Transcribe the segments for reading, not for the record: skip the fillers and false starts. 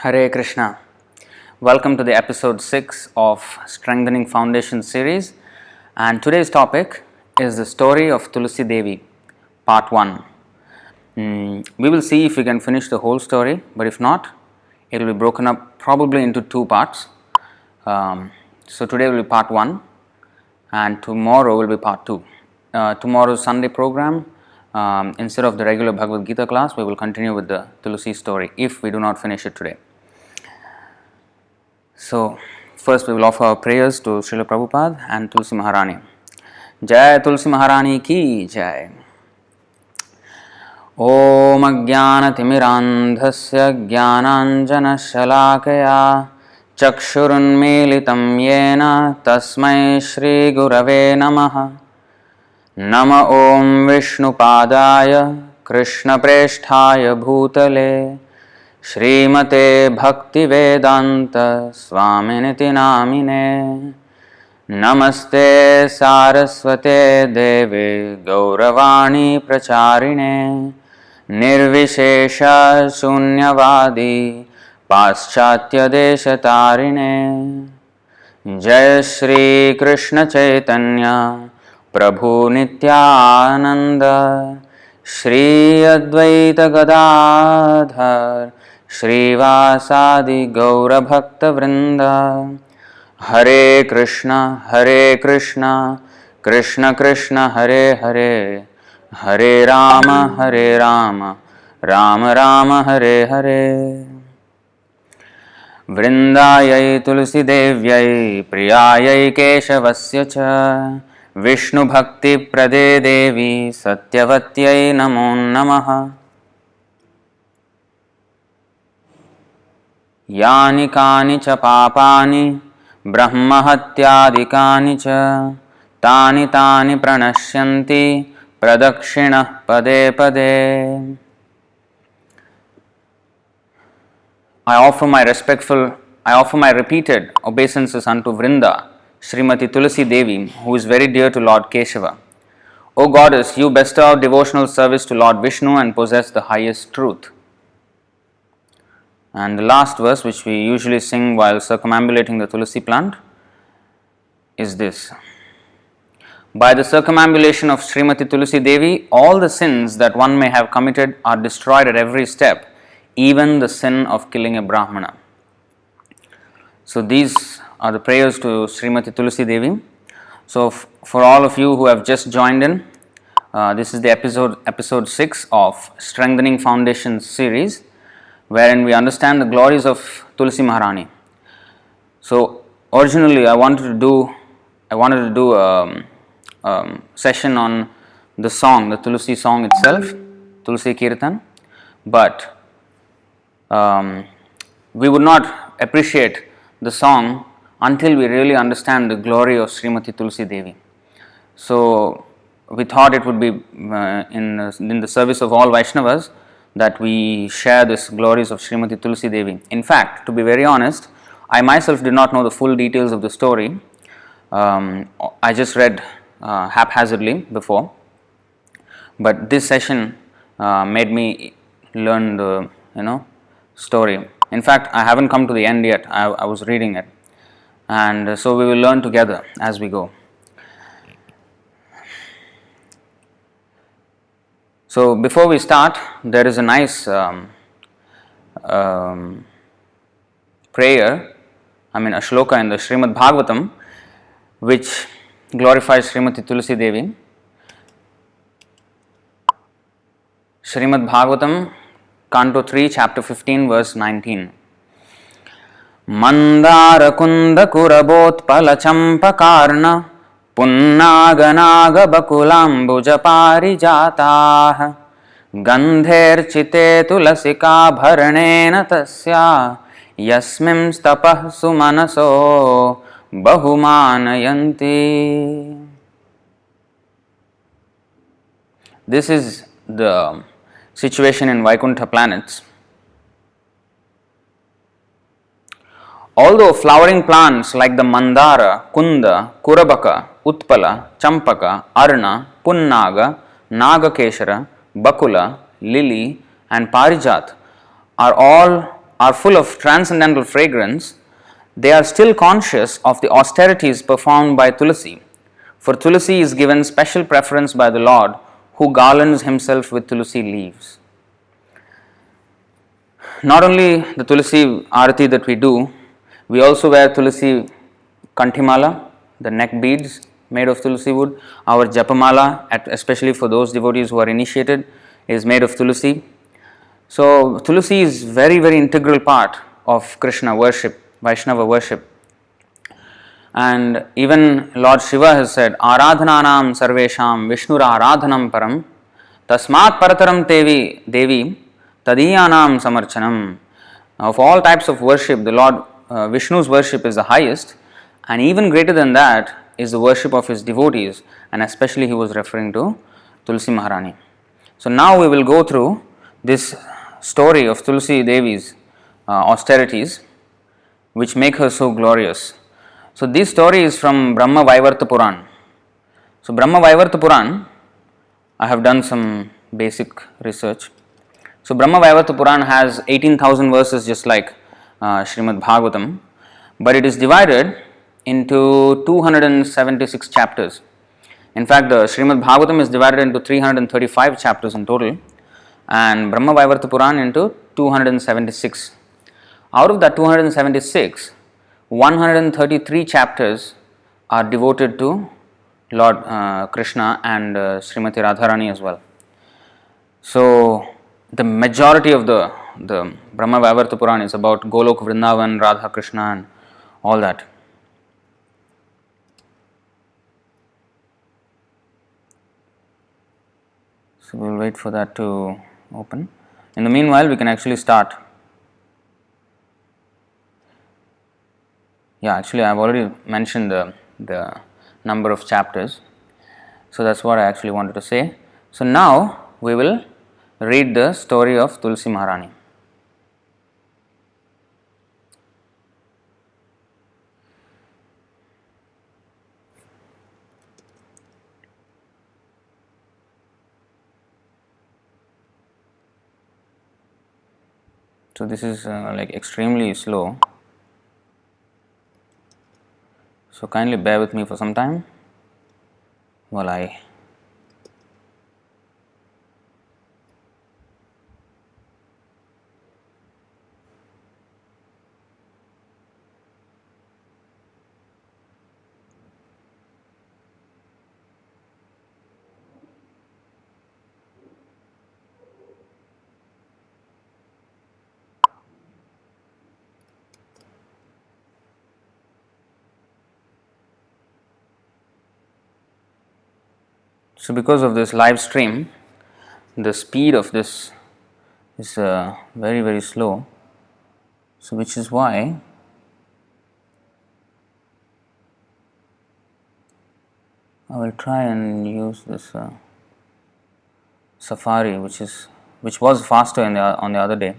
Hare Krishna. Welcome to the episode 6 of Strengthening Foundation series, and today's topic is the story of Tulasī-devī, part 1. We will see if we can finish the whole story, but if not, it will be broken up probably into 2 parts. So today will be part 1 and tomorrow will be part 2. Tomorrow's Sunday program, instead of the regular Bhagavad Gita class, we will continue with the Tulasī story if we do not finish it today. So, first we will offer our prayers to Srila Prabhupada and Tulsi Maharani. Jai Tulsi Maharani ki Jai. Om Ajnanatimmirandhasya Jnananjana Shalakaya Chakshurunmilitam Yena Tasmai Shri Gurave Namaha. Nama Om Viṣṇu Padaya Krishna Preshthaya Bhutale Śrīmate Bhakti Vedanta Swaminiti Namine. Namaste Saraswate Deve Gauravani Pracharine Nirvishesha Shunyavadi Paschatya Deshatarine. Jai Shri Krishna Chaitanya Prabhu Nityananda Shri Advaita Gadadhar Shrivasadi Gaura Bhakta Vṛnda. Hare Krishna, Krishna Krishna Hare Hare, Hare Rama, Rama Rama, Hare Hare. Vṛndāyai Tulasī-devyai Priyāyai Keshavasya cha Viṣṇu Bhakti Prade Devi Satyavatyai Namo Namaha. Yani kani cha papani Brahma hatyadikani cha Tani pranashyanti Pradakshina pade pade. I offer my repeated obeisances unto Vṛnda, Srimati Tulasī-devī, who is very dear to Lord Keshava. O Goddess, you bestow devotional service to Lord Viṣṇu and possess the highest truth. And the last verse, which we usually sing while circumambulating the Tulasi plant, is this. By the circumambulation of Srimati Tulasī-devī, all the sins that one may have committed are destroyed at every step, even the sin of killing a Brahmana. So these are the prayers to Srimati Tulasī-devī. So for all of you who have just joined in, this is the episode 6 of Strengthening Foundation series, wherein we understand the glories of Tulsi Maharani. So originally I wanted to do a session on the song, the Tulasi song itself, Tulasi Kirtan, but we would not appreciate the song until we really understand the glory of Srimati Tulasī-devī. So we thought it would be in the service of all Vaishnavas that we share this glories of Srimati Tulasī-devī. In fact, to be very honest, I myself did not know the full details of the story. I just read haphazardly before, but this session made me learn the story. In fact, I haven't come to the end yet. I was reading it, and so we will learn together as we go. So before we start, there is a nice prayer, a shloka in the Srimad Bhagavatam, which glorifies Srimati Tulasī-devī. Srimad Bhagavatam, Canto 3, Chapter 15, verse 19. Mandara kunda kurabot palachampakarna Punnāga bakulambuja parijātāh Gandherchite tulasika bharanena tasya Yasmim stapah sumanaso bahumanayanti. This is the situation in Vaikuṇṭha planets. Although flowering plants like the Mandara, Kunda, Kurabaka, Utpala, Champaka, Arna, Punnaga, Nagakeshara, Bakula, Lily and Parijat are all are full of transcendental fragrance, they are still conscious of the austerities performed by Tulasī. For Tulasī is given special preference by the Lord, who garlands himself with Tulasī leaves. Not only the Tulasī arati that we do, we also wear Tulasī kanthimala, the neck beads made of Tulasī wood. Our japamala, especially for those devotees who are initiated, is made of Tulasī. So Tulasī is very, very integral part of Krishna worship, Vaishnava worship. And even Lord Śiva has said, Aradhananam sarvesham Viṣṇura aradhanam param tasmat parataram devi tadiyanam samarchanam. Of all types of worship, the Lord Viṣṇu's worship is the highest, and even greater than that is the worship of his devotees, and especially he was referring to Tulasī Maharani. So now we will go through this story of Tulasī-devi's austerities, which make her so glorious. So this story is from Brahma Vaivarta Purāṇa. So Brahma Vaivarta Purāṇa, I have done some basic research. So Brahma Vaivarta Purāṇa has 18,000 verses, just like Srimad Bhagavatam, but it is divided into 276 chapters. In fact, the Srimad Bhagavatam is divided into 335 chapters in total, and Brahma Vaivarta Purāṇa into 276. Out of that 276, 133 chapters are devoted to Lord Krishna and Srimati Radharani as well. So the majority of the Brahma Vaivarta Purāṇa is about Goloka, Vṛndāvana, Radha, Krishna and all that. So we will wait for that to open. In the meanwhile, we can actually start. Yeah, actually I have already mentioned the number of chapters. So that's what I actually wanted to say. So now we will read the story of Tulasī Maharani. So this is like extremely slow. So kindly bear with me for some time while I So because of this live stream, the speed of this is very, very slow. So which is why I will try and use this Safari, which was faster on the other day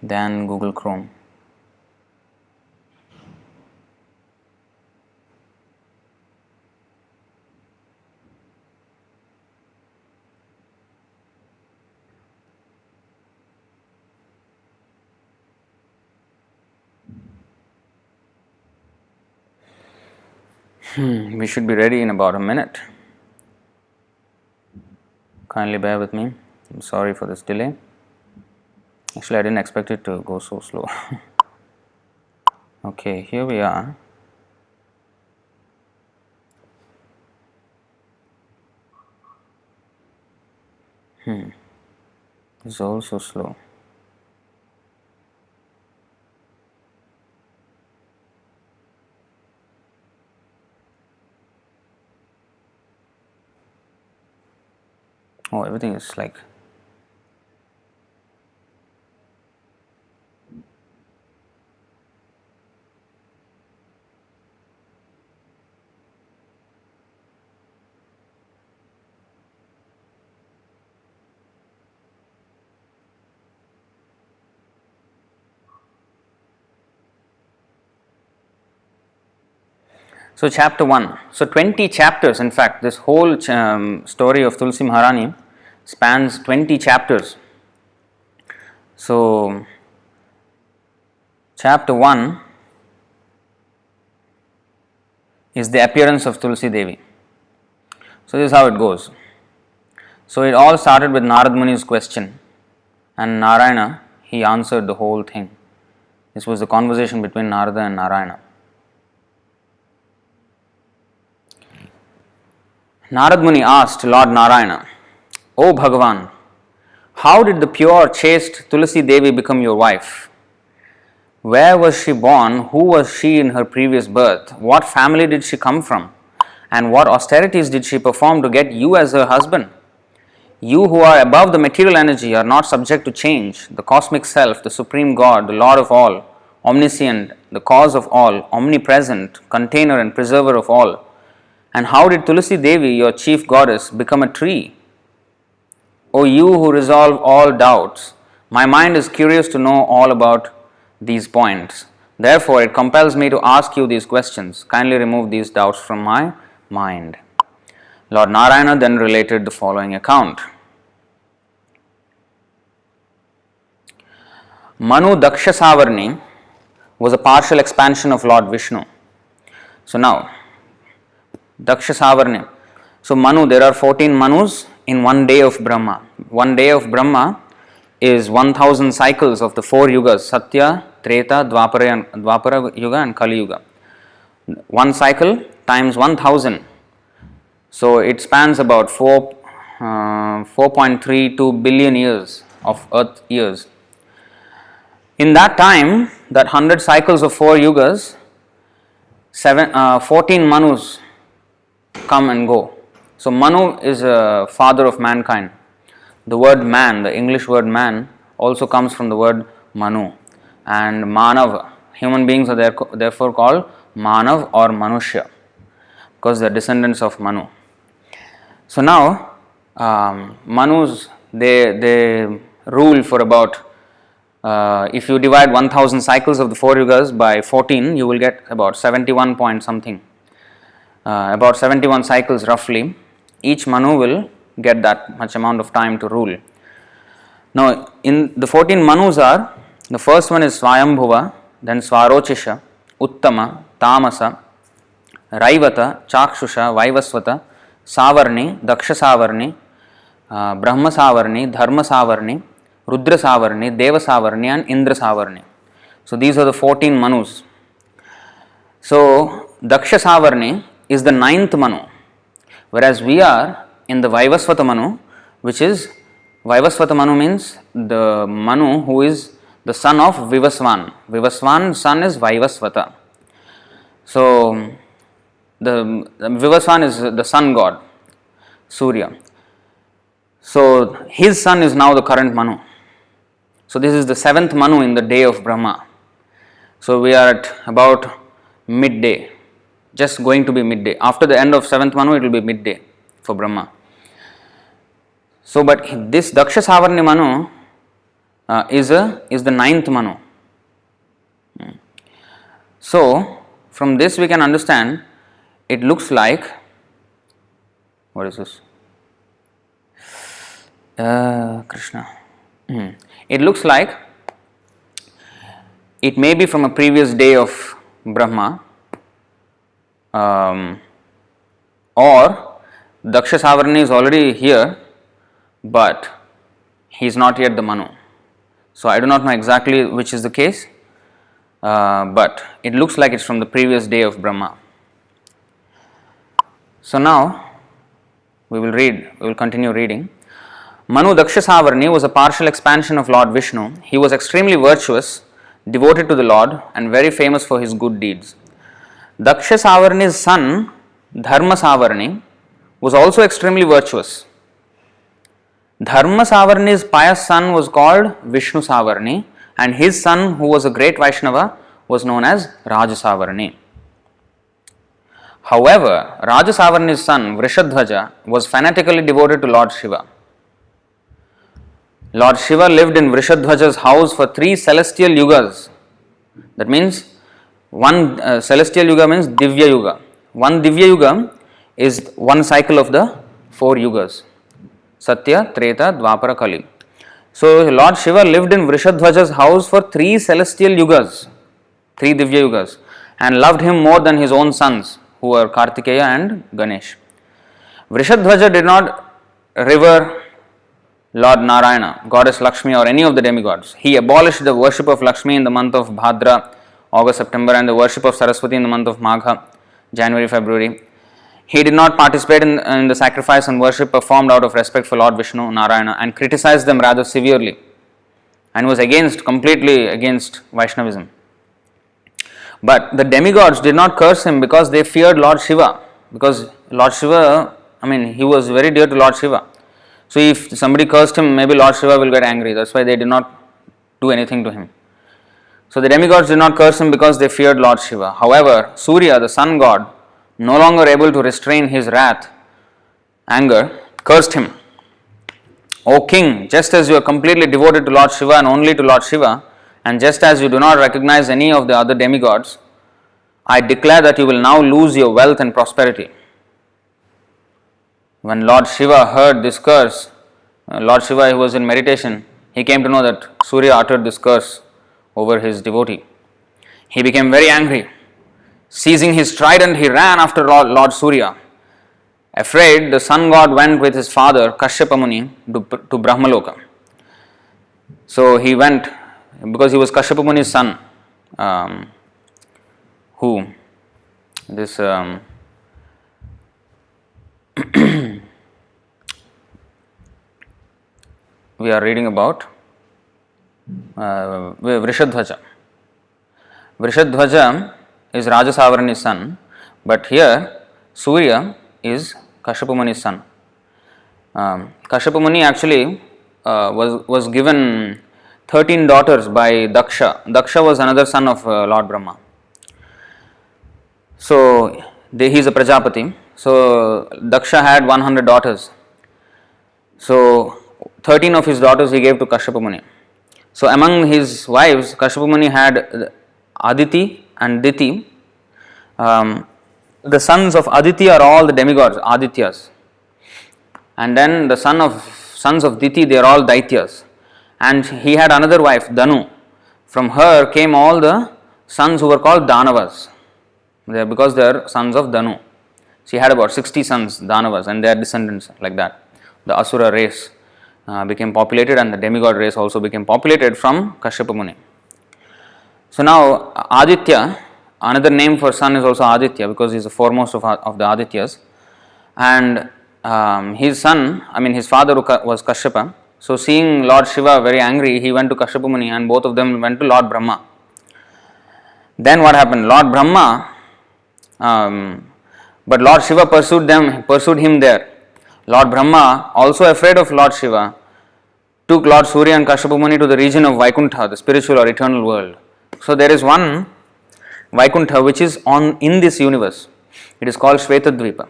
than Google Chrome. We should be ready in about a minute. Kindly bear with me. I'm sorry for this delay. Actually, I didn't expect it to go so slow. Okay, here we are. It's also slow. Oh, everything is like So chapter 1. So 20 chapters, in fact, this whole story of Tulasī Maharani spans 20 chapters. So Chapter 1 is the appearance of Tulasī-devī. So this is how it goes. So it all started with Narad Muni's question, and Narayana, he answered the whole thing. This was the conversation between Narada and Narayana. Narad Muni asked Lord Narayana, "O Bhagavan, how did the pure, chaste Tulasī-devī become your wife? Where was she born? Who was she in her previous birth? What family did she come from? And what austerities did she perform to get you as her husband? You who are above the material energy are not subject to change. The cosmic self, the supreme God, the Lord of all, omniscient, the cause of all, omnipresent, container and preserver of all. And how did Tulasī-devī, your chief goddess, become a tree? O you who resolve all doubts, my mind is curious to know all about these points. Therefore, it compels me to ask you these questions. Kindly remove these doubts from my mind." Lord Narayana then related the following account. Manu Daksha Savarni was a partial expansion of Lord Viṣṇu. So now, Daksha Savarni. So Manu, there are 14 Manus in one day of Brahma. One day of Brahma is 1000 cycles of the 4 yugas, Satya, Treta, Dvapara Yuga and Kali Yuga. One cycle times 1000. So it spans about 4.32 billion years of earth years. In that time, that 100 cycles of 4 yugas, 14 Manus come and go. So Manu is a father of mankind. The word man, the English word man, also comes from the word Manu. And Manav, human beings are therefore called Manav or Manushya, because they are descendants of Manu. So now, Manus, they rule for about, if you divide 1000 cycles of the 4 yugas by 14, you will get about 71 point something. About 71 cycles roughly. Each Manu will get that much amount of time to rule. Now, in the 14 Manus are, the first one is Swayambhuva, then Swarochisha, Uttama, Tamasa, Raivata, Chakshusha, Vaivasvata, Savarni, Daksha Savarni, Brahma Savarni, Dharma Savarni, Rudra Savarni, Deva Savarni and Indra Savarni. So these are the 14 Manus. So Daksha Savarni is the 9th Manu, whereas we are in the Vaivasvata Manu, which is, Vaivasvata Manu means the Manu who is the son of Vivasvan. Vivasvan's son is Vaivasvata. So the Vivasvan is the sun god, Surya. So his son is now the current Manu. So this is the 7th Manu in the day of Brahma. So we are at about midday, just going to be midday. After the end of 7th Manu, it will be midday for Brahma. So, but this Daksha Savarni Manu is the 9th Manu. So, from this we can understand, it looks like, what is this? Krishna. It looks like it may be from a previous day of Brahma, or Daksha Savarni is already here, but he is not yet the Manu. So I do not know exactly which is the case, but it looks like it's from the previous day of Brahma. So now we will continue reading. Manu Daksha Savarni was a partial expansion of Lord Viṣṇu. He was extremely virtuous, devoted to the Lord, and very famous for his good deeds. Daksha Savarni's son, Dharma Savarni, was also extremely virtuous. Dharma Savarni's pious son was called Viṣṇu Savarni, and his son, who was a great Vaishnava, was known as Raja Savarni. However, Raja Savarni's son, Vrishadhvaja, was fanatically devoted to Lord Śiva. Lord Śiva lived in Vrishadhvaja's house for 3 celestial yugas. That means, one celestial yuga means Divya Yuga. One Divya Yuga is one cycle of the 4 yugas. Satya, Treta, Dvapara, Kali. So Lord Śiva lived in Vrishadhvaja's house for 3 celestial yugas. 3 Divya Yugas, and loved him more than his own sons, who were Kartikeya and Ganesh. Vṛṣadhvaja did not revere Lord Narayana, Goddess Lakshmi, or any of the demigods. He abolished the worship of Lakshmi in the month of Bhadra, August, September, and the worship of Saraswati in the month of Magha, January, February. He did not participate in the sacrifice and worship performed out of respect for Lord Viṣṇu, Narayana, and criticized them rather severely, and was completely against Vaishnavism. But the demigods did not curse him because they feared Lord Śiva, because Lord Śiva, he was very dear to Lord Śiva. So if somebody cursed him, maybe Lord Śiva will get angry. That's why they did not do anything to him. So the demigods did not curse him because they feared Lord Śiva. However, Surya, the sun god, no longer able to restrain his wrath, anger, cursed him. O king, just as you are completely devoted to Lord Śiva and only to Lord Śiva, and just as you do not recognize any of the other demigods, I declare that you will now lose your wealth and prosperity. When Lord Śiva heard this curse, Lord Śiva, he was in meditation, he came to know that Surya uttered this curse over his devotee. He became very angry. Seizing his trident, he ran after Lord Surya. Afraid, the sun god went with his father, Kashyapa Muni, to Brahmaloka. So he went, because he was Kashyapa Muni's son, we are reading about Vṛṣadhvaja. Vṛṣadhvaja is Rajasavarani's son, but here Surya is Kashyapa Muni's son. Kashyapa Muni actually was given 13 daughters by Daksha. Daksha was another son of Lord Brahma. So he is a Prajapati. So Daksha had 100 daughters. So 13 of his daughters he gave to Kashyapa Muni. So among his wives, Kashyapa Muni had Aditi and Diti. The sons of Aditi are all the demigods, Adityas. And then the sons of Diti, they are all Daityas. And he had another wife, Danu. From her came all the sons who were called Danavas, because they are sons of Danu. She had about 60 sons, Danavas, and their descendants like that. The Asura race became populated, and the demigod race also became populated from Kashyapa Muni. So now Aditya, another name for sun is also Aditya, because he is the foremost of the Adityas. And his son, his father was Kashyapa. So seeing Lord Śiva very angry, he went to Kashyapa Muni, and both of them went to Lord Brahma. Then what happened? Lord Brahma, but Lord Śiva pursued him there. Lord Brahma, also afraid of Lord Śiva, took Lord Surya and Kashyapa Muni to the region of Vaikuṇṭha, the spiritual or eternal world. So there is one Vaikuṇṭha which is in this universe. It is called Śvetadvipa,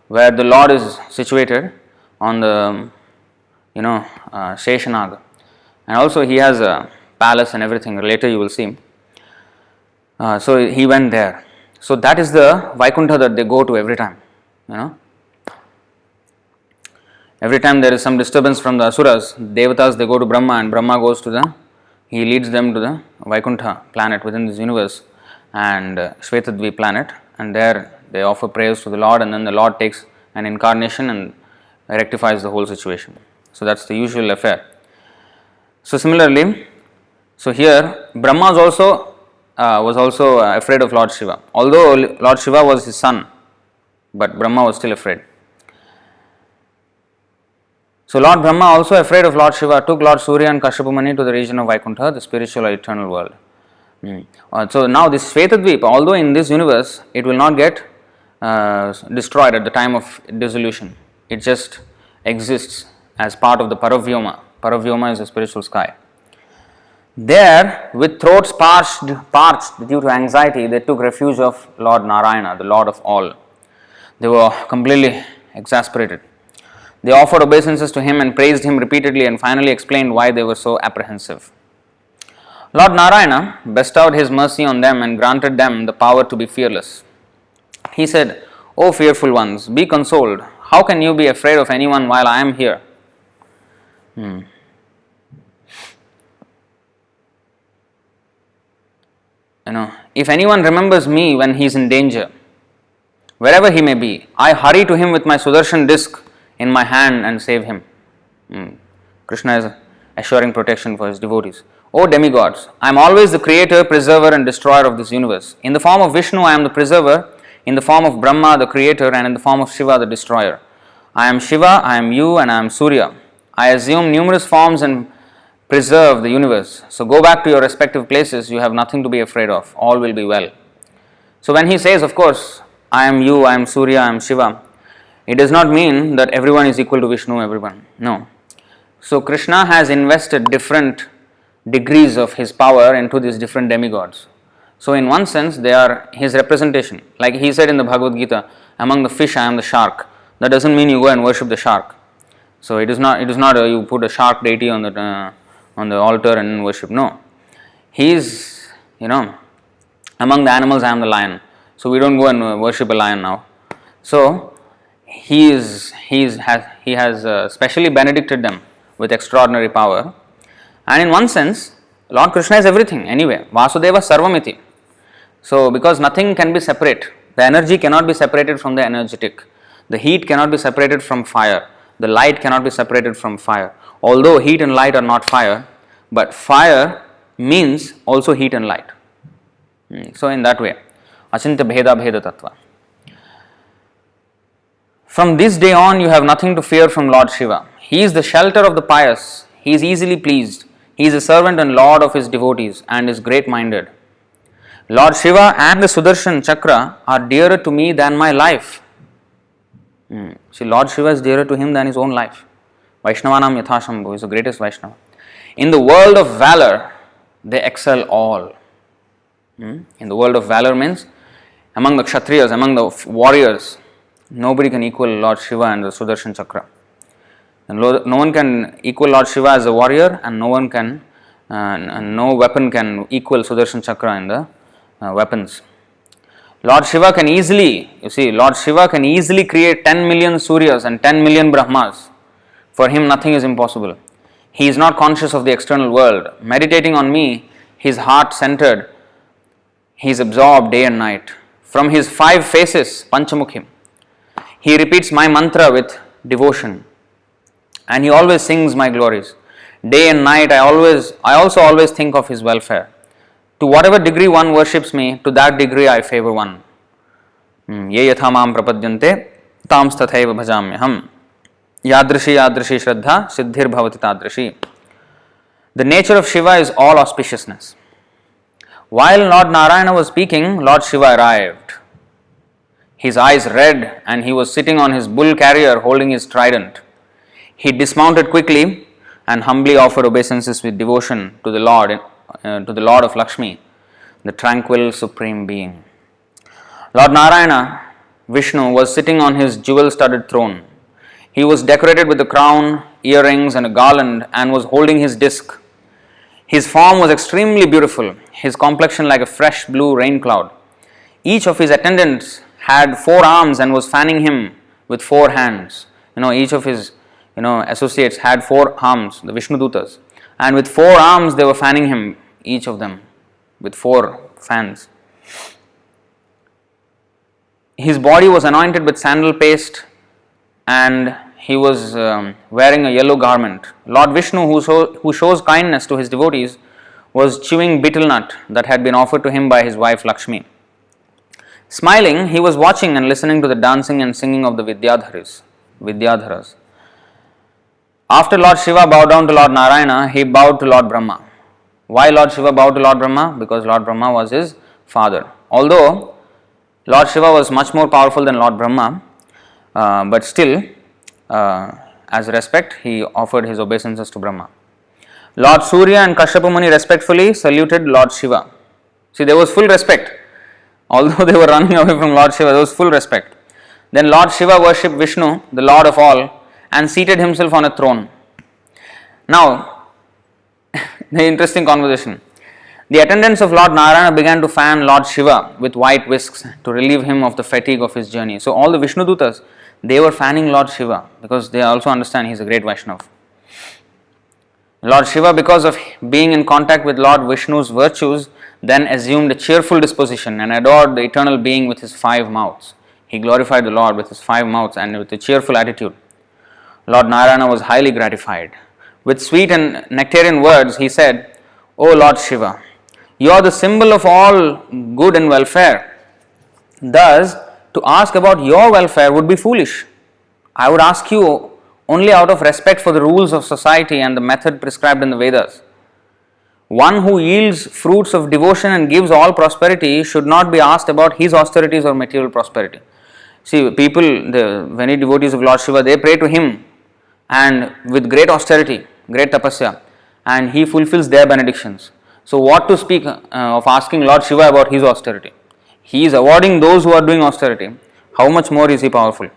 where the Lord is situated on the Sheshanaga, and also he has a palace and everything. Later you will see. So he went there. So that is the Vaikuṇṭha that they go to every time. Every time there is some disturbance from the Asuras, Devatas, they go to Brahma, and Brahma he leads them to the Vaikuṇṭha planet within this universe, and Śvetadvipa planet, and there they offer prayers to the Lord, and then the Lord takes an incarnation and rectifies the whole situation. So that's the usual affair. So similarly, here Brahma was also afraid of Lord Śiva. Although Lord Śiva was his son, but Brahma was still afraid. So Lord Brahma, also afraid of Lord Śiva, took Lord Surya and Kashyapa Muni to the region of Vaikuṇṭha, the spiritual or eternal world. So now this Śvetadvipa, although in this universe it will not get destroyed at the time of dissolution, it just exists as part of the Paravyoma. Paravyoma is the spiritual sky. There, with throats parched due to anxiety, they took refuge of Lord Narayana, the Lord of all. They were completely exasperated. They offered obeisances to him and praised him repeatedly, and finally explained why they were so apprehensive. Lord Narayana bestowed his mercy on them and granted them the power to be fearless. He said, "O fearful ones, be consoled. How can you be afraid of anyone while I am here?" if anyone remembers me when he is in danger, wherever he may be, I hurry to him with my Sudarshan disc in my hand and save him. Krishna is assuring protection for his devotees. O demigods, I am always the creator, preserver and destroyer of this universe. In the form of Viṣṇu, I am the preserver, in the form of Brahma, the creator, and in the form of Śiva, the destroyer. I am Śiva, I am you, and I am Surya. I assume numerous forms and preserve the universe. So go back to your respective places, you have nothing to be afraid of. All will be well. So when he says, of course, I am you, I am Surya, I am Śiva, it does not mean that everyone is equal to Viṣṇu, everyone. No. So Krishna has invested different degrees of his power into these different demigods. So in one sense, they are his representation. Like he said in the Bhagavad Gita, among the fish I am the shark. That doesn't mean you go and worship the shark. So it is not you put a shark deity on the altar and worship. No. He is, among the animals I am the lion. So we don't go and worship a lion now. So he has specially benedicted them with extraordinary power. And in one sense, Lord Krishna is everything anyway. Vasudeva Sarvamiti. So because nothing can be separate. The energy cannot be separated from the energetic. The heat cannot be separated from fire. The light cannot be separated from fire. Although heat and light are not fire, but fire means also heat and light. So in that way, Achintya Bheda Bheda Tattva. From this day on, you have nothing to fear from Lord Śiva. He is the shelter of the pious. He is easily pleased. He is a servant and lord of his devotees and is great-minded. Lord Śiva and the Sudarshan Chakra are dearer to me than my life. See, Lord Śiva is dearer to him than his own life. Vaishnavanam Yathashambhu is the greatest Vaishnava. In the world of valor, they excel all. In the world of valor means among the Kshatriyas, among the warriors, nobody can equal Lord Śiva and the Sudarshan Chakra. And no one can equal Lord Śiva as a warrior, and no weapon can equal Sudarshan Chakra in the weapons. Lord Śiva can easily create 10 million Suryas and 10 million Brahmas. For him, nothing is impossible. He is not conscious of the external world. Meditating on me, his heart centered, he is absorbed day and night. From his 5 faces, Panchamukhim, he repeats my mantra with devotion. And he always sings my glories. Day and night, I also always think of his welfare. To whatever degree one worships me, to that degree I favor one. Ye yatha mam prapadyante, tams tathaiva bhajamyaham. Yadrishi shraddha, siddhir bhavati tadrishi. The nature of Śiva is all auspiciousness. While Lord Narayana was speaking, Lord Śiva arrived. His eyes red, and he was sitting on his bull carrier holding his trident. He dismounted quickly and humbly offered obeisances with devotion to the Lord of Lakshmi, the tranquil supreme being. Lord Narayana, Viṣṇu, was sitting on his jewel-studded throne. He was decorated with a crown, earrings and a garland and was holding his disc. His form was extremely beautiful, his complexion like a fresh blue rain cloud. Each of his attendants had 4 arms and was fanning him with 4 hands. Each of his associates had 4 arms, the Viṣṇudutas, and with 4 arms they were fanning him, each of them, with 4 fans. His body was anointed with sandal paste and he was wearing a yellow garment. Lord Viṣṇu, who shows kindness to his devotees, was chewing betel nut that had been offered to him by his wife Lakshmi. Smiling, he was watching and listening to the dancing and singing of the Vidyadharas. After Lord Śiva bowed down to Lord Narayana, he bowed to Lord Brahma. Why Lord Śiva bowed to Lord Brahma? Because Lord Brahma was his father. Although Lord Śiva was much more powerful than Lord Brahma, but still, as respect, he offered his obeisances to Brahma. Lord Surya and Kashyapa Muni respectfully saluted Lord Śiva. See, there was full respect. Although they were running away from Lord Śiva, there was full respect. Then Lord Śiva worshipped Viṣṇu, the Lord of all, and seated himself on a throne. Now, the interesting conversation. The attendants of Lord Narayana began to fan Lord Śiva with white whisks to relieve him of the fatigue of his journey. So all the Viṣṇudutas, they were fanning Lord Śiva because they also understand he is a great Vaishnava. Lord Śiva, because of being in contact with Lord Viṣṇu's virtues, then assumed a cheerful disposition and adored the eternal being with his 5 mouths. He glorified the Lord with his 5 mouths and with a cheerful attitude. Lord Narayana was highly gratified. With sweet and nectarian words, he said, O Lord Shiva, you are the symbol of all good and welfare. Thus, to ask about your welfare would be foolish. I would ask you only out of respect for the rules of society and the method prescribed in the Vedas. One who yields fruits of devotion and gives all prosperity should not be asked about his austerities or material prosperity. See, people, the many devotees of Lord Shiva, they pray to him and with great austerity, great tapasya, and he fulfills their benedictions. So what to speak of asking Lord Shiva about his austerity? He is awarding those who are doing austerity. How much more is he powerful?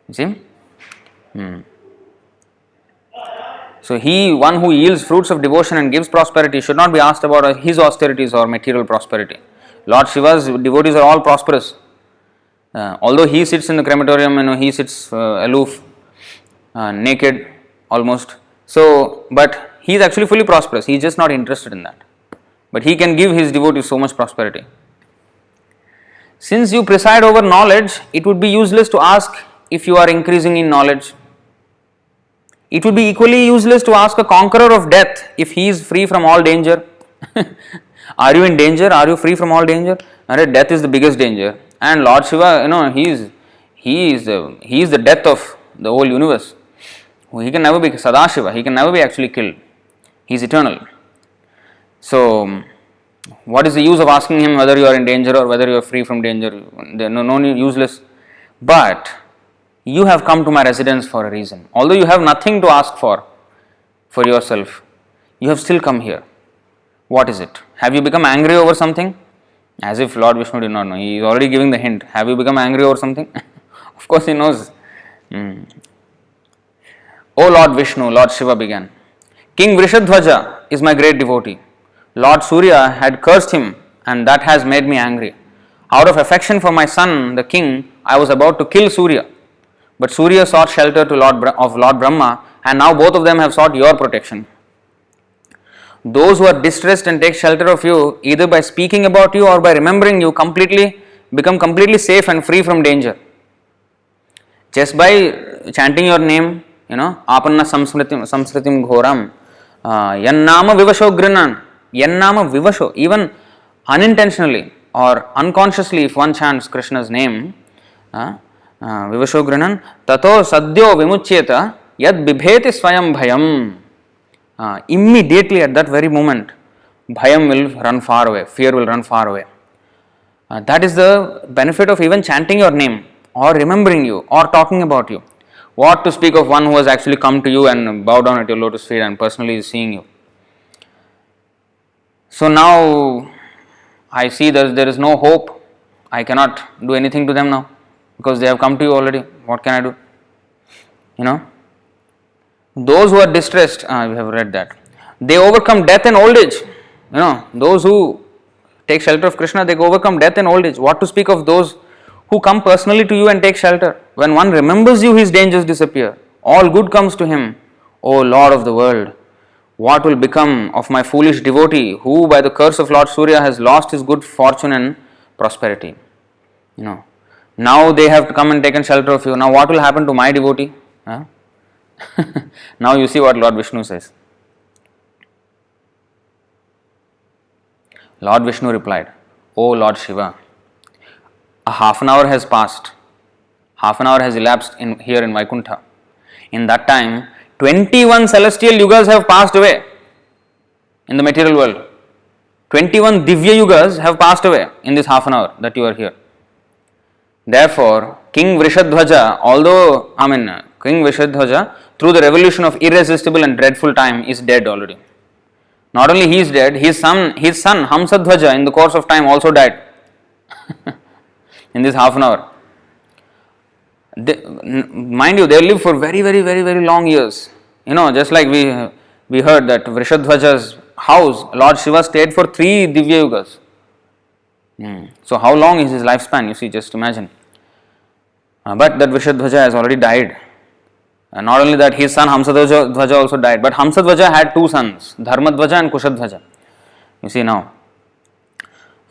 You see? So one who yields fruits of devotion and gives prosperity should not be asked about his austerities or material prosperity. Lord Shiva's devotees are all prosperous. Although he sits in the crematorium, he sits aloof, naked almost. So, but he is actually fully prosperous. He is just not interested in that. But he can give his devotees so much prosperity. Since you preside over knowledge, it would be useless to ask if you are increasing in knowledge. It would be equally useless to ask a conqueror of death if he is free from all danger. Are you in danger? Are you free from all danger? Death is the biggest danger. And Lord Shiva, he is the death of the whole universe. He can never be Sadashiva. He can never be actually killed. He is eternal. So, what is the use of asking him whether you are in danger or whether you are free from danger? No need, useless. But you have come to my residence for a reason. Although you have nothing to ask for yourself, you have still come here. What is it? Have you become angry over something? As if Lord Viṣṇu did not know. He is already giving the hint. Have you become angry over something? Of course he knows. O Lord Viṣṇu, Lord Shiva began. King Vṛshadhvaja is my great devotee. Lord Surya had cursed him and that has made me angry. Out of affection for my son, the king, I was about to kill Surya. But Surya sought shelter of Lord Brahma and now both of them have sought your protection. Those who are distressed and take shelter of you, either by speaking about you or by remembering you, become completely safe and free from danger. Just by chanting your name, apanna samsritim ghoram, yannama vivasho grinan, yannama vivasho, even unintentionally or unconsciously, if one chants Krishna's name, vivasho grinan, tato sadyo vimuchyeta yad bibheti swayam bhayam. Immediately at that very moment, bhayam will run far away, fear will run far away. That is the benefit of even chanting your name or remembering you or talking about you. What to speak of one who has actually come to you and bowed down at your lotus feet and personally is seeing you. So now I see that there is no hope. I cannot do anything to them now because they have come to you already. What can I do? Those who are distressed, we have read that. They overcome death and old age. Those who take shelter of Krishna, they overcome death and old age. What to speak of those who come personally to you and take shelter? When one remembers you, his dangers disappear. All good comes to him. O Lord of the world, what will become of my foolish devotee who by the curse of Lord Surya has lost his good fortune and prosperity? Now they have come and taken shelter of you. Now what will happen to my devotee? Now you see what Lord Viṣṇu says. Lord Viṣṇu replied, O Lord Shiva, a half an hour has passed. Half an hour has elapsed here in Vaikuṇṭha. In that time, 21 celestial yugas have passed away in the material world. 21 divya yugas have passed away in this half an hour that you are here. Therefore, King Vṛshadhvaja, King Vṛshadhvaja, through the revolution of irresistible and dreadful time, is dead already. Not only he is dead, his son Hamsadhvaja in the course of time also died in this half an hour. Mind you, they live for very, very, very, very long years. Just like we heard that Vṛshadhvaja's house, Lord Shiva stayed for 3 divya yugas. So how long is his lifespan? You see, just imagine. But that Vṛshadhvaja has already died. Not only that, his son Hamsadhvaja also died. But Hamsadhvaja had 2 sons, Dharmadhvaja and Kushadhvaja. You see now.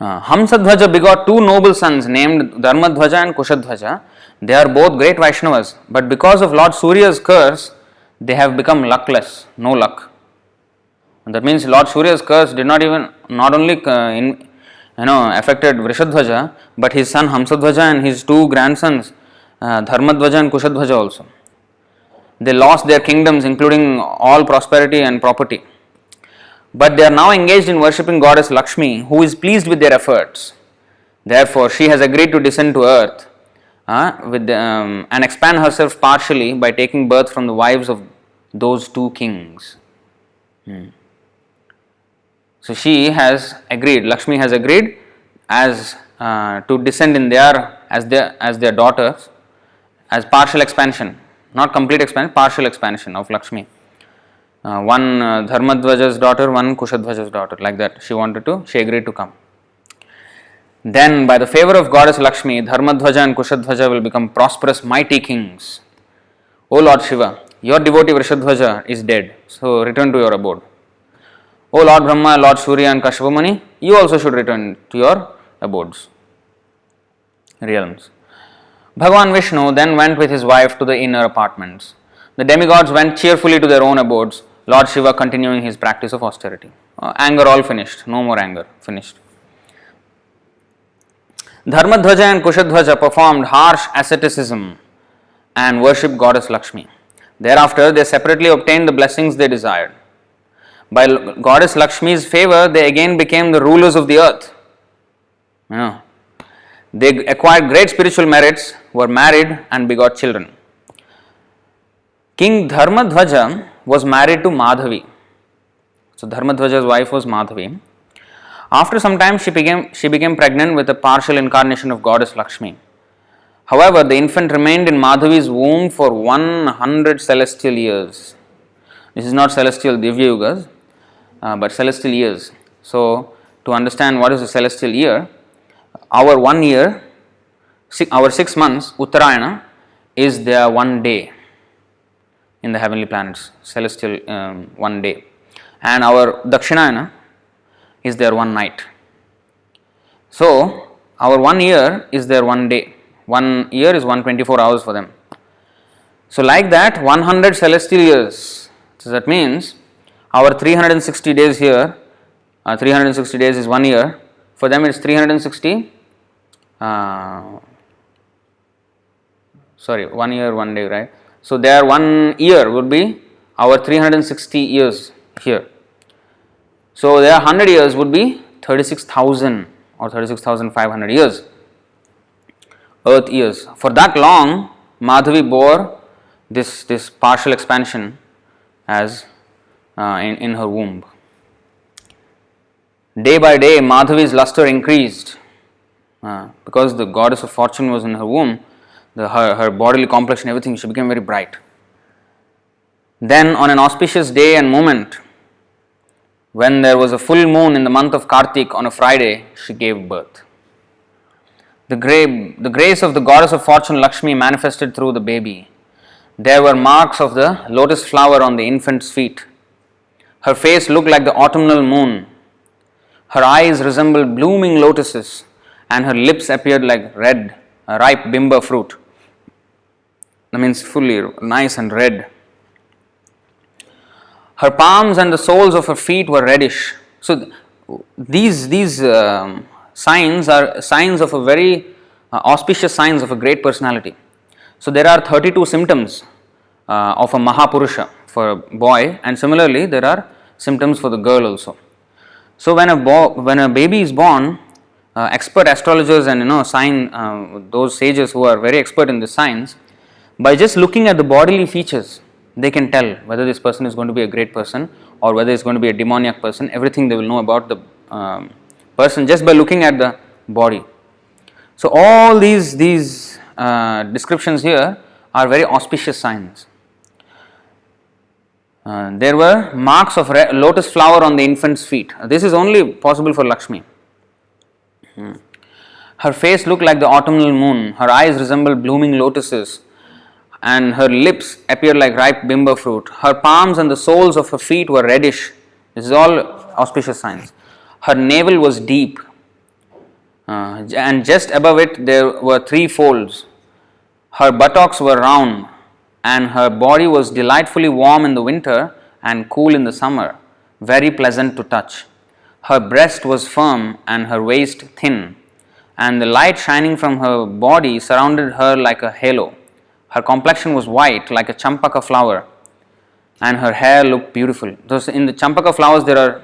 Hamsadhvaja begot two noble sons named Dharmadhvaja and Kushadhvaja. They are both great Vaishnavas, but because of Lord Surya's curse, they have become luckless, no luck. And that means Lord Surya's curse did not only affected Vrishadhvaja, but his son Hamsadhvaja and his two grandsons Dharmadhvaja and Kushadhvaja also. They lost their kingdoms, including all prosperity and property. But they are now engaged in worshipping goddess Lakshmi, who is pleased with their efforts. Therefore, she has agreed to descend to earth and expand herself partially by taking birth from the wives of those two kings. So she has agreed, Lakshmi has agreed to descend in as their daughters, as partial expansion, not complete expansion, partial expansion of Lakshmi. One Dharmadhvaja's daughter, one Kushadhvaja's daughter, like that. She agreed to come. Then, by the favor of goddess Lakshmi, Dharmadhvaja and Kushadhvaja will become prosperous, mighty kings. O Lord Śiva, your devotee Vrishadhvaja is dead, so return to your abode. O Lord Brahma, Lord Surya and Kashyapa Muni, you also should return to your abodes, realms. Bhagavan Viṣṇu then went with his wife to the inner apartments. The demigods went cheerfully to their own abodes, Lord Śiva continuing his practice of austerity. Anger all finished, no more anger, finished. Dharmadhvaja and Kushadhvaja performed harsh asceticism and worshipped goddess Lakshmi. Thereafter, they separately obtained the blessings they desired. By goddess Lakshmi's favor, they again became the rulers of the earth. They acquired great spiritual merits, were married and begot children. King Dharmadhvaja was married to Madhavi. So Dharmadhvaja's wife was Madhavi. After some time, she became pregnant with a partial incarnation of goddess Lakshmi. However, the infant remained in Madhavi's womb for 100 celestial years. This is not celestial Divya Yugas, but celestial years. So, to understand what is a celestial year, our 1 year, our 6 months, Uttarayana, is their 1 day in the heavenly planets, celestial 1 day. And our Dakshinayana is their 1 night. So, our 1 year is their 1 day. 1 year is 124 hours for them. So, like that, 100 celestial years. So, that means our 360 days here, 360 days is 1 year. For them, it's 360. 1 year, 1 day, right? So, their 1 year would be our 360 years here. So, their 100 years would be 36,000 or 36,500 years, earth years. For that long, Madhavi bore this partial expansion as in her womb. Day by day, Madhavi's luster increased because the goddess of fortune was in her womb. Her bodily complexion, everything, she became very bright. Then, on an auspicious day and moment, when there was a full moon in the month of Kartik on a Friday, she gave birth. The grace of the goddess of fortune Lakshmi manifested through the baby. There were marks of the lotus flower on the infant's feet. Her face looked like the autumnal moon. Her eyes resembled blooming lotuses, and her lips appeared like red, ripe bimba fruit. That means fully nice and red. Her palms and the soles of her feet were reddish. So these signs are signs of a very auspicious signs of a great personality. So there are 32 symptoms of a Mahāpuruṣa for a boy, and similarly there are symptoms for the girl also. So when a baby is born, expert astrologers and those sages who are very expert in the science, by just looking at the bodily features, they can tell whether this person is going to be a great person or whether it's going to be a demoniac person. Everything they will know about the person just by looking at the body. So all these descriptions here are very auspicious signs. There were marks of lotus flower on the infant's feet. This is only possible for Lakshmi. Her face looked like the autumnal moon. Her eyes resembled blooming lotuses, and her lips appeared like ripe bimba fruit. Her palms and the soles of her feet were reddish. This is all auspicious signs. Her navel was deep. and just above it there were 3 folds. Her buttocks were round, and her body was delightfully warm in the winter and cool in the summer, very pleasant to touch. Her breast was firm and her waist thin, and the light shining from her body surrounded her like a halo. Her complexion was white like a champaka flower, and her hair looked beautiful. Thus, in the champaka flowers there are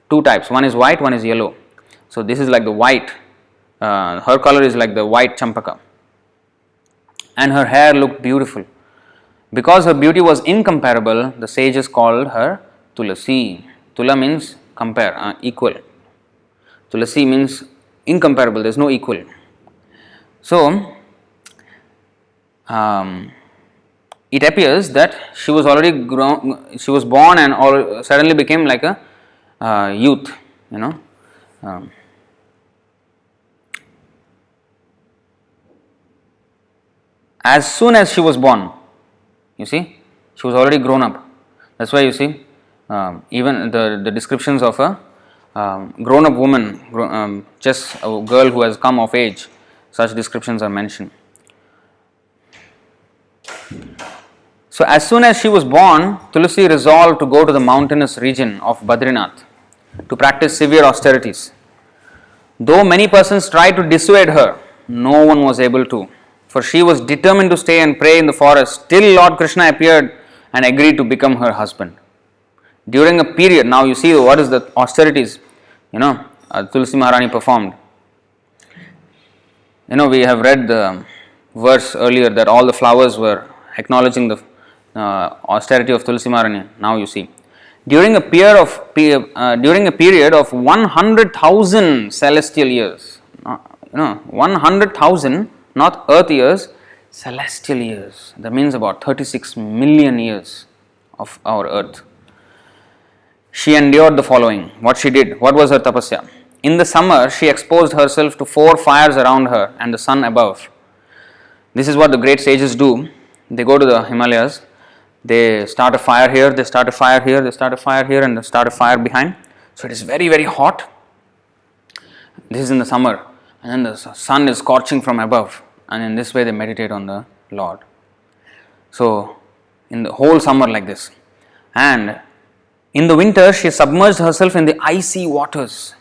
2 types. One is white, one is yellow. So this is like the white. Her color is like the white champaka. And her hair looked beautiful. Because her beauty was incomparable, the sages called her Tulasī. Tula means compare, equal. Tulasī means incomparable, there is no equal. So, it appears that she was already grown, she was born and suddenly became like a youth, as soon as she was born, you see, she was already grown up. That's why you see, even the descriptions of a grown up woman, just a girl who has come of age, such descriptions are mentioned. So, as soon as she was born, Tulasī resolved to go to the mountainous region of Badrinath to practice severe austerities. Though many persons tried to dissuade her, no one was able to, for she was determined to stay and pray in the forest till Lord Krishna appeared and agreed to become her husband. During a period, now you see what is the austerities, Tulasī Maharani performed. We have read the verse earlier that all the flowers were acknowledging the austerity of Tulasī Maharani. Now you see, during a period of 100,000 celestial years, 100,000, not earth years, celestial years. That means about 36 million years of our earth. She endured the following. What she did, what was her tapasya? In the summer, she exposed herself to 4 fires around her and the sun above. This is what the great sages do. They go to the Himalayas, they start a fire here, they start a fire here, they start a fire here, and they start a fire behind. So it is very, very hot. This is in the summer, and then the sun is scorching from above, and in this way they meditate on the Lord. So in the whole summer like this. And in the winter she submerged herself in the icy waters,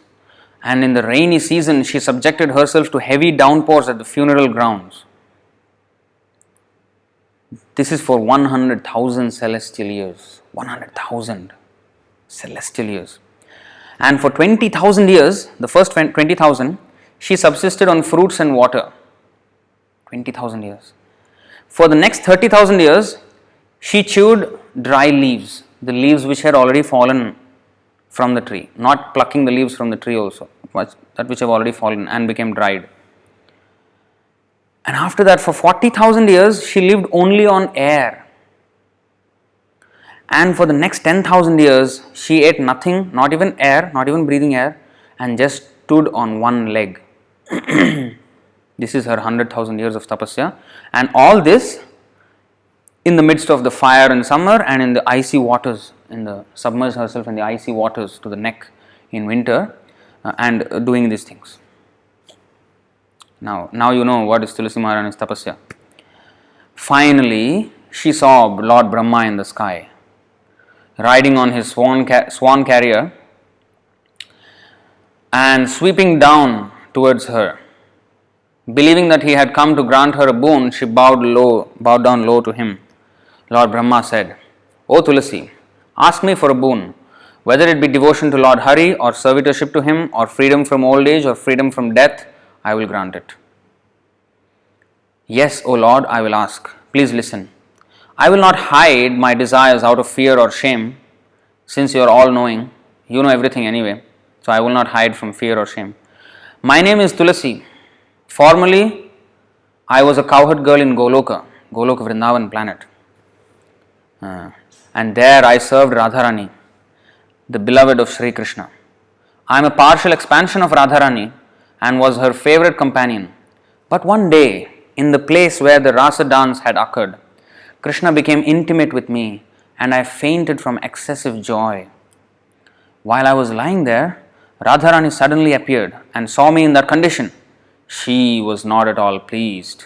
and in the rainy season she subjected herself to heavy downpours at the funeral grounds. This is for 100,000 celestial years. 100,000 celestial years. And for 20,000 years, the first 20,000, she subsisted on fruits and water. 20,000 years. For the next 30,000 years, she chewed dry leaves, the leaves which had already fallen from the tree, not plucking the leaves from the tree also, but that which have already fallen and became dried. And after that, for 40,000 years, she lived only on air. And for the next 10,000 years, she ate nothing, not even air, not even breathing air, and just stood on one leg. This is her 100,000 years of tapasya. And all this in the midst of the fire in summer and in the icy waters, submerged herself in the icy waters to the neck in winter, and doing these things. Now you know what is Tulasī Maharani's tapasya. Finally, she saw Lord Brahma in the sky, riding on his swan carrier and sweeping down towards her. Believing that he had come to grant her a boon, she bowed down low to him. Lord Brahma said, "O Tulasī, ask me for a boon, whether it be devotion to Lord Hare or servitorship to him or freedom from old age or freedom from death, I will grant it." "Yes, O Lord, I will ask. Please listen. I will not hide my desires out of fear or shame, since you are all-knowing. You know everything anyway, so I will not hide from fear or shame. My name is Tulasī. Formerly, I was a cowherd girl in Goloka Vṛndāvana planet. And there I served Radharani, the beloved of Sri Krishna. I am a partial expansion of Radharani and was her favorite companion. But one day, in the place where the rasa dance had occurred, Krishna became intimate with me and I fainted from excessive joy. While I was lying there, Radharani suddenly appeared and saw me in that condition She was not at all pleased.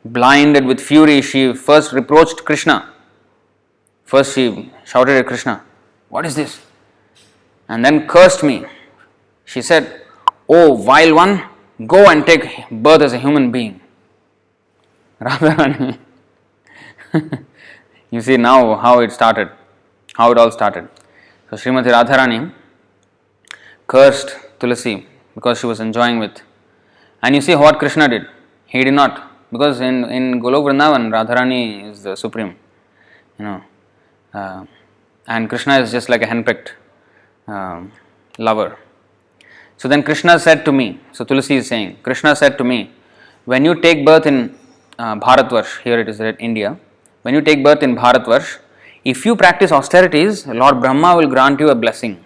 Blinded with fury, she first reproached Krishna. First she shouted at Krishna, "What is this?" And then cursed me. She said, "Oh, vile one, go and take birth as a human being." Radharani. You see now how it started, how it all started. So Srimati Radharani cursed Tulasī because she was enjoying with. And you see what Krishna did. He did not. Because in Goloka Vṛndāvana, Radharani is the supreme. And Krishna is just like a henpecked lover. So then Krishna said to me, so Tulasī is saying, Krishna said to me, when you take birth in Bharatvarsh, here it is at India, when you take birth in Bharatvarsh, if you practice austerities, Lord Brahma will grant you a blessing.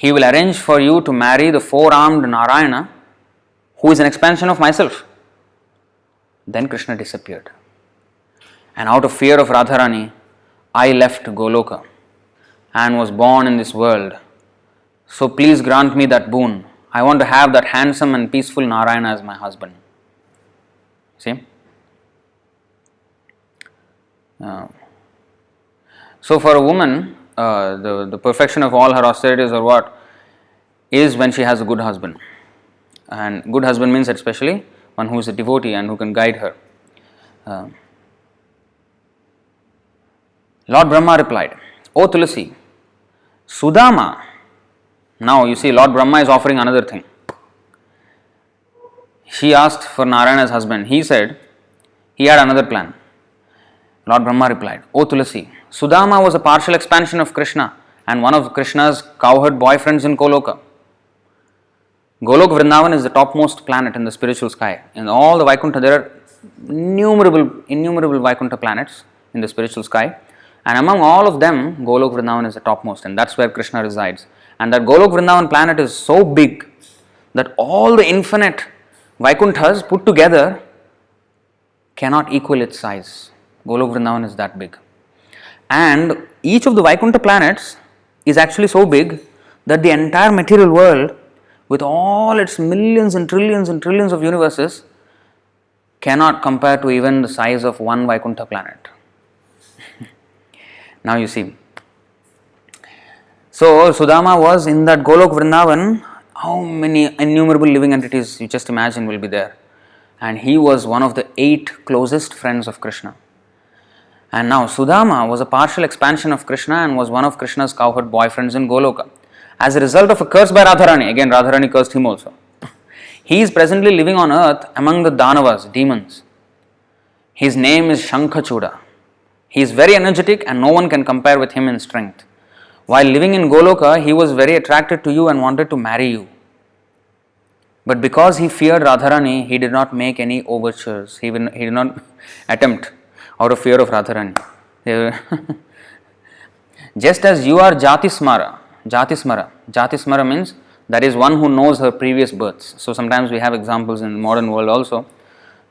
He will arrange for you to marry the four-armed Narayana, who is an expansion of myself. Then Krishna disappeared. And out of fear of Radharani, I left Goloka and was born in this world. So please grant me that boon. I want to have that handsome and peaceful Narayana as my husband. See? So for a woman, the perfection of all her austerities or what is when she has a good husband. And good husband means especially one who is a devotee and who can guide her. Lord Brahma replied, "O Tulasī, Sudama." Now you see Lord Brahma is offering another thing. She asked for Narayana's husband. He said he had another plan. Lord Brahma replied, "O Tulasī, Sudama was a partial expansion of Krishna and one of Krishna's cowherd boyfriends in Goloka. Goloka Vṛndāvana is the topmost planet in the spiritual sky. In all the Vaikuṇṭha, there are innumerable Vaikuṇṭha planets in the spiritual sky, and among all of them, Goloka Vṛndāvana is the topmost, and that's where Krishna resides. And that Goloka Vṛndāvana planet is so big that all the infinite Vaikuṇṭhas put together cannot equal its size. Goloka Vṛndāvana is that big. And each of the Vaikuṇṭha planets is actually so big that the entire material world, with all its millions and trillions of universes, cannot compare to even the size of one Vaikuṇṭha planet. Now you see. So Sudama was in that Goloka Vṛndāvana. How many innumerable living entities you just imagine will be there. And he was one of the 8 closest friends of Krishna. And now Sudama was a partial expansion of Krishna and was one of Krishna's cowherd boyfriends in Goloka. As a result of a curse by Radharani, again Radharani cursed him also. He is presently living on earth among the Danavas, demons. His name is Śaṅkhacūḍa. He is very energetic and no one can compare with him in strength. While living in Goloka, he was very attracted to you and wanted to marry you. But because he feared Radharani, he did not make any overtures. He did not attempt out of fear of Radharani. Just as you are Jatismara. Jatismara means that is one who knows her previous births. So sometimes we have examples in the modern world also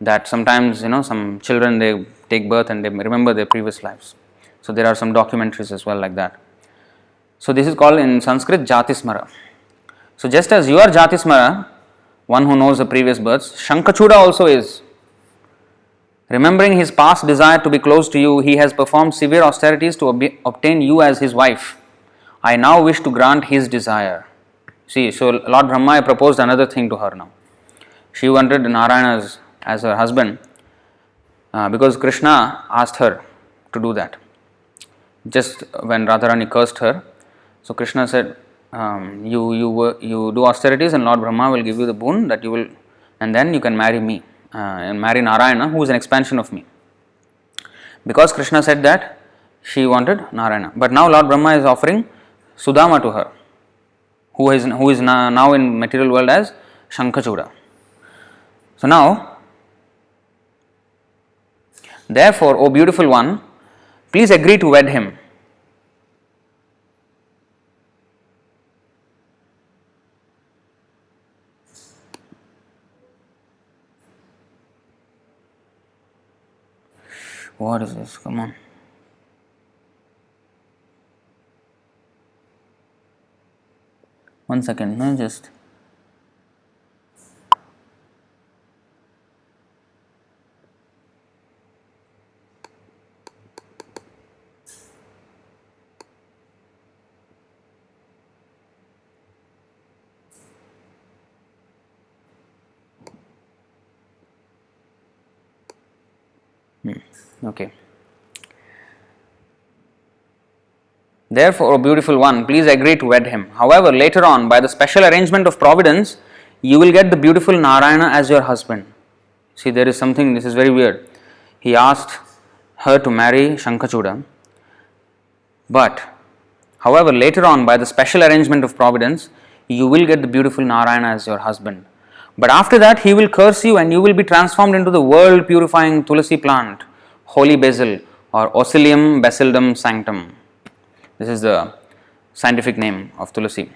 that sometimes some children they take birth and they remember their previous lives. So there are some documentaries as well like that. So this is called in Sanskrit Jatismara. So just as you are Jatismara, one who knows the previous births, Śaṅkhacūḍa also is. Remembering his past desire to be close to you, he has performed severe austerities to obtain you as his wife. I now wish to grant his desire. See, so Lord Brahma proposed another thing to her now. She wanted Narayana as her husband because Krishna asked her to do that. Just when Radharani cursed her, so Krishna said, you do austerities and Lord Brahma will give you the boon that you will, and then you can marry me and marry Narayana, who is an expansion of me. Because Krishna said that, she wanted Narayana. But now Lord Brahma is offering Sudama to her, who is now in material world as Śaṅkhacūḍa. So now, therefore, O beautiful one, please agree to wed him. What is this? Come on. One second, no, just. Okay. Therefore, O beautiful one, please agree to wed him. However, later on, by the special arrangement of providence, you will get the beautiful Narayana as your husband. See, there is something, this is very weird. He asked her to marry Śaṅkhacūḍa, but however, later on, by the special arrangement of providence, you will get the beautiful Narayana as your husband. But after that, he will curse you and you will be transformed into the world purifying Tulasi plant, holy basil, or Osilium basildum sanctum. This is the scientific name of Tulasi.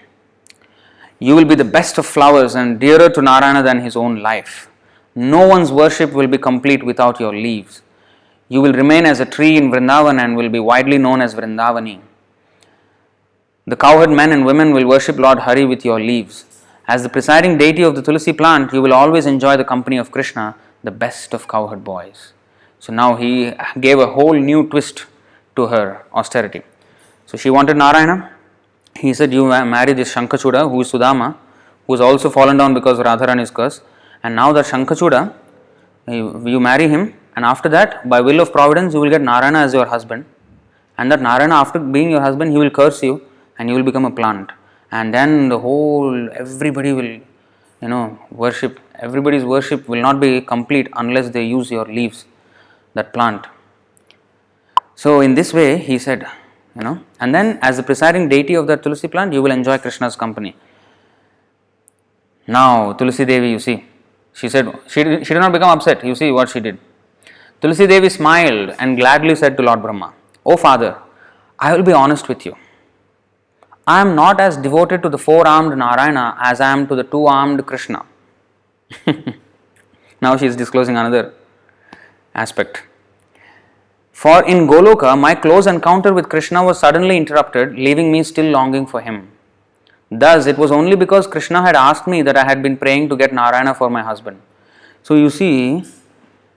You will be the best of flowers and dearer to Narayana than his own life. No one's worship will be complete without your leaves. You will remain as a tree in Vṛndāvana and will be widely known as Vṛndāvani. The cowherd men and women will worship Lord Hare with your leaves. As the presiding deity of the Tulasi plant, you will always enjoy the company of Krishna, the best of cowherd boys. So now he gave a whole new twist to her austerity. So she wanted Narayana. He said, you marry this Śaṅkhacūḍa, who is Sudama, who is also fallen down because of Radharani's curse. And now that Śaṅkhacūḍa, you marry him, and after that, by will of providence, you will get Narayana as your husband. And that Narayana, after being your husband, he will curse you and you will become a plant. And then everybody will, worship. Everybody's worship will not be complete unless they use your leaves, that plant. So in this way, he said, and then as the presiding deity of that Tulasi plant, you will enjoy Krishna's company. Now, Tulasī-devī, you see, she said, she did not become upset. You see what she did. Tulasī-devī smiled and gladly said to Lord Brahma, O Father, I will be honest with you. I am not as devoted to the four-armed Narayana as I am to the two-armed Krishna. Now she is disclosing another aspect. For in Goloka, my close encounter with Krishna was suddenly interrupted, leaving me still longing for him. Thus, it was only because Krishna had asked me that I had been praying to get Narayana for my husband. So you see,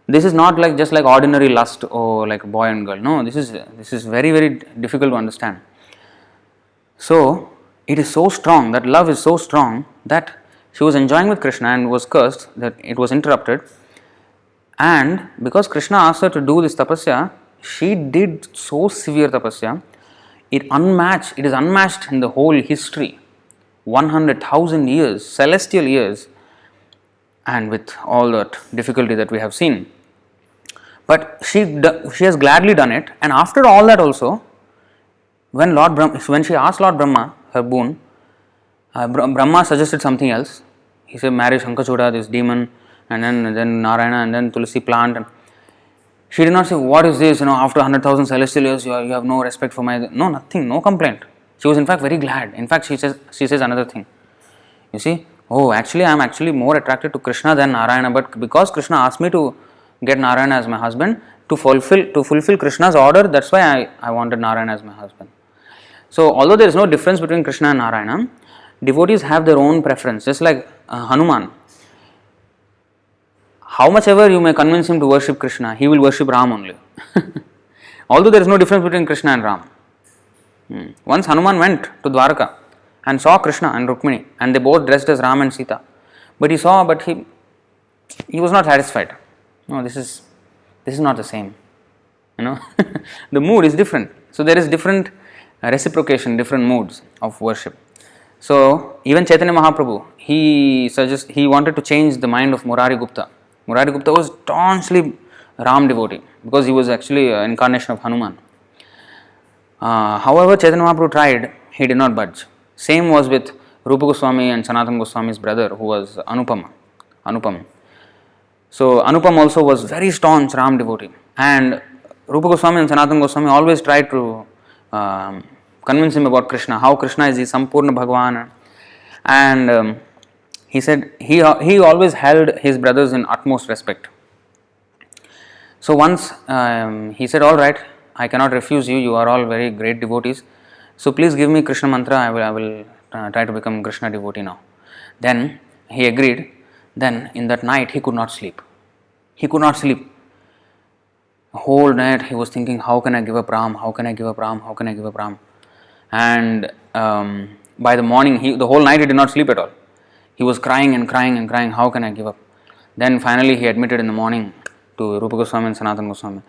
this is not just like ordinary lust or like boy and girl. No, this is very, very difficult to understand. So, it is so strong, that love is so strong that she was enjoying with Krishna and was cursed that it was interrupted. And because Krishna asked her to do this tapasya, she did so severe tapasya, it is unmatched in the whole history. 100,000 years, celestial years, and with all that difficulty that we have seen. But she has gladly done it, and after all that also, when she asked Lord Brahma her boon, Brahma suggested something else. He said, marry Śaṅkhacūḍa, this demon, and then Narayana, and then Tulasi plant. And she did not say, what is this? After 100,000 celestial years, you have no respect for my... No, nothing, no complaint. She was in fact very glad. In fact, she says another thing. You see, actually I am actually more attracted to Krishna than Narayana, but because Krishna asked me to get Narayana as my husband, to fulfill Krishna's order, that's why I wanted Narayana as my husband. So, although there is no difference between Krishna and Narayana, devotees have their own preference. Just like Hanuman, how much ever you may convince him to worship Krishna, he will worship Ram only. Although there is no difference between Krishna and Ram. Once Hanuman went to Dwaraka and saw Krishna and Rukmini, and they both dressed as Ram and Sita. But he was not satisfied. No, this is not the same. The mood is different. So there is different reciprocation, different moods of worship. So even Chaitanya Mahaprabhu, he wanted to change the mind of Murari Gupta. Murari Gupta was staunchly Ram devotee because he was actually an incarnation of Hanuman. However, Chaitanya Mahaprabhu tried, he did not budge. Same was with Rupa Goswami and Sanatana Goswami's brother, who was Anupam. So Anupam also was very staunch Ram devotee, and Rupa Goswami and Sanatana Goswami always tried to convince him about Krishna, how Krishna is the Sampurna Bhagavan. And he said he always held his brothers in utmost respect. So once he said, all right, I cannot refuse you, you are all very great devotees, so please give me Krishna mantra, I will try to become Krishna devotee now. Then he agreed. Then in that night he could not sleep. The whole night he was thinking, how can I give up Ram? And by the morning, the whole night he did not sleep at all. He was crying and crying, how can I give up? Then finally he admitted in the morning to Rupa Goswami and Sanatana Goswami,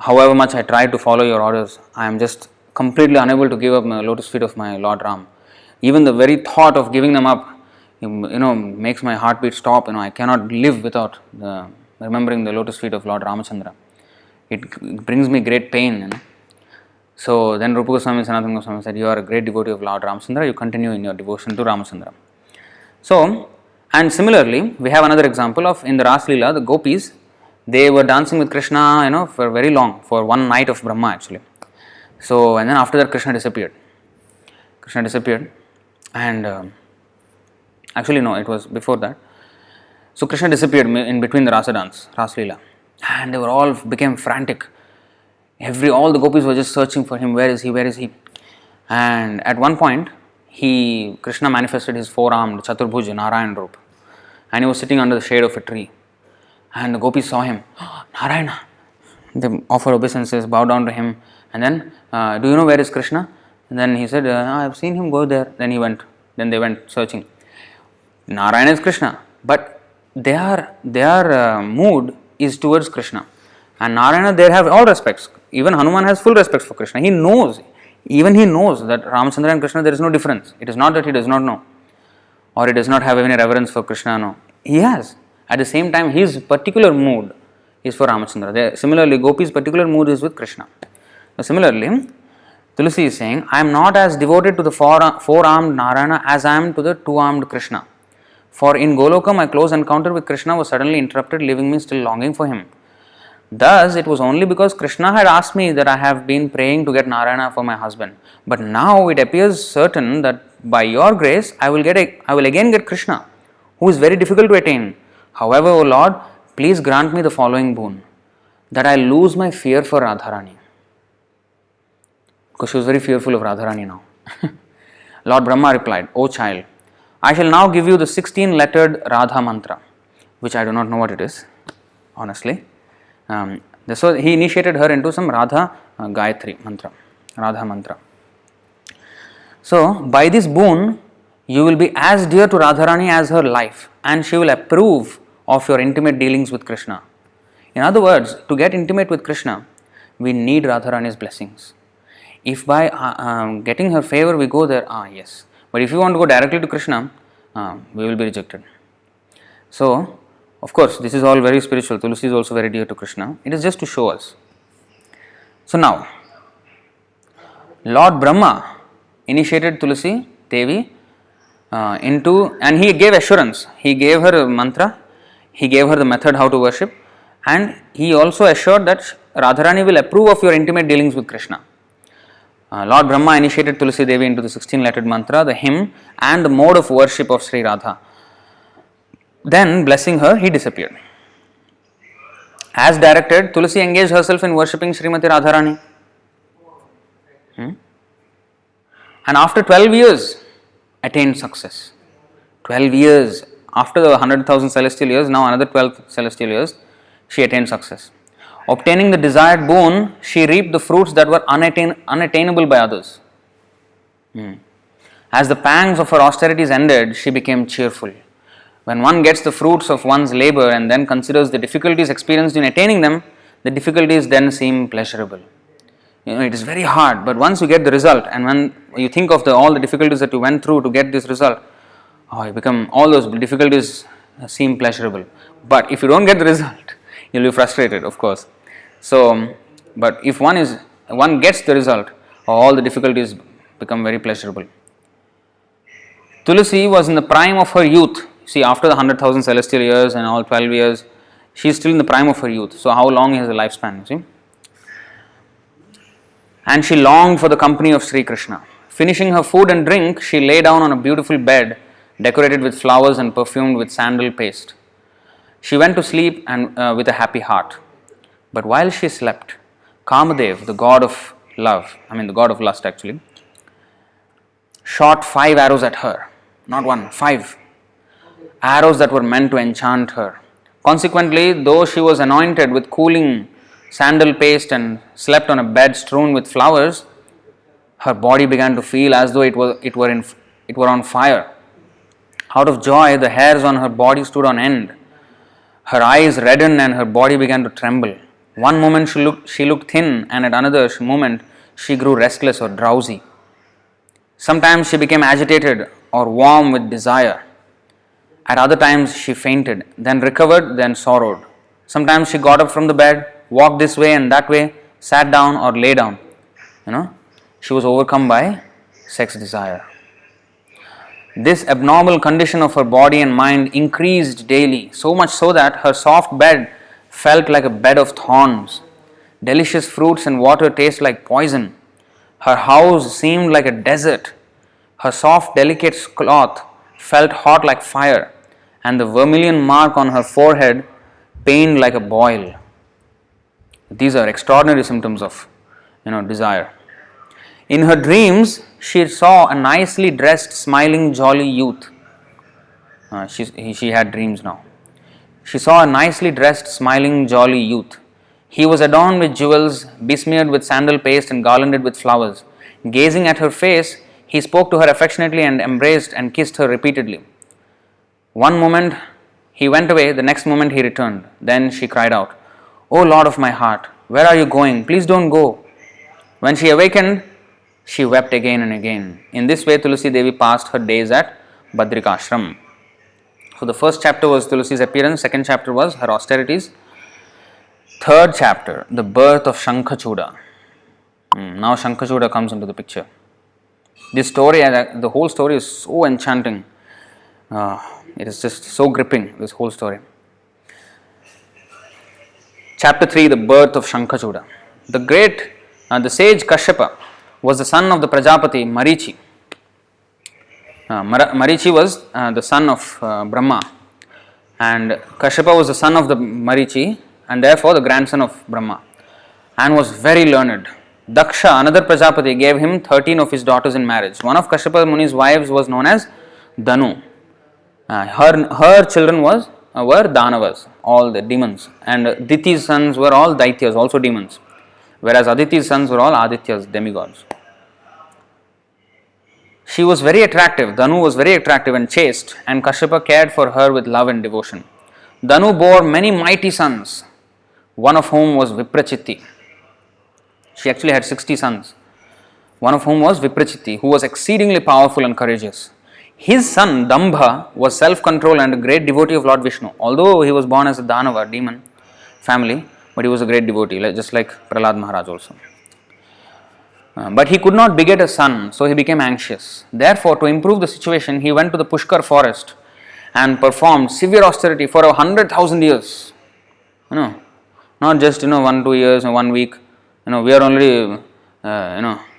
however much I try to follow your orders, I am just completely unable to give up the lotus feet of my Lord Ram. Even the very thought of giving them up, makes my heartbeat stop. I cannot live without remembering the lotus feet of Lord Ramachandra. It brings me great pain. So then Rupa Goswami, Sanatana Goswami said, you are a great devotee of Lord Ramachandra, you continue in your devotion to Ramachandra. So, and similarly, we have another example of in the Ras Leela, the gopis, they were dancing with Krishna, for very long, for one night of Brahma actually. So, and then after that Krishna disappeared. And actually no, it was before that. So Krishna disappeared in between the Rasa dance, Ras Leela. And they were all became frantic. All the gopis were just searching for him. Where is he? And at one point, Krishna manifested his four-armed Chaturbhuj Narayan Rup. And he was sitting under the shade of a tree. And the gopis saw him. Narayana. They offer obeisances, bow down to him. And then, do you know where is Krishna? And then he said, I have seen him go there. Then they went searching. Narayana is Krishna. But their mood is towards Krishna. And Narayana, they have all respects. Even Hanuman has full respect for Krishna. He knows that Ramachandra and Krishna, there is no difference. It is not that he does not know. Or he does not have any reverence for Krishna, no. He has. At the same time, his particular mood is for Ramachandra. Similarly, Gopi's particular mood is with Krishna. Similarly, Tulasi is saying, I am not as devoted to the four-armed Narayana as I am to the two-armed Krishna. For in Goloka, my close encounter with Krishna was suddenly interrupted, leaving me still longing for him. Thus, it was only because Krishna had asked me that I have been praying to get Narayana for my husband. But now it appears certain that by your grace, I will again get Krishna, who is very difficult to attain. However, O Lord, please grant me the following boon, that I lose my fear for Radharani. Because she was very fearful of Radharani now. Lord Brahma replied, O child, I shall now give you the 16-lettered Radha mantra, which I do not know what it is, honestly. So he initiated her into some Radha Gayatri mantra, Radha mantra. So by this boon, you will be as dear to Radharani as her life, and she will approve of your intimate dealings with Krishna. In other words, to get intimate with Krishna, we need Radharani's blessings. If by getting her favor we go there, yes. But if you want to go directly to Krishna, we will be rejected. So, of course, this is all very spiritual. Tulasi is also very dear to Krishna. It is just to show us. So now, Lord Brahma initiated Tulasī-devī and he gave assurance. He gave her a mantra, he gave her the method how to worship, and he also assured that Radharani will approve of your intimate dealings with Krishna. Lord Brahma initiated Tulasī-devī into the 16-lettered mantra, the hymn, and the mode of worship of Sri Radha. Then, blessing her, he disappeared. As directed, Tulasi engaged herself in worshipping Srimati Radharani. And after 12 years, attained success. 12 years, after the 100,000 celestial years, now another 12 celestial years, she attained success. Obtaining the desired boon, she reaped the fruits that were unattainable by others. As the pangs of her austerities ended, she became cheerful. When one gets the fruits of one's labor and then considers the difficulties experienced in attaining them, the difficulties then seem pleasurable. It is very hard, but once you get the result, and when you think of all the difficulties that you went through to get this result, all those difficulties seem pleasurable. But if you don't get the result, you'll be frustrated, of course. So, but if one gets the result, all the difficulties become very pleasurable. Tulasi was in the prime of her youth. See, after the 100,000 celestial years and all 12 years, she is still in the prime of her youth. So, how long is her lifespan? See? And she longed for the company of Sri Krishna. Finishing her food and drink, she lay down on a beautiful bed decorated with flowers and perfumed with sandal paste. She went to sleep and with a happy heart. But while she slept, Kamadev, the god of love, the god of lust actually, shot 5 arrows at her. Not 1, 5. Arrows that were meant to enchant her. Consequently, though she was anointed with cooling sandal paste and slept on a bed strewn with flowers, her body began to feel as though it were on fire. Out of joy, the hairs on her body stood on end. Her eyes reddened and her body began to tremble. One moment she looked thin, and at another moment she grew restless or drowsy. Sometimes she became agitated or warm with desire. At other times she fainted, then recovered, then sorrowed. Sometimes she got up from the bed, walked this way and that way, sat down or lay down. She was overcome by sex desire. This abnormal condition of her body and mind increased daily, so much so that her soft bed felt like a bed of thorns. Delicious fruits and water tasted like poison. Her house seemed like a desert. Her soft, delicate cloth felt hot like fire, and the vermilion mark on her forehead pained like a boil. These are extraordinary symptoms of, desire. In her dreams, she saw a nicely dressed, smiling, jolly youth. She had dreams now. She saw a nicely dressed, smiling, jolly youth. He was adorned with jewels, besmeared with sandal paste and garlanded with flowers. Gazing at her face, he spoke to her affectionately and embraced and kissed her repeatedly. One moment he went away, the next moment he returned. Then she cried out, "O Lord of my heart, where are you going? Please don't go." When she awakened, she wept again and again. In this way, Tulasī-devī passed her days at Badrikashram. So the first chapter was Tulasi's appearance, second chapter was her austerities. Third chapter, the birth of Śaṅkhacūḍa. Now Śaṅkhacūḍa comes into the picture. This story, the whole story is so enchanting. It is just so gripping, this whole story. Chapter 3, the birth of Śaṅkhacūḍa. The sage Kashyapa was the son of the Prajapati Marichi. Marichi was the son of Brahma, and Kashyapa was the son of the Marichi, and therefore the grandson of Brahma, and was very learned. Daksha, another Prajapati, gave him 13 of his daughters in marriage. One of Kashyapa Muni's wives was known as Danu. Her children were Danavas, all the demons, and Diti's sons were all Daityas, also demons, whereas Aditi's sons were all Adityas, demigods. She was very attractive. Danu was very attractive and chaste, and Kashyapa cared for her with love and devotion. Danu bore many mighty sons, one of whom was Viprachitti. She actually had 60 sons, one of whom was Viprachitti, who was exceedingly powerful and courageous. His son Dambha was self-control and a great devotee of Lord Viṣṇu. Although he was born as a Danava, demon family, but he was a great devotee, just like Prahlad Maharaj also. But he could not beget a son, so he became anxious. Therefore, to improve the situation, he went to the Pushkar forest and performed severe austerity for 100,000 years. Not just 1-2 years or 1 week. We are only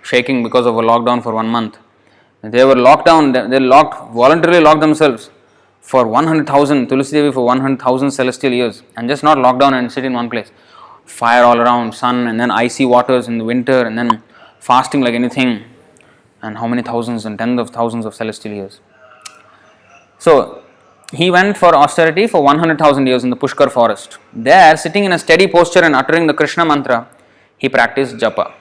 shaking because of a lockdown for 1 month. They were locked down. They voluntarily locked themselves for 100,000 Tulasī-devī for 100,000 celestial years, and just not lock down and sit in one place. Fire all around, sun, and then icy waters in the winter, and then fasting like anything, and how many thousands and tens of thousands of celestial years. So he went for austerity for 100,000 years in the Pushkar forest. There, sitting in a steady posture and uttering the Krishna mantra, he practiced japa.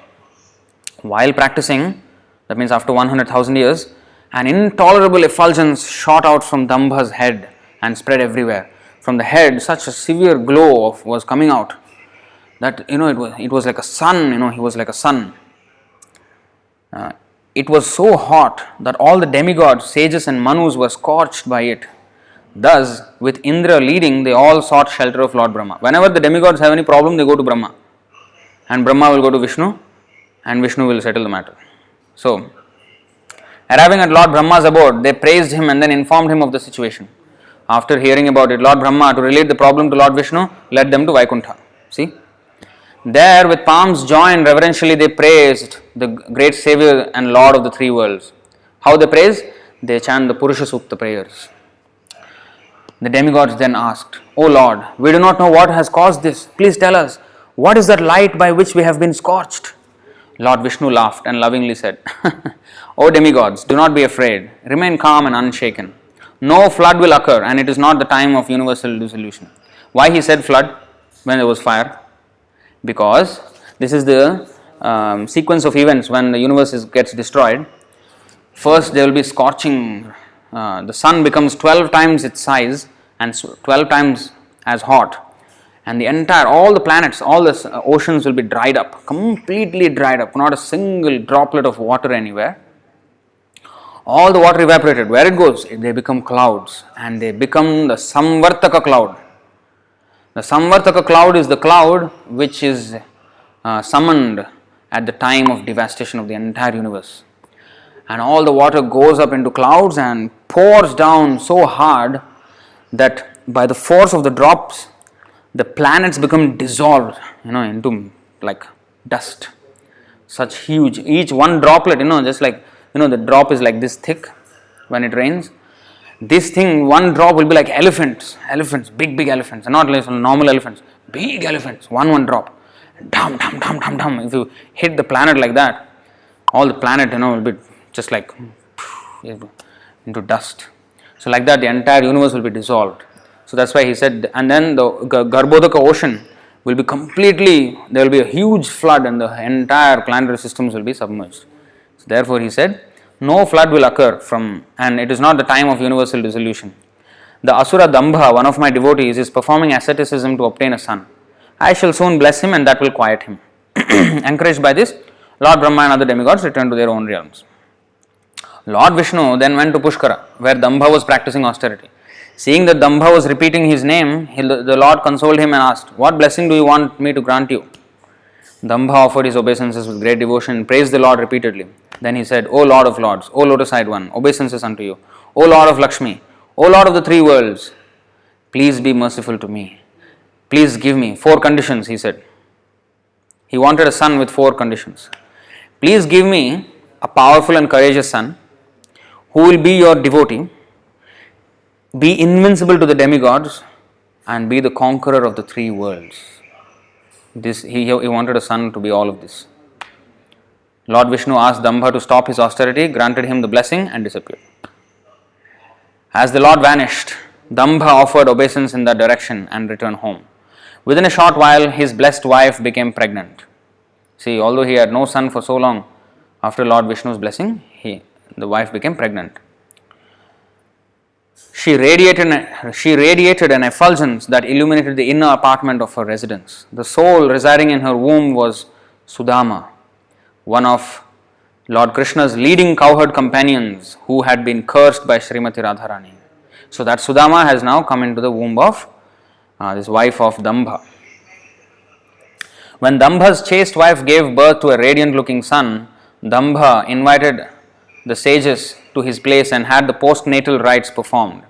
While practicing, that means after 100,000 years, an intolerable effulgence shot out from Dambha's head and spread everywhere. From the head, such a severe glow was coming out that it was like a sun. He was like a sun. It was so hot that all the demigods, sages and manus were scorched by it. Thus, with Indra leading, they all sought shelter of Lord Brahma. Whenever the demigods have any problem, they go to Brahma, and Brahma will go to Viṣṇu, and Viṣṇu will settle the matter. So, arriving at Lord Brahma's abode, they praised him and then informed him of the situation. After hearing about it, Lord Brahma, to relate the problem to Lord Viṣṇu, led them to Vaikuṇṭha. See? There, with palms joined, reverentially they praised the great Savior and Lord of the three worlds. How they praise? They chant the Purusha Sukta prayers. The demigods then asked, "O Lord, we do not know what has caused this. Please tell us, what is that light by which we have been scorched?" Lord Viṣṇu laughed and lovingly said, "O demigods, do not be afraid. Remain calm and unshaken. No flood will occur, and it is not the time of universal dissolution." Why he said flood when there was fire? Because this is the sequence of events when the universe gets destroyed. First there will be scorching. The sun becomes 12 times its size and 12 times as hot, and all the planets, all the oceans will be dried up, completely dried up, not a single droplet of water anywhere. All the water evaporated. Where it goes, they become clouds, and they become the Samvartaka cloud. The Samvartaka cloud is the cloud which is summoned at the time of devastation of the entire universe. And all the water goes up into clouds and pours down so hard that by the force of the drops, the planets become dissolved, into like dust. Such huge, each one droplet, just like, the drop is like this thick when it rains. This thing, one drop will be like elephants, big elephants, and not like normal elephants, big elephants, one drop. Dum, dum, dum, dum, dum. If you hit the planet like that, all the planet, will be just like into dust. So like that, the entire universe will be dissolved. So that's why he said, and then the Garbhodaka ocean will be completely, there will be a huge flood and the entire planetary systems will be submerged. So therefore he said, no flood will occur and it is not the time of universal dissolution. The Asura Dambha, one of my devotees, is performing asceticism to obtain a son. I shall soon bless him and that will quiet him. Encouraged by this, Lord Brahma and other demigods returned to their own realms. Lord Viṣṇu then went to Pushkara, where Dambha was practicing austerity. Seeing that Dambha was repeating his name, the Lord consoled him and asked, what blessing do you want me to grant you? Dambha offered his obeisances with great devotion and praised the Lord repeatedly. Then he said, O Lord of Lords, O Lotus-eyed One, obeisances unto you. O Lord of Lakshmi, O Lord of the three worlds, please be merciful to me. Please give me 4 conditions, he said. He wanted a son with 4 conditions. Please give me a powerful and courageous son who will be your devotee, be invincible to the demigods, and be the conqueror of the 3 worlds. He wanted a son to be all of this. Lord Viṣṇu asked Dambha to stop his austerity, granted him the blessing, and disappeared. As the Lord vanished, Dambha offered obeisance in that direction and returned home. Within a short while, his blessed wife became pregnant. See, although he had no son for so long, after Lord Viṣṇu's blessing, the wife became pregnant. She radiated an effulgence that illuminated the inner apartment of her residence. The soul residing in her womb was Sudama, one of Lord Krishna's leading cowherd companions who had been cursed by Srimati Radharani. So that Sudama has now come into the womb of this wife of Dambha. When Dambha's chaste wife gave birth to a radiant looking son, Dambha invited the sages to his place and had the postnatal rites performed.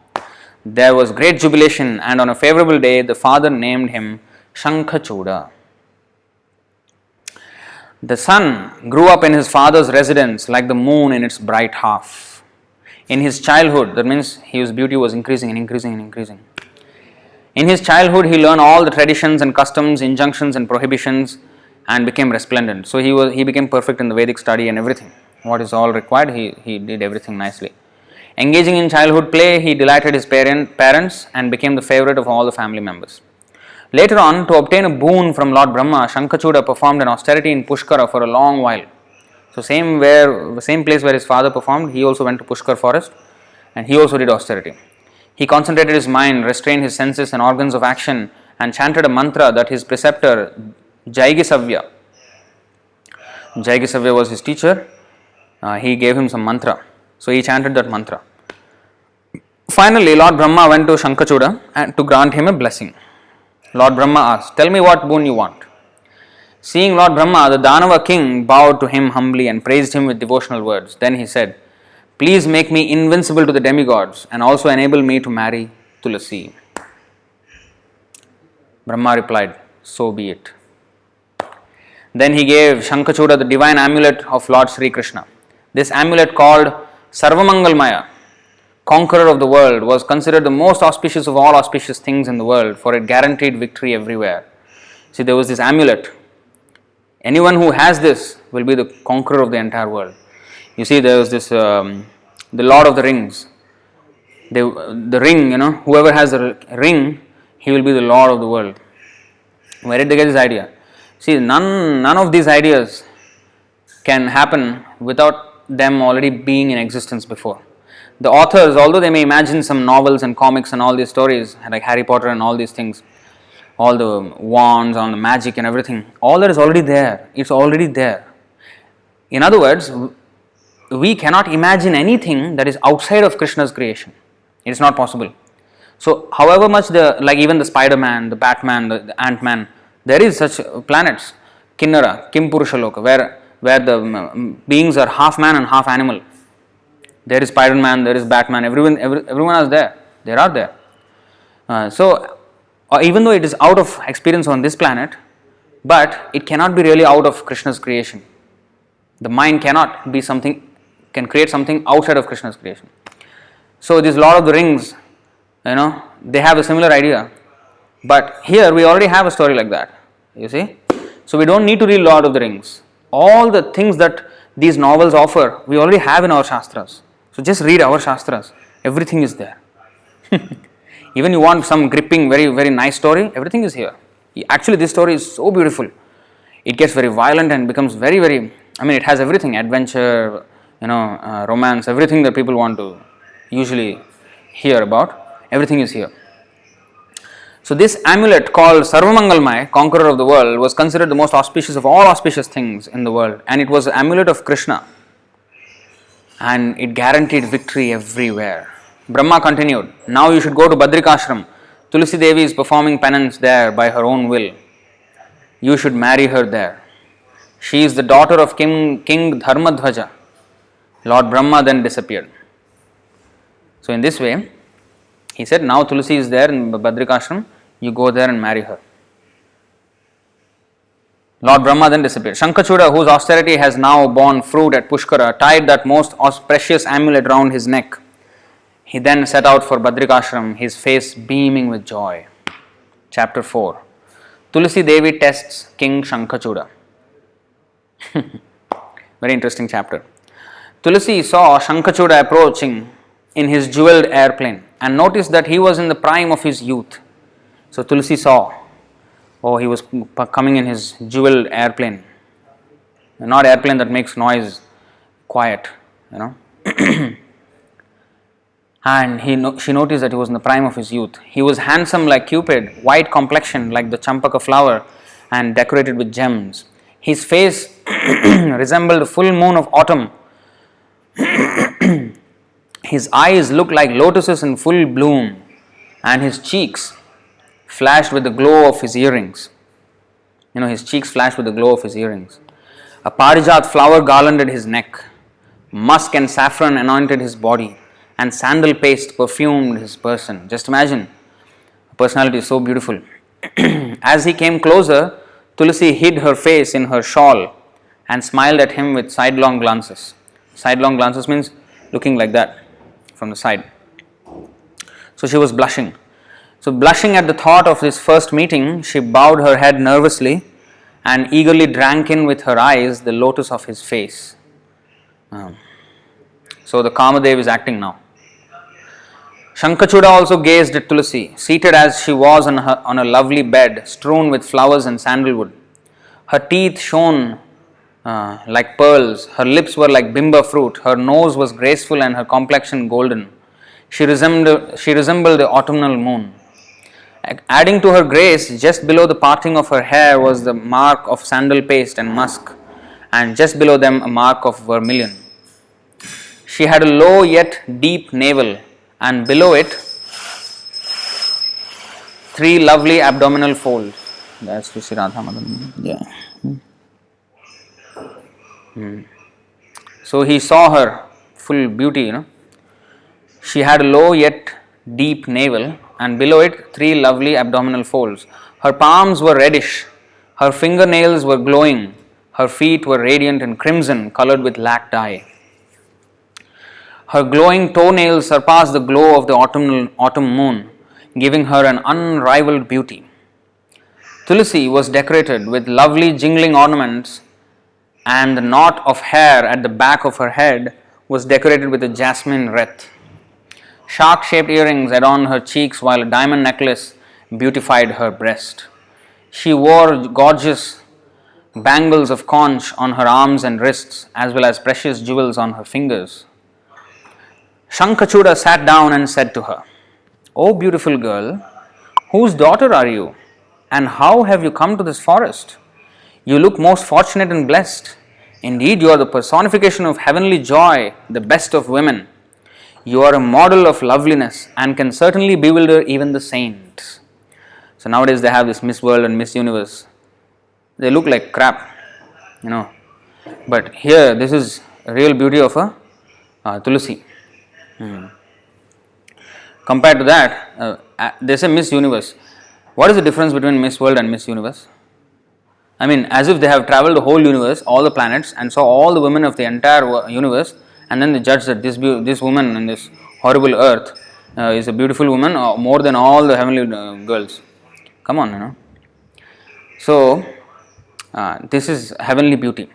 There was great jubilation, and on a favorable day the father named him Śaṅkhacūḍa. The son grew up in his father's residence like the moon in its bright half. In his childhood, that means his beauty was increasing and increasing and increasing. In his childhood, he learned all the traditions and customs, injunctions and prohibitions, and became resplendent. So he became perfect in the Vedic study and everything. What is all required, he did everything nicely. Engaging in childhood play, he delighted his parents and became the favorite of all the family members. Later on, to obtain a boon from Lord Brahma, Śaṅkhacūḍa performed an austerity in Pushkara for a long while. So same place where his father performed, he also went to Pushkar forest and he also did austerity. He concentrated his mind, restrained his senses and organs of action, and chanted a mantra that his preceptor Jaigisavya was his teacher. He gave him some mantra. So he chanted that mantra. Finally, Lord Brahma went to Śaṅkhacūḍa and to grant him a blessing. Lord Brahma asked, tell me what boon you want. Seeing Lord Brahma, the Danava king bowed to him humbly and praised him with devotional words. Then he said, please make me invincible to the demigods and also enable me to marry Tulasī. Brahma replied, so be it. Then he gave Śaṅkhacūḍa the divine amulet of Lord Sri Krishna. This amulet, called Sarvamangalmaya, conqueror of the world, was considered the most auspicious of all auspicious things in the world, for it guaranteed victory everywhere. See, there was this amulet. Anyone who has this will be the conqueror of the entire world. You see, there was this, the Lord of the Rings. The ring, whoever has the ring, he will be the Lord of the world. Where did they get this idea? See, none of these ideas can happen without them already being in existence before. The authors, although they may imagine some novels and comics and all these stories, like Harry Potter and all these things, all the wands, all the magic and everything, all that is already there. It's already there. In other words, we cannot imagine anything that is outside of Krishna's creation. It is not possible. So, however much like even the Spider-Man, the Batman, the Ant-Man, there is such planets, Kinnara, Kim Purusha Loka, where the beings are half man and half animal. There is Spider-Man, there is Batman, everyone is there. They are there. So, even though it is out of experience on this planet, but it cannot be really out of Krishna's creation. The mind cannot be something, can create something outside of Krishna's creation. So, this Lord of the Rings, they have a similar idea. But here we already have a story like that. You see? So, we don't need to read Lord of the Rings. All the things that these novels offer, we already have in our Shastras. So, just read our Shastras. Everything is there. Even you want some gripping, very, very nice story, everything is here. Actually, this story is so beautiful. It gets very violent and becomes very, very, it has everything, adventure, romance, everything that people want to usually hear about, everything is here. So this amulet called Sarvamangalmaya, conqueror of the world, was considered the most auspicious of all auspicious things in the world, and it was the amulet of Krishna, and it guaranteed victory everywhere. Brahma continued, now you should go to Badrikashram. Tulasī-devī is performing penance there by her own will. You should marry her there. She is the daughter of King Dharmadhvaja. Lord Brahma then disappeared. So in this way, he said, now Tulasī is there in Badrikashram, you go there and marry her. Lord Brahma then disappeared. Śaṅkhacūḍa, whose austerity has now borne fruit at Pushkara, tied that most precious amulet round his neck. He then set out for Badrikashram, his face beaming with joy. Chapter 4. Tulasī-devī tests King Śaṅkhacūḍa. Very interesting chapter. Tulasī saw Śaṅkhacūḍa approaching in his jewelled airplane and noticed that he was in the prime of his youth. So Tulasī saw, he was coming in his jewelled airplane. Not airplane that makes noise, quiet, And she noticed that he was in the prime of his youth. He was handsome like Cupid, white complexion like the champaka flower, and decorated with gems. His face resembled the full moon of autumn. His eyes looked like lotuses in full bloom, and his cheeks flashed with the glow of his earrings. His cheeks flashed with the glow of his earrings. A parijat flower garlanded his neck. Musk and saffron anointed his body, and sandal paste perfumed his person. Just imagine, a personality is so beautiful. As he came closer, Tulasī hid her face in her shawl and smiled at him with sidelong glances. Sidelong glances means looking like that from the side. So she was blushing. So blushing at the thought of this first meeting, she bowed her head nervously and eagerly drank in with her eyes the lotus of his face. So the Kamadev is acting now. Śaṅkhacūḍa also gazed at Tulasī, seated as she was on a lovely bed strewn with flowers and sandalwood. Her teeth shone like pearls, her lips were like bimba fruit, her nose was graceful and her complexion golden. She resembled the autumnal moon. Adding to her grace, just below the parting of her hair was the mark of sandal paste and musk, and just below them a mark of vermilion. She had a low yet deep navel, and below it 3 lovely abdominal folds. That's Sri Radha Madan. Yeah. So he saw her full beauty, She had a low yet deep navel, and below it 3 lovely abdominal folds. Her palms were reddish, her fingernails were glowing, her feet were radiant and crimson, colored with lac dye. Her glowing toenails surpassed the glow of the autumn moon, giving her an unrivaled beauty. Tulasī was decorated with lovely jingling ornaments, and the knot of hair at the back of her head was decorated with a jasmine wreath. Shark-shaped earrings adorned her cheeks, while a diamond necklace beautified her breast. She wore gorgeous bangles of conch on her arms and wrists, as well as precious jewels on her fingers. Śaṅkhacūḍa sat down and said to her, "O beautiful girl, whose daughter are you, and how have you come to this forest? You look most fortunate and blessed. Indeed, you are the personification of heavenly joy, the best of women. You are a model of loveliness and can certainly bewilder even the saints. So nowadays they have this Miss World and Miss Universe. They look like crap, But here, this is a real beauty of a Tulasī. Compared to that, they say Miss Universe. What is the difference between Miss World and Miss Universe? I mean, as if they have traveled the whole universe, all the planets, and saw all the women of the entire universe, and then they judge that this woman in this horrible earth is a beautiful woman more than all the heavenly girls. Come on, So, this is heavenly beauty.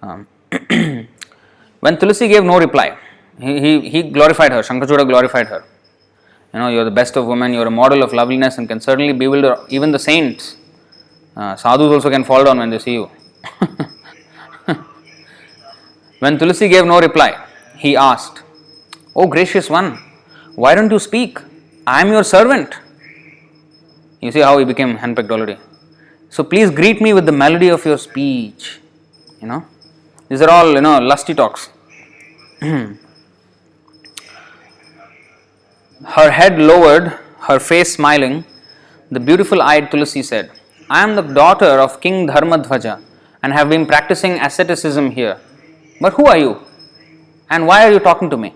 When Tulasī gave no reply, he glorified her. Śaṅkhacūḍa glorified her. You are the best of women, you are a model of loveliness and can certainly bewilder even the saints. Sadhus also can fall down when they see you. When Tulasī gave no reply, he asked, "O gracious one, why don't you speak? I am your servant." You see how he became handpicked already. So please greet me with the melody of your speech. These are all, lusty talks. Her head lowered, her face smiling, the beautiful-eyed Tulasī said, "I am the daughter of King Dharmadhvaja and have been practicing asceticism here. But who are you? And why are you talking to me?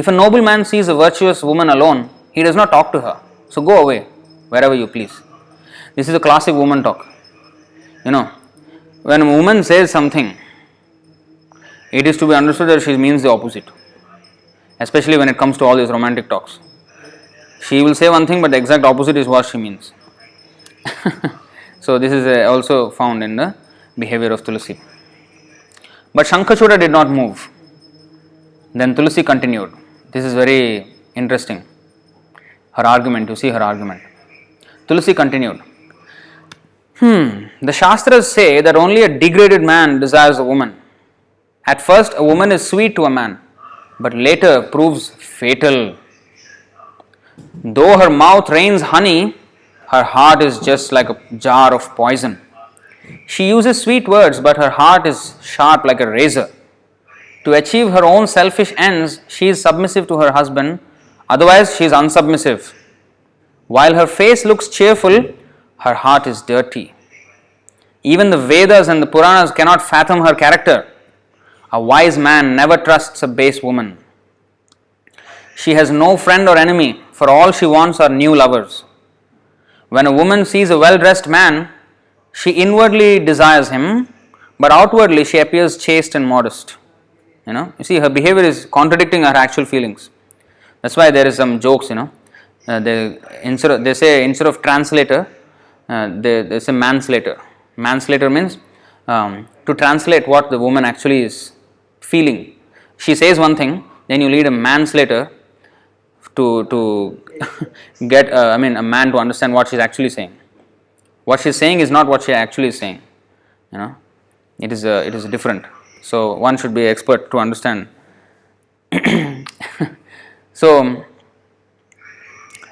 If a noble man sees a virtuous woman alone, he does not talk to her. So go away, wherever you please." This is a classic woman talk. When a woman says something, it is to be understood that she means the opposite. Especially when it comes to all these romantic talks. She will say one thing, but the exact opposite is what she means. So this is also found in the behavior of Tulasī. But Śaṅkhacūḍa did not move. Then Tulasī continued. This is very interesting. Her argument, you see her argument. Tulasī continued. The Shastras say that only a degraded man desires a woman. At first, a woman is sweet to a man, but later proves fatal. Though her mouth rains honey, her heart is just like a jar of poison. She uses sweet words, but her heart is sharp like a razor. To achieve her own selfish ends, she is submissive to her husband, otherwise she is unsubmissive. While her face looks cheerful, her heart is dirty. Even the Vedas and the Purāṇas cannot fathom her character. A wise man never trusts a base woman. She has no friend or enemy, for all she wants are new lovers. When a woman sees a well-dressed man, she inwardly desires him, but outwardly she appears chaste and modest. You see, her behavior is contradicting her actual feelings. That's why there is some jokes, They say instead of translator, they say manslator. Manslator means to translate what the woman actually is feeling. She says one thing, then you lead a manslator to get a man to understand what she's actually saying. What she's saying is not what she actually is saying. It is different. So one should be expert to understand. So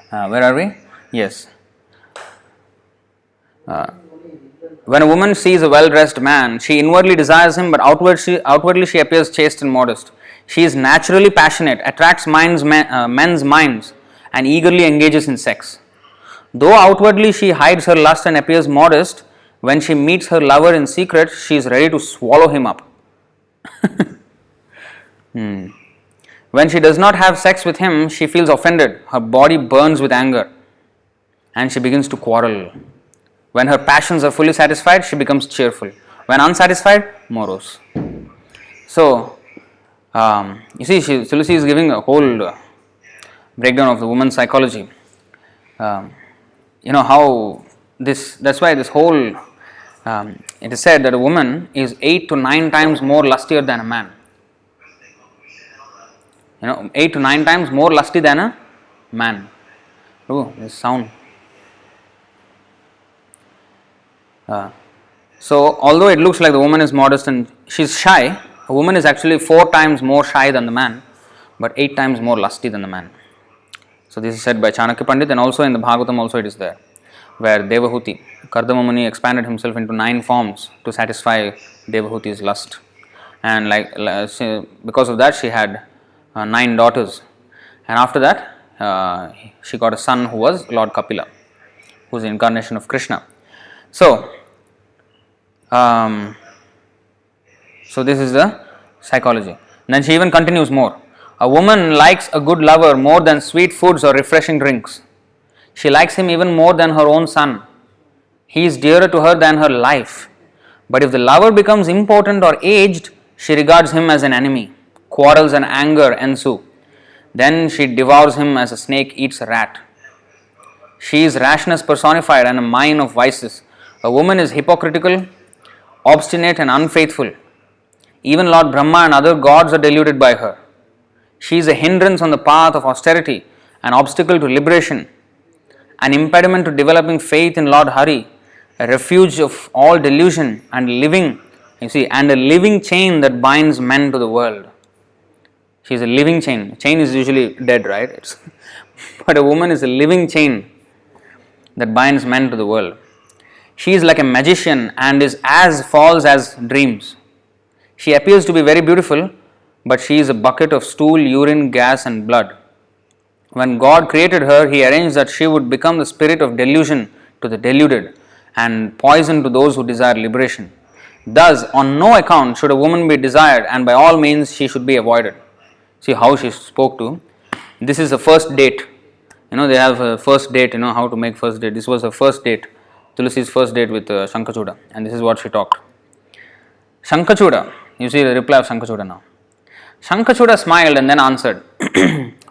where are we? Yes. When a woman sees a well-dressed man, she inwardly desires him, but outwardly she appears chaste and modest. She is naturally passionate, attracts men's minds, and eagerly engages in sex. Though outwardly she hides her lust and appears modest, when she meets her lover in secret, she is ready to swallow him up. When she does not have sex with him, she feels offended. Her body burns with anger, and she begins to quarrel. When her passions are fully satisfied, she becomes cheerful. When unsatisfied, morose. So, you see, Tulasī is giving a whole breakdown of the woman's psychology. How this, that's why this whole, it is said that a woman is 8 to 9 times more lustier than a man. 8 to 9 times more lusty than a man. Oh, this sound. So, although it looks like the woman is modest and she's shy, a woman is actually 4 times more shy than the man, but 8 times more lusty than the man. So, this is said by Chanakya Pandit, and also in the Bhagavatam also it is there. where Devahuti, Kardama Muni expanded himself into 9 forms to satisfy Devahuti's lust. And because of that, she had 9 daughters. And after that, she got a son who was Lord Kapila, who is the incarnation of Krishna. So this is the psychology. And then she even continues more. A woman likes a good lover more than sweet foods or refreshing drinks. She likes him even more than her own son. He is dearer to her than her life. But if the lover becomes important or aged, she regards him as an enemy. Quarrels and anger ensue. Then she devours him as a snake eats a rat. She is rashness personified and a mine of vices. A woman is hypocritical, obstinate and unfaithful. Even Lord Brahma and other gods are deluded by her. She is a hindrance on the path of austerity, an obstacle to liberation, an impediment to developing faith in Lord Hare, a refuge of all delusion and a living chain that binds men to the world. She is a living chain. Chain is usually dead, right? But a woman is a living chain that binds men to the world. She is like a magician and is as false as dreams. She appears to be very beautiful, but she is a bucket of stool, urine, gas and blood. When God created her, He arranged that she would become the spirit of delusion to the deluded and poison to those who desire liberation. Thus, on no account should a woman be desired, and by all means she should be avoided. See how she spoke to. This is the first date. They have a first date, how to make first date. This was her first date, Tulasi's first date with Śaṅkhacūḍa, and this is what she talked. Śaṅkhacūḍa, you see the reply of Śaṅkhacūḍa now. Śaṅkhacūḍa smiled and then answered,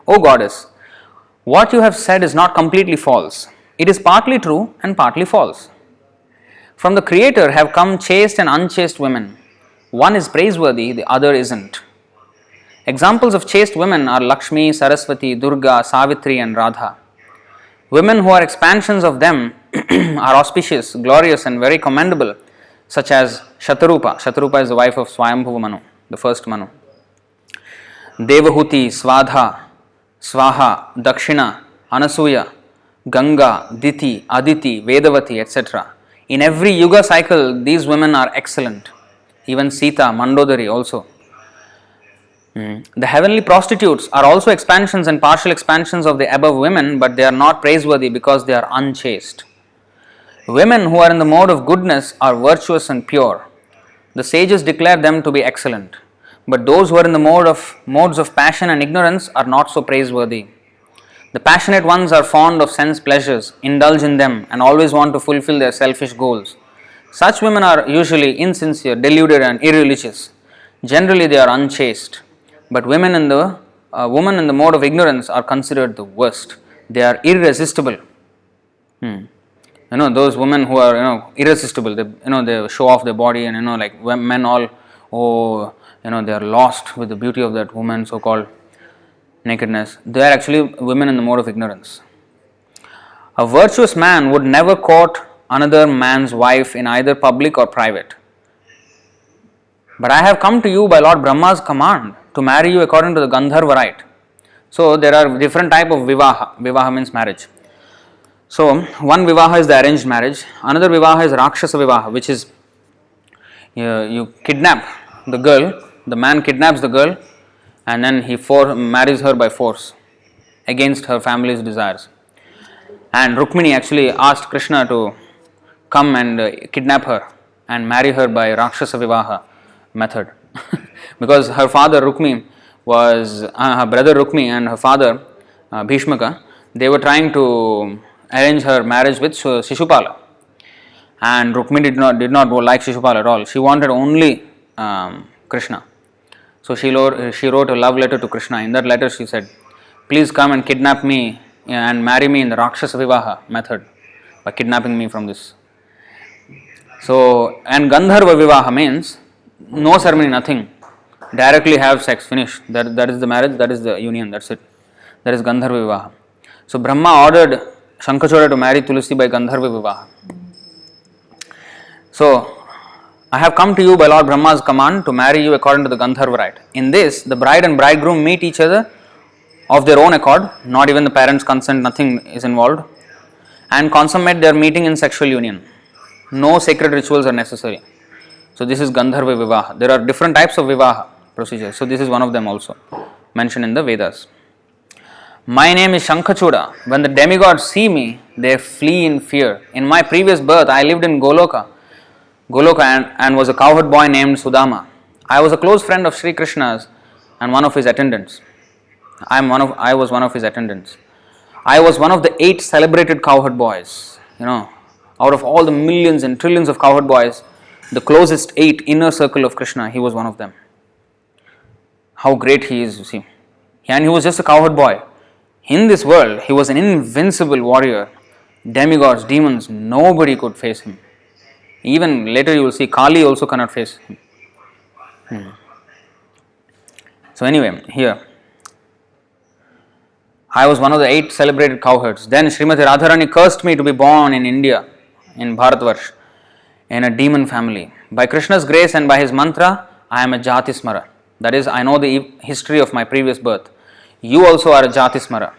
O goddess, what you have said is not completely false. It is partly true and partly false. From the Creator have come chaste and unchaste women. One is praiseworthy, the other isn't. Examples of chaste women are Lakshmi, Saraswati, Durga, Savitri and Radha. Women who are expansions of them are auspicious, glorious and very commendable, such as Shatarupa. Shatarupa is the wife of Swayambhuva Manu, the first Manu. Devahuti, Svadha, Swaha, Dakshina, Anasuya, Ganga, Diti, Aditi, Vedavati, etc. In every yuga cycle, these women are excellent. Even Sita, Mandodari also. The heavenly prostitutes are also expansions and partial expansions of the above women, but they are not praiseworthy because they are unchaste. Women who are in the mode of goodness are virtuous and pure. The sages declare them to be excellent. But those who are in the modes of passion and ignorance are not so praiseworthy. The passionate ones are fond of sense pleasures, indulge in them, and always want to fulfill their selfish goals. Such women are usually insincere, deluded, and irreligious. Generally, they are unchaste. But women in the mode of ignorance are considered the worst. They are irresistible. Those women who are irresistible. They show off their body, and like men all they are lost with the beauty of that woman, so-called nakedness. They are actually women in the mode of ignorance. A virtuous man would never court another man's wife in either public or private. But I have come to you by Lord Brahma's command to marry you according to the Gandharva rite. So there are different type of vivaha. Vivaha means marriage. So one vivaha is the arranged marriage. Another vivaha is Rakshasa vivaha, which is you kidnap the girl. The man kidnaps the girl and then he marries her by force against her family's desires. And Rukmini actually asked Krishna to come and kidnap her and marry her by Rakshasa vivaha method. Because her father Rukmi was, her brother Rukmi and her father Bhishmaka, they were trying to arrange her marriage with Shishupala. And Rukmi did not like Shishupala at all. She wanted only Krishna. So she wrote a love letter to Krishna. In that letter she said, please come and kidnap me and marry me in the Rakshasa Vivaha method by kidnapping me from this. So, and Gandharva Vivaha means no ceremony, nothing. Directly have sex, finish. That is the marriage, that is the union, that's it. That is Gandharva Vivaha. So Brahma ordered Śaṅkhacūḍa to marry Tulasi by Gandharva Vivaha. So, I have come to you by Lord Brahma's command to marry you according to the Gandharva rite. In this, the bride and bridegroom meet each other of their own accord, not even the parents' consent, nothing is involved. and consummate their meeting in sexual union. No sacred rituals are necessary. So this is Gandharva Vivaha. There are different types of Vivaha procedures. So this is one of them also mentioned in the Vedas. My name is Śaṅkhacūḍa. When the demigods see me, they flee in fear. In my previous birth, I lived in Goloka and was a cowherd boy named Sudama. I was a close friend of Sri Krishna's and one of his attendants. I was one of his attendants. I was one of the 8 celebrated cowherd boys. Out of all the millions and trillions of cowherd boys, the closest 8 inner circle of Krishna, he was one of them. How great he is, you see. And he was just a cowherd boy. In this world, he was an invincible warrior. Demigods, demons, nobody could face him. Even later you will see Kali also cannot face him. So anyway, here, I was one of the 8 celebrated cowherds. Then Srimati Radharani cursed me to be born in India, in Bharatvarsh, in a demon family. By Krishna's grace and by his mantra, I am a Jatismara. That is, I know the history of my previous birth. You also are a Jatismara.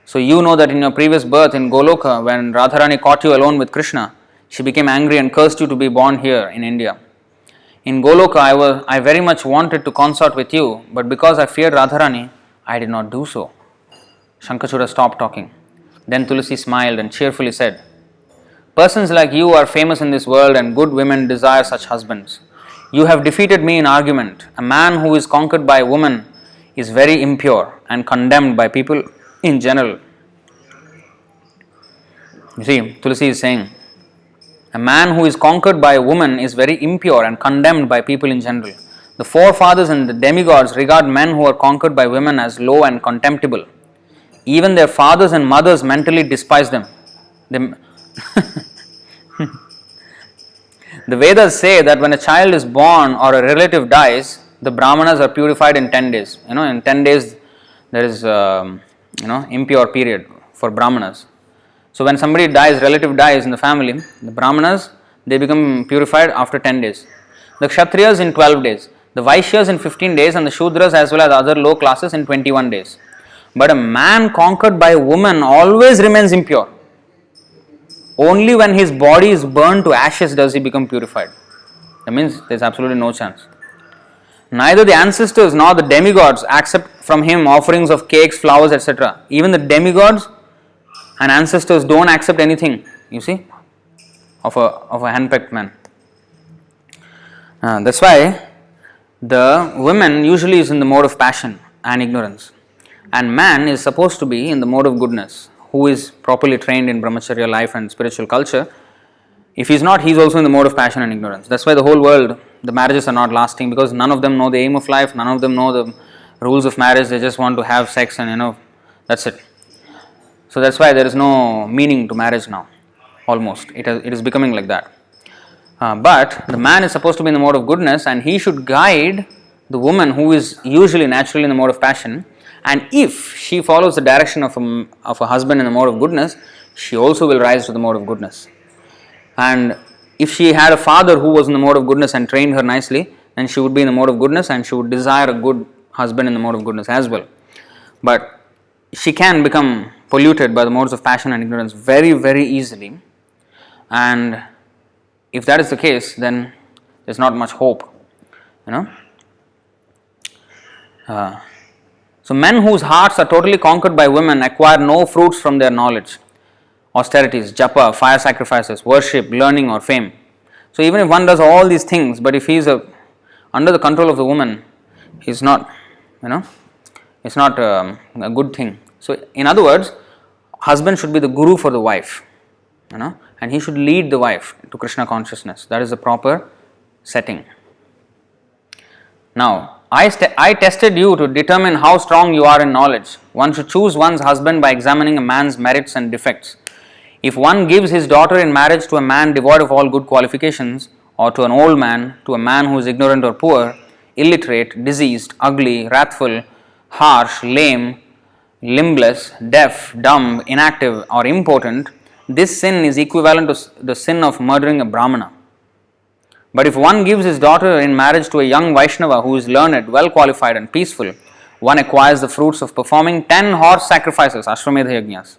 So you know that in your previous birth in Goloka, when Radharani caught you alone with Krishna, she became angry and cursed you to be born here in India. In Goloka, I very much wanted to consort with you, but because I feared Radharani, I did not do so. Śaṅkhacūḍa stopped talking. Then Tulasī smiled and cheerfully said, persons like you are famous in this world and good women desire such husbands. You have defeated me in argument. A man who is conquered by a woman is very impure and condemned by people in general. You see, Tulasī is saying, a man who is conquered by a woman is very impure and condemned by people in general. The forefathers and the demigods regard men who are conquered by women as low and contemptible. Even their fathers and mothers mentally despise them. The Vedas say that when a child is born or a relative dies, the Brahmanas are purified in 10 days. In 10 days there is impure period for Brahmanas. So when somebody dies, relative dies in the family, the Brahmanas, they become purified after 10 days. The Kshatriyas in 12 days, the Vaishyas in 15 days, and the Shudras as well as other low classes in 21 days. But a man conquered by a woman always remains impure. Only when his body is burned to ashes does he become purified. That means there is absolutely no chance. Neither the ancestors nor the demigods accept from him offerings of cakes, flowers, etc. Even the demigods and ancestors don't accept anything, you see, of a handpicked man. That's why the women usually is in the mode of passion and ignorance, and man is supposed to be in the mode of goodness, who is properly trained in brahmacharya life and spiritual culture. If he is not, he is also in the mode of passion and ignorance. That's why the whole world, the marriages are not lasting, because none of them know the aim of life, none of them know the rules of marriage. They just want to have sex and that's it. So that's why there is no meaning to marriage now, almost. It is becoming like that. But the man is supposed to be in the mode of goodness, and he should guide the woman who is usually naturally in the mode of passion. And if she follows the direction of a husband in the mode of goodness, she also will rise to the mode of goodness. And if she had a father who was in the mode of goodness and trained her nicely, then she would be in the mode of goodness and she would desire a good husband in the mode of goodness as well. But she can become polluted by the modes of passion and ignorance very, very easily. And if that is the case, then there's not much hope. So men whose hearts are totally conquered by women acquire no fruits from their knowledge. Austerities, japa, fire sacrifices, worship, learning or fame. So even if one does all these things, but if he is under the control of the woman, he's not, it's not a good thing. So in other words, husband should be the guru for the wife, and he should lead the wife to Krishna consciousness. That is the proper setting. Now, I tested you to determine how strong you are in knowledge. One should choose one's husband by examining a man's merits and defects. If one gives his daughter in marriage to a man devoid of all good qualifications, or to an old man, to a man who is ignorant or poor, illiterate, diseased, ugly, wrathful, harsh, lame, limbless, deaf, dumb, inactive or impotent, this sin is equivalent to the sin of murdering a Brahmana. But if one gives his daughter in marriage to a young Vaishnava who is learned, well qualified and peaceful, one acquires the fruits of performing 10 horse sacrifices, Ashwamedha Yajnas.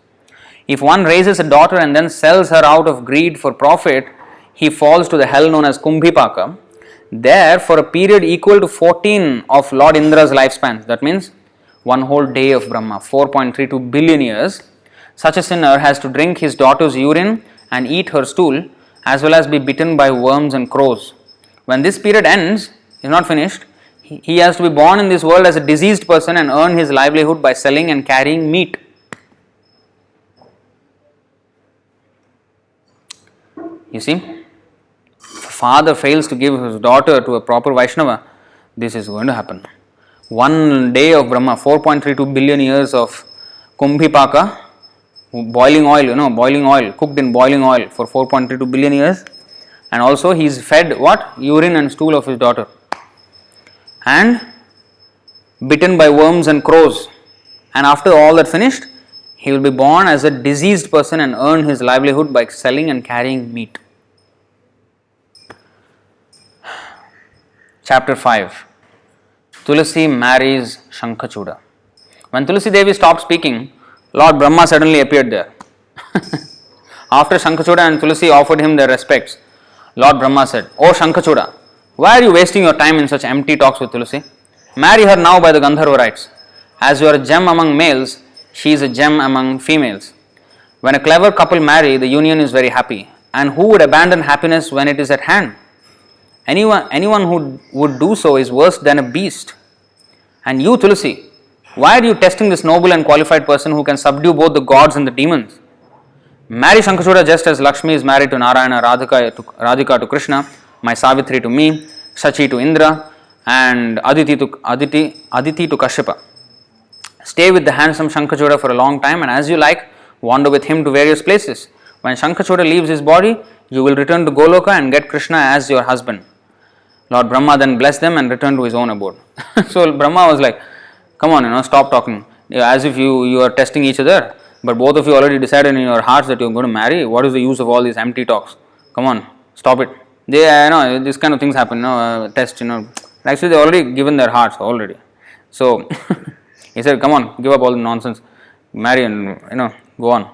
If one raises a daughter and then sells her out of greed for profit, he falls to the hell known as Kumbhipaka. There, for a period equal to 14 of Lord Indra's lifespan, that means one whole day of Brahma, 4.32 billion years, such a sinner has to drink his daughter's urine and eat her stool, as well as be bitten by worms and crows. When this period ends, is not finished, he has to be born in this world as a diseased person and earn his livelihood by selling and carrying meat. You see, if a father fails to give his daughter to a proper Vaishnava, this is going to happen. One day of Brahma, 4.32 billion years of Kumbhipaka, boiling oil, cooked in boiling oil for 4.32 billion years, and also he is fed what? Urine and stool of his daughter, and bitten by worms and crows, and after all that finished, he will be born as a diseased person and earn his livelihood by selling and carrying meat. Chapter 5. Tulasī marries Śaṅkhacūḍa. When Tulasī-devī stopped speaking, Lord Brahma suddenly appeared there. After Śaṅkhacūḍa and Tulasī offered him their respects, Lord Brahma said, "O Śaṅkhacūḍa, why are you wasting your time in such empty talks with Tulasī? Marry her now by the Gandharva rites. As you are a gem among males, she is a gem among females. When a clever couple marry, the union is very happy. And who would abandon happiness when it is at hand? Anyone who would do so is worse than a beast. And you, Tulasī, why are you testing this noble and qualified person who can subdue both the gods and the demons? Marry Śaṅkhacūḍa just as Lakshmi is married to Narayana, Radhika to Krishna, my Savitri to me, Shachi to Indra, and Aditi to Kashyapa. Stay with the handsome Śaṅkhacūḍa for a long time, and as you like, wander with him to various places. When Śaṅkhacūḍa leaves his body, you will return to Goloka and get Krishna as your husband." Lord Brahma then blessed them and returned to his own abode. So Brahma was like, "Come on, stop talking. As if you are testing each other, but both of you already decided in your hearts that you are going to marry. What is the use of all these empty talks? Come on, stop it." This kind of things happen, test, Actually, they already given their hearts already. So he said, "Come on, give up all the nonsense, marry and go on.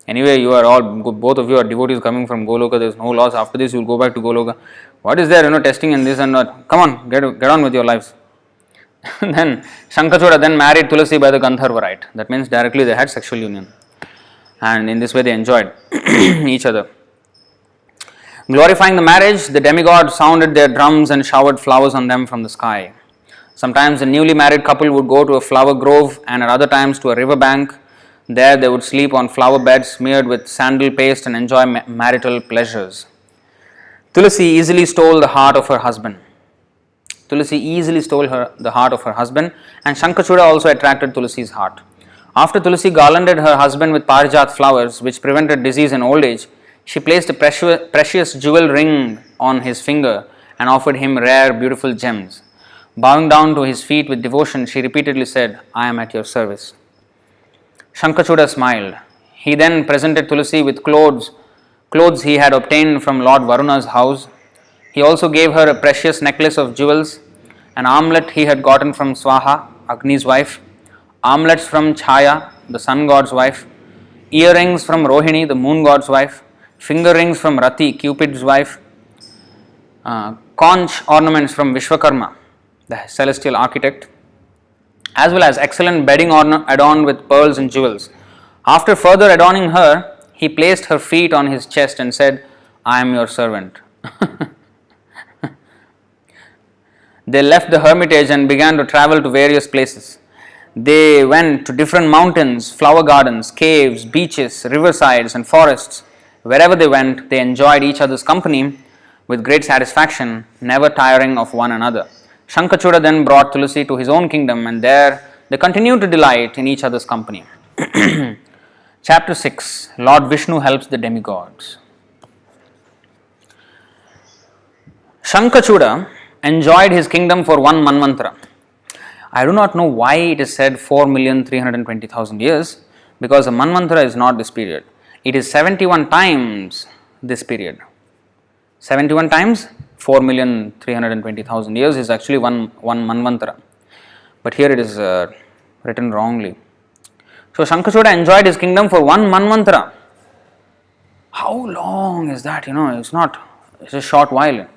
Anyway, both of you are devotees coming from Goloka. There is no loss. After this, you will go back to Goloka. What is there, testing and this and that? Come on, get on with your lives." Then Śaṅkhacūḍa then married Tulasī by the Gandharva rite. That means directly they had sexual union, and in this way they enjoyed each other. Glorifying the marriage, the demigods sounded their drums and showered flowers on them from the sky. Sometimes the newly married couple would go to a flower grove, and at other times to a river bank. There they would sleep on flower beds smeared with sandal paste and enjoy marital pleasures. Tulasī easily stole the heart of her husband. And Śaṅkhacūḍa also attracted Tulasī's heart. After Tulasī garlanded her husband with parijat flowers, which prevented disease and old age, she placed a precious jewel ring on his finger and offered him rare, beautiful gems. Bowing down to his feet with devotion, she repeatedly said, "I am at your service." Śaṅkhacūḍa smiled. He then presented Tulasī with clothes he had obtained from Lord Varuna's house. He also gave her a precious necklace of jewels, an armlet he had gotten from Swaha, Agni's wife, armlets from Chhaya, the sun god's wife, earrings from Rohini, the moon god's wife, finger rings from Rati, Cupid's wife, conch ornaments from Vishwakarma, the celestial architect, as well as excellent bedding adorned with pearls and jewels. After further adorning her, he placed her feet on his chest and said, "I am your servant." They left the hermitage and began to travel to various places. They went to different mountains, flower gardens, caves, beaches, riversides, and forests. Wherever they went, they enjoyed each other's company with great satisfaction, never tiring of one another. Śaṅkhacūḍa then brought Tulasī to his own kingdom, and there they continued to delight in each other's company. Chapter 6. Lord Viṣṇu helps the demigods. Śaṅkhacūḍa enjoyed his kingdom for one manvantara. I do not know why it is said 4,320,000 years, because a manvantara is not this period. It is 71 times this period. 71 times 4,320,000 years is actually one manvantara. But here it is written wrongly. So Śaṅkhacūḍa enjoyed his kingdom for one manvantara. How long is that? It's a short while.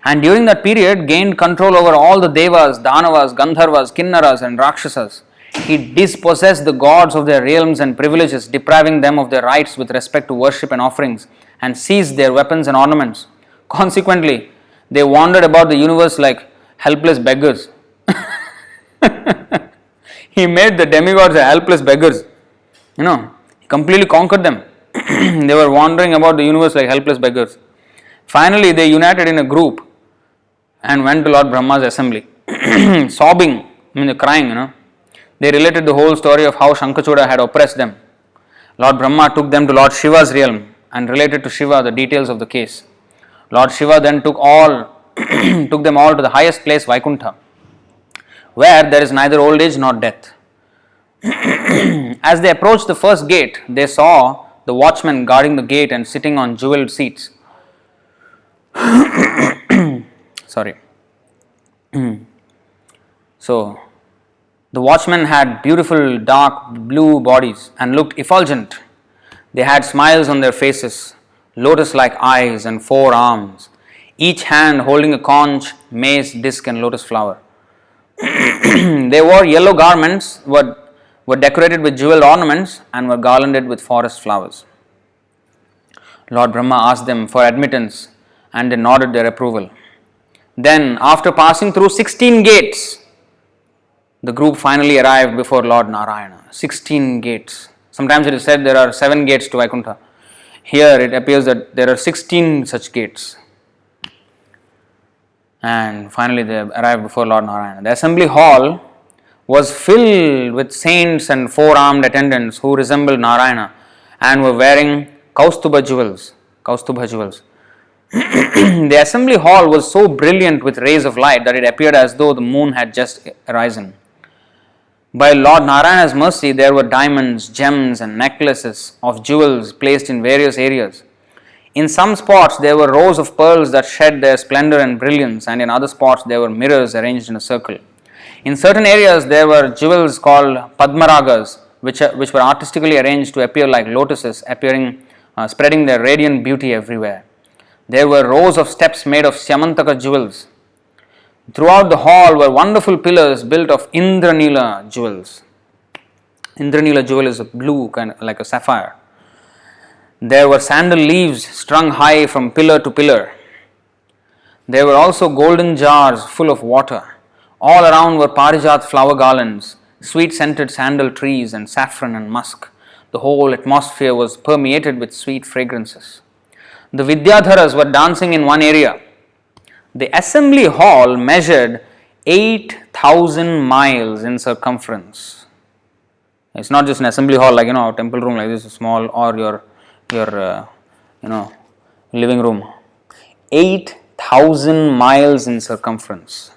And during that period, gained control over all the devas, danavas, gandharvas, kinnaras and rakshasas. He dispossessed the gods of their realms and privileges, depriving them of their rights with respect to worship and offerings, and seized their weapons and ornaments. Consequently, they wandered about the universe like helpless beggars. He made the demigods helpless beggars. He completely conquered them. They were wandering about the universe like helpless beggars. Finally, they united in a group and went to Lord Brahma's assembly, sobbing, crying. They related the whole story of how Śaṅkhacūḍa had oppressed them. Lord Brahma took them to Lord Shiva's realm and related to Śiva the details of the case. Lord Śiva then took them all to the highest place, Vaikuṇṭha, where there is neither old age nor death. As they approached the first gate, they saw the watchman guarding the gate and sitting on jeweled seats. Sorry. So, the watchmen had beautiful dark blue bodies and looked effulgent. They had smiles on their faces, lotus-like eyes and 4 arms, each hand holding a conch, mace, disc and lotus flower. They wore yellow garments, were decorated with jeweled ornaments and were garlanded with forest flowers. Lord Brahma asked them for admittance and they nodded their approval. Then, after passing through 16 gates, the group finally arrived before Lord Narayana. 16 gates. Sometimes it is said there are 7 gates to Vaikuṇṭha. Here it appears that there are 16 such gates. And finally they arrived before Lord Narayana. The assembly hall was filled with saints and 4-armed attendants who resembled Narayana and were wearing Kaustubha jewels. The assembly hall was so brilliant with rays of light that it appeared as though the moon had just arisen. By Lord Narayana's mercy, there were diamonds, gems and necklaces of jewels placed in various areas. In some spots, there were rows of pearls that shed their splendor and brilliance, and in other spots, there were mirrors arranged in a circle. In certain areas, there were jewels called Padmaragas, which were artistically arranged to appear like lotuses, spreading their radiant beauty everywhere. There were rows of steps made of Syamantaka jewels. Throughout the hall were wonderful pillars built of Indranila jewels. Indranila jewel is a blue, kind of like a sapphire. There were sandal leaves strung high from pillar to pillar. There were also golden jars full of water. All around were parijat flower garlands, sweet-scented sandal trees and saffron and musk. The whole atmosphere was permeated with sweet fragrances. The Vidyadharas were dancing in one area. The assembly hall measured 8,000 miles in circumference. It's not just an assembly hall like a temple room like this, small, or your living room. 8,000 miles in circumference.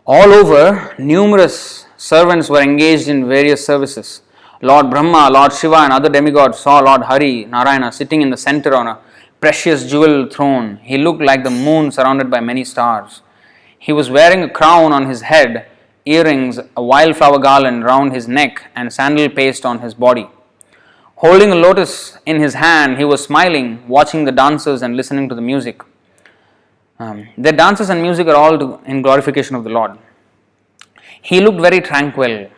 All over, numerous servants were engaged in various services. Lord Brahma, Lord Śiva and other demigods saw Lord Hare, Narayana, sitting in the center on a precious jewel throne. He looked like the moon surrounded by many stars. He was wearing a crown on his head, earrings, a wildflower garland round his neck and sandal paste on his body. Holding a lotus in his hand, he was smiling, watching the dancers and listening to the music. Their dances and music are all in glorification of the Lord. He looked very tranquil.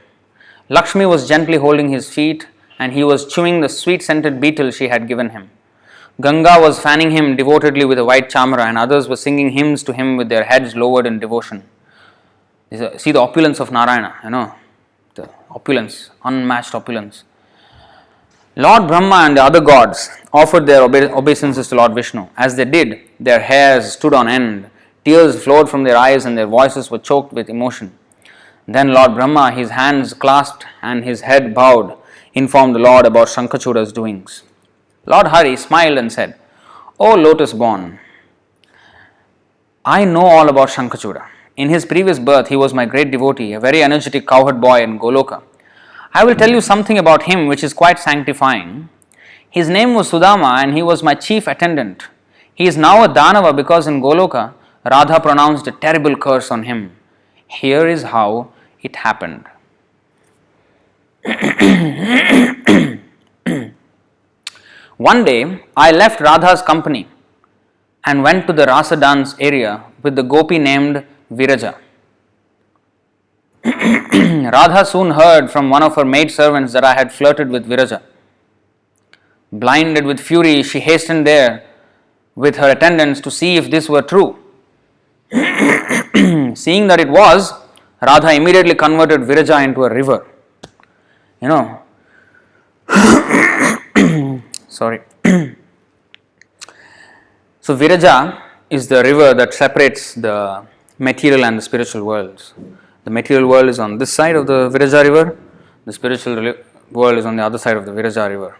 Lakshmi was gently holding his feet and he was chewing the sweet-scented beetle she had given him. Ganga was fanning him devotedly with a white chamara and others were singing hymns to him with their heads lowered in devotion. See the opulence of Narayana, the opulence, unmatched opulence. Lord Brahma and the other gods offered their obeisances to Lord Viṣṇu. As they did, their hairs stood on end, tears flowed from their eyes and their voices were choked with emotion. Then Lord Brahma, his hands clasped and his head bowed, informed the Lord about Śaṅkhacūḍa's doings. Lord Hare smiled and said, "O lotus born, I know all about Śaṅkhacūḍa. In his previous birth, he was my great devotee, a very energetic cowherd boy in Goloka. I will tell you something about him which is quite sanctifying. His name was Sudama and he was my chief attendant. He is now a Danava because in Goloka, Radha pronounced a terrible curse on him. Here is how it happened." One day, I left Radha's company and went to the Rasa dance area with the gopi named Viraja. Radha soon heard from one of her maid servants that I had flirted with Viraja. Blinded with fury, she hastened there with her attendants to see if this were true. Seeing that it was, Radha immediately converted Viraja into a river. Sorry. So Viraja is the river that separates the material and the spiritual worlds. The material world is on this side of the Viraja river. The spiritual world is on the other side of the Viraja river.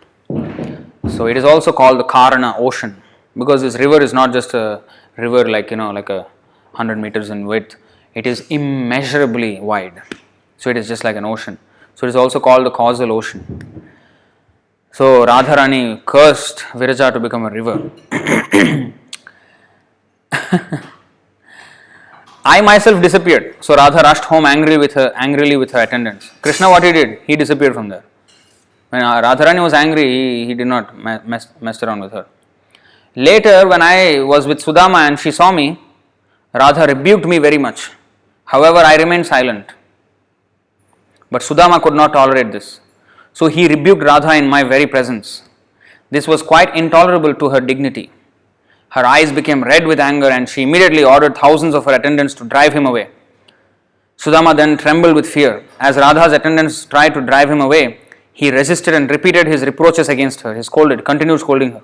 So it is also called the Kṛṣṇa ocean, because this river is not just a river like 100 meters in width. It is immeasurably wide. So it is just like an ocean. So it is also called the causal ocean. So Radharani cursed Viraja to become a river. I myself disappeared. So Radha rushed home angrily with her attendants. Krishna, what he did? He disappeared from there. When Radharani was angry, he did not mess around with her. Later, when I was with Sudama and she saw me, Radha rebuked me very much. However, I remained silent. But Sudama could not tolerate this. So he rebuked Radha in my very presence. This was quite intolerable to her dignity. Her eyes became red with anger and she immediately ordered thousands of her attendants to drive him away. Sudama then trembled with fear. As Radha's attendants tried to drive him away, he resisted and repeated his reproaches against her. He continued scolding her.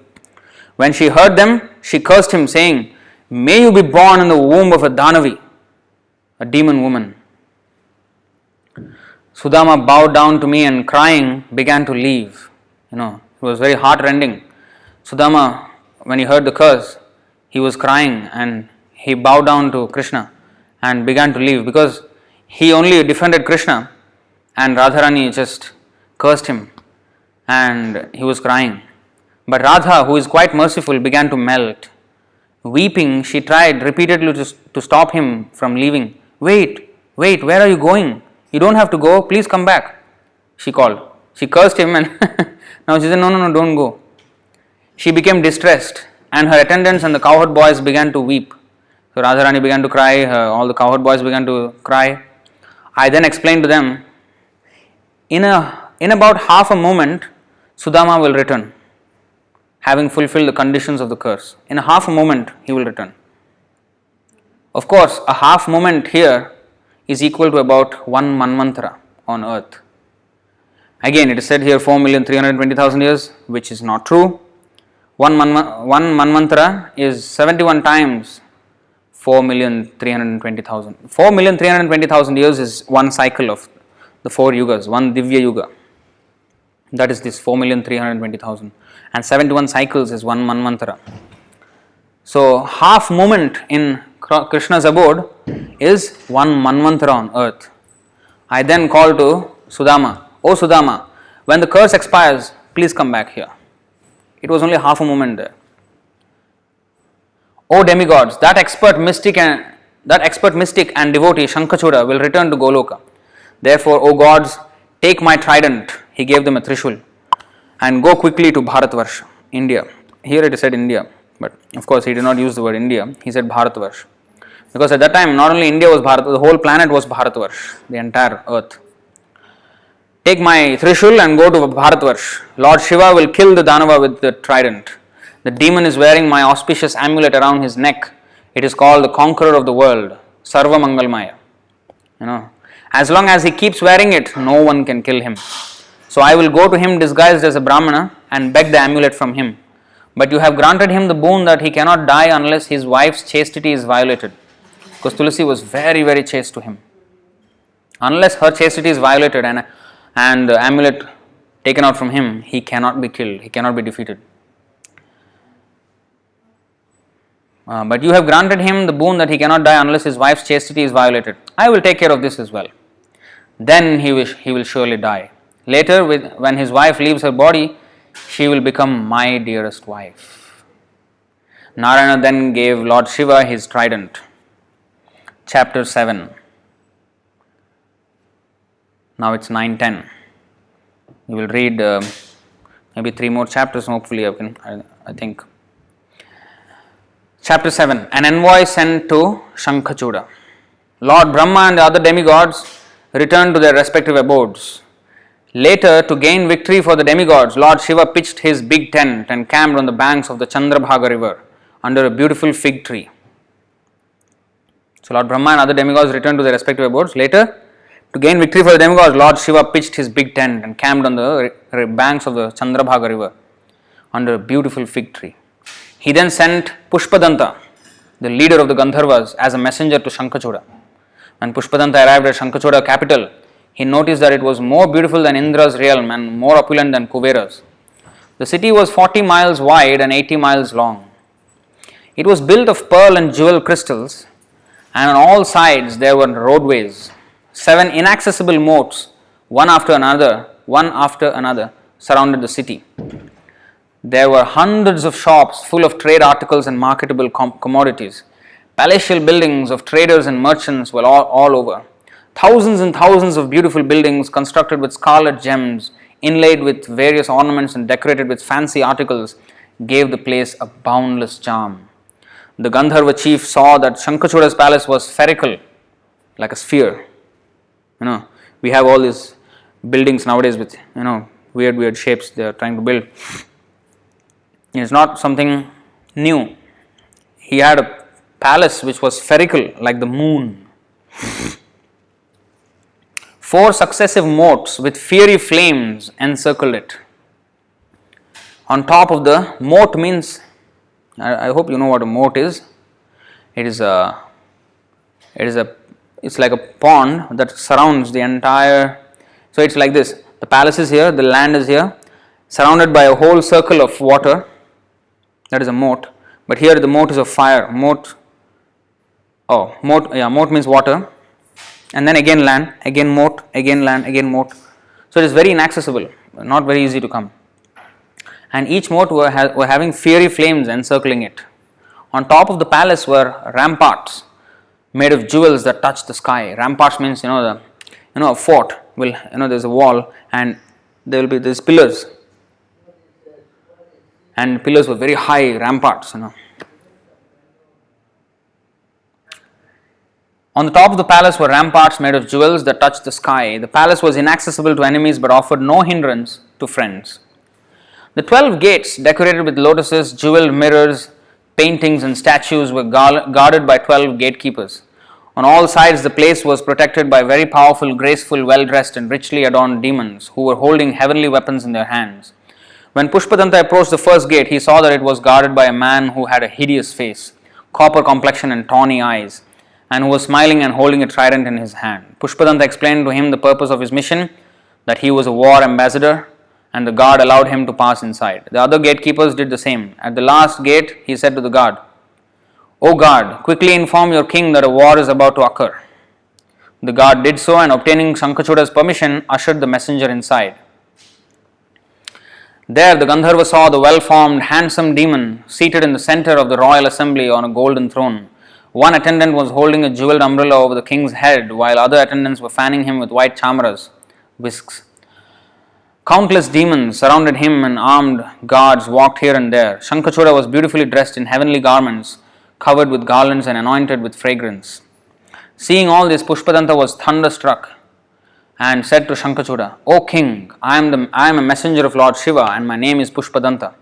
When she heard them, she cursed him, saying, "May you be born in the womb of a Danavi, a demon woman." Sudama bowed down to me and crying began to leave. It was very heart-rending. Sudama, when he heard the curse, he was crying and he bowed down to Krishna and began to leave because he only defended Krishna and Radharani just cursed him and he was crying. But Radha, who is quite merciful, began to melt. Weeping, she tried repeatedly to stop him from leaving. Wait, where are you going? You don't have to go, please come back, she called. She cursed him and now she said, no, don't go. She became distressed and her attendants and the cowherd boys began to weep. So Radharani began to cry, all the cowherd boys began to cry. I then explained to them, in about half a moment, Sudama will return, having fulfilled the conditions of the curse. In a half a moment, he will return. Of course, a half moment here is equal to about one manvantara on earth. Again, it is said here 4,320,000 years, which is not true. One manvantara is 71 times 4,320,000. 4,320,000 years is one cycle of the 4 yugas, one Divya Yuga. That is this 4,320,000. And 71 cycles is one manvantara. So, half moment in Krishna's abode is one manvantara on earth. I then called to Sudama, "O Sudama, when the curse expires, please come back here." It was only half a moment there. "O demigods, that expert mystic and devotee Śaṅkhacūḍa will return to Goloka. Therefore, O gods, take my trident." He gave them a trishul. "And go quickly to Bharatvarsha, India." Here it is said India, but of course he did not use the word India. He said Bharatvarsha. Because at that time, not only India was Bharat, the whole planet was Bharatvarsha, the entire earth. "Take my trishul and go to Bharatvarsha. Lord Śiva will kill the Danava with the trident. The demon is wearing my auspicious amulet around his neck. It is called the conqueror of the world, Sarva Mangalmaya. As long as he keeps wearing it, no one can kill him. So I will go to him disguised as a Brahmana and beg the amulet from him. But you have granted him the boon that he cannot die unless his wife's chastity is violated." Because Tulasi was very, very chaste to him. Unless her chastity is violated and the amulet taken out from him, he cannot be killed, he cannot be defeated. But you have granted him the boon that he cannot die unless his wife's chastity is violated. I will take care of this as well. Then he will surely die. Later, when his wife leaves her body, she will become my dearest wife. Narayana then gave Lord Śiva his trident. Chapter 7. Now it's 9:10. We will read maybe 3 more chapters, hopefully, I think. Chapter 7. An envoy sent to Śaṅkhacūḍa. Lord Brahma and the other demigods returned to their respective abodes. Later, to gain victory for the demigods, Lord Shiva pitched his big tent and camped on the banks of the Chandrabhaga river under a beautiful fig tree. So Lord Brahma and other demigods returned to their respective abodes. Later, to gain victory for the demigods, Lord Shiva pitched his big tent and camped on the banks of the Chandrabhaga river under a beautiful fig tree. He then sent Pushpadanta, the leader of the Gandharvas, as a messenger to Śaṅkhacūḍa. When Pushpadanta arrived at Śaṅkhacūḍa capital, he noticed that it was more beautiful than Indra's realm and more opulent than Kuvera's. The city was 40 miles wide and 80 miles long. It was built of pearl and jewel crystals, and on all sides there were roadways. 7 inaccessible moats, one after another, surrounded the city. There were hundreds of shops full of trade articles and marketable commodities. Palatial buildings of traders and merchants were all over. Thousands and thousands of beautiful buildings constructed with scarlet gems, inlaid with various ornaments and decorated with fancy articles, gave the place a boundless charm. The Gandharva chief saw that Śaṅkhacūḍa's palace was spherical, like a sphere. We have all these buildings nowadays with, weird shapes they are trying to build. It's not something new. He had a palace which was spherical, like the moon. 4 successive moats with fiery flames encircled it. On top of the moat means, I hope you know what a moat is. It's like a pond that surrounds the entire. So it's like this. The palace is here, the land is here, surrounded by a whole circle of water. That is a moat. But here the moat is of fire. Moat means water. And then again land, again moat, again land, again moat. So it is very inaccessible, not very easy to come. And each moat were having fiery flames encircling it. On top of the palace were ramparts made of jewels that touched the sky. Ramparts means a fort will there's a wall and there will be these pillars. And pillars were very high ramparts. On the top of the palace were ramparts made of jewels that touched the sky. The palace was inaccessible to enemies but offered no hindrance to friends. The 12 gates, decorated with lotuses, jeweled mirrors, paintings and statues, were guarded by 12 gatekeepers. On all sides the place was protected by very powerful, graceful, well-dressed and richly adorned demons who were holding heavenly weapons in their hands. When Pushpadanta approached the first gate, he saw that it was guarded by a man who had a hideous face, copper complexion and tawny eyes, and who was smiling and holding a trident in his hand. Pushpadanta explained to him the purpose of his mission, that he was a war ambassador, and the guard allowed him to pass inside. The other gatekeepers did the same. At the last gate, he said to the guard, "O guard, quickly inform your king that a war is about to occur." The guard did so, and obtaining Śaṅkhacūḍa's permission, ushered the messenger inside. There the Gandharva saw the well-formed, handsome demon seated in the center of the royal assembly on a golden throne. One attendant was holding a jeweled umbrella over the king's head, while other attendants were fanning him with white chamaras, whisks. Countless demons surrounded him and armed guards walked here and there. Śaṅkhacūḍa was beautifully dressed in heavenly garments, covered with garlands and anointed with fragrance. Seeing all this, Pushpadanta was thunderstruck and said to Śaṅkhacūḍa, "O king, I am a messenger of Lord Shiva and my name is Pushpadanta.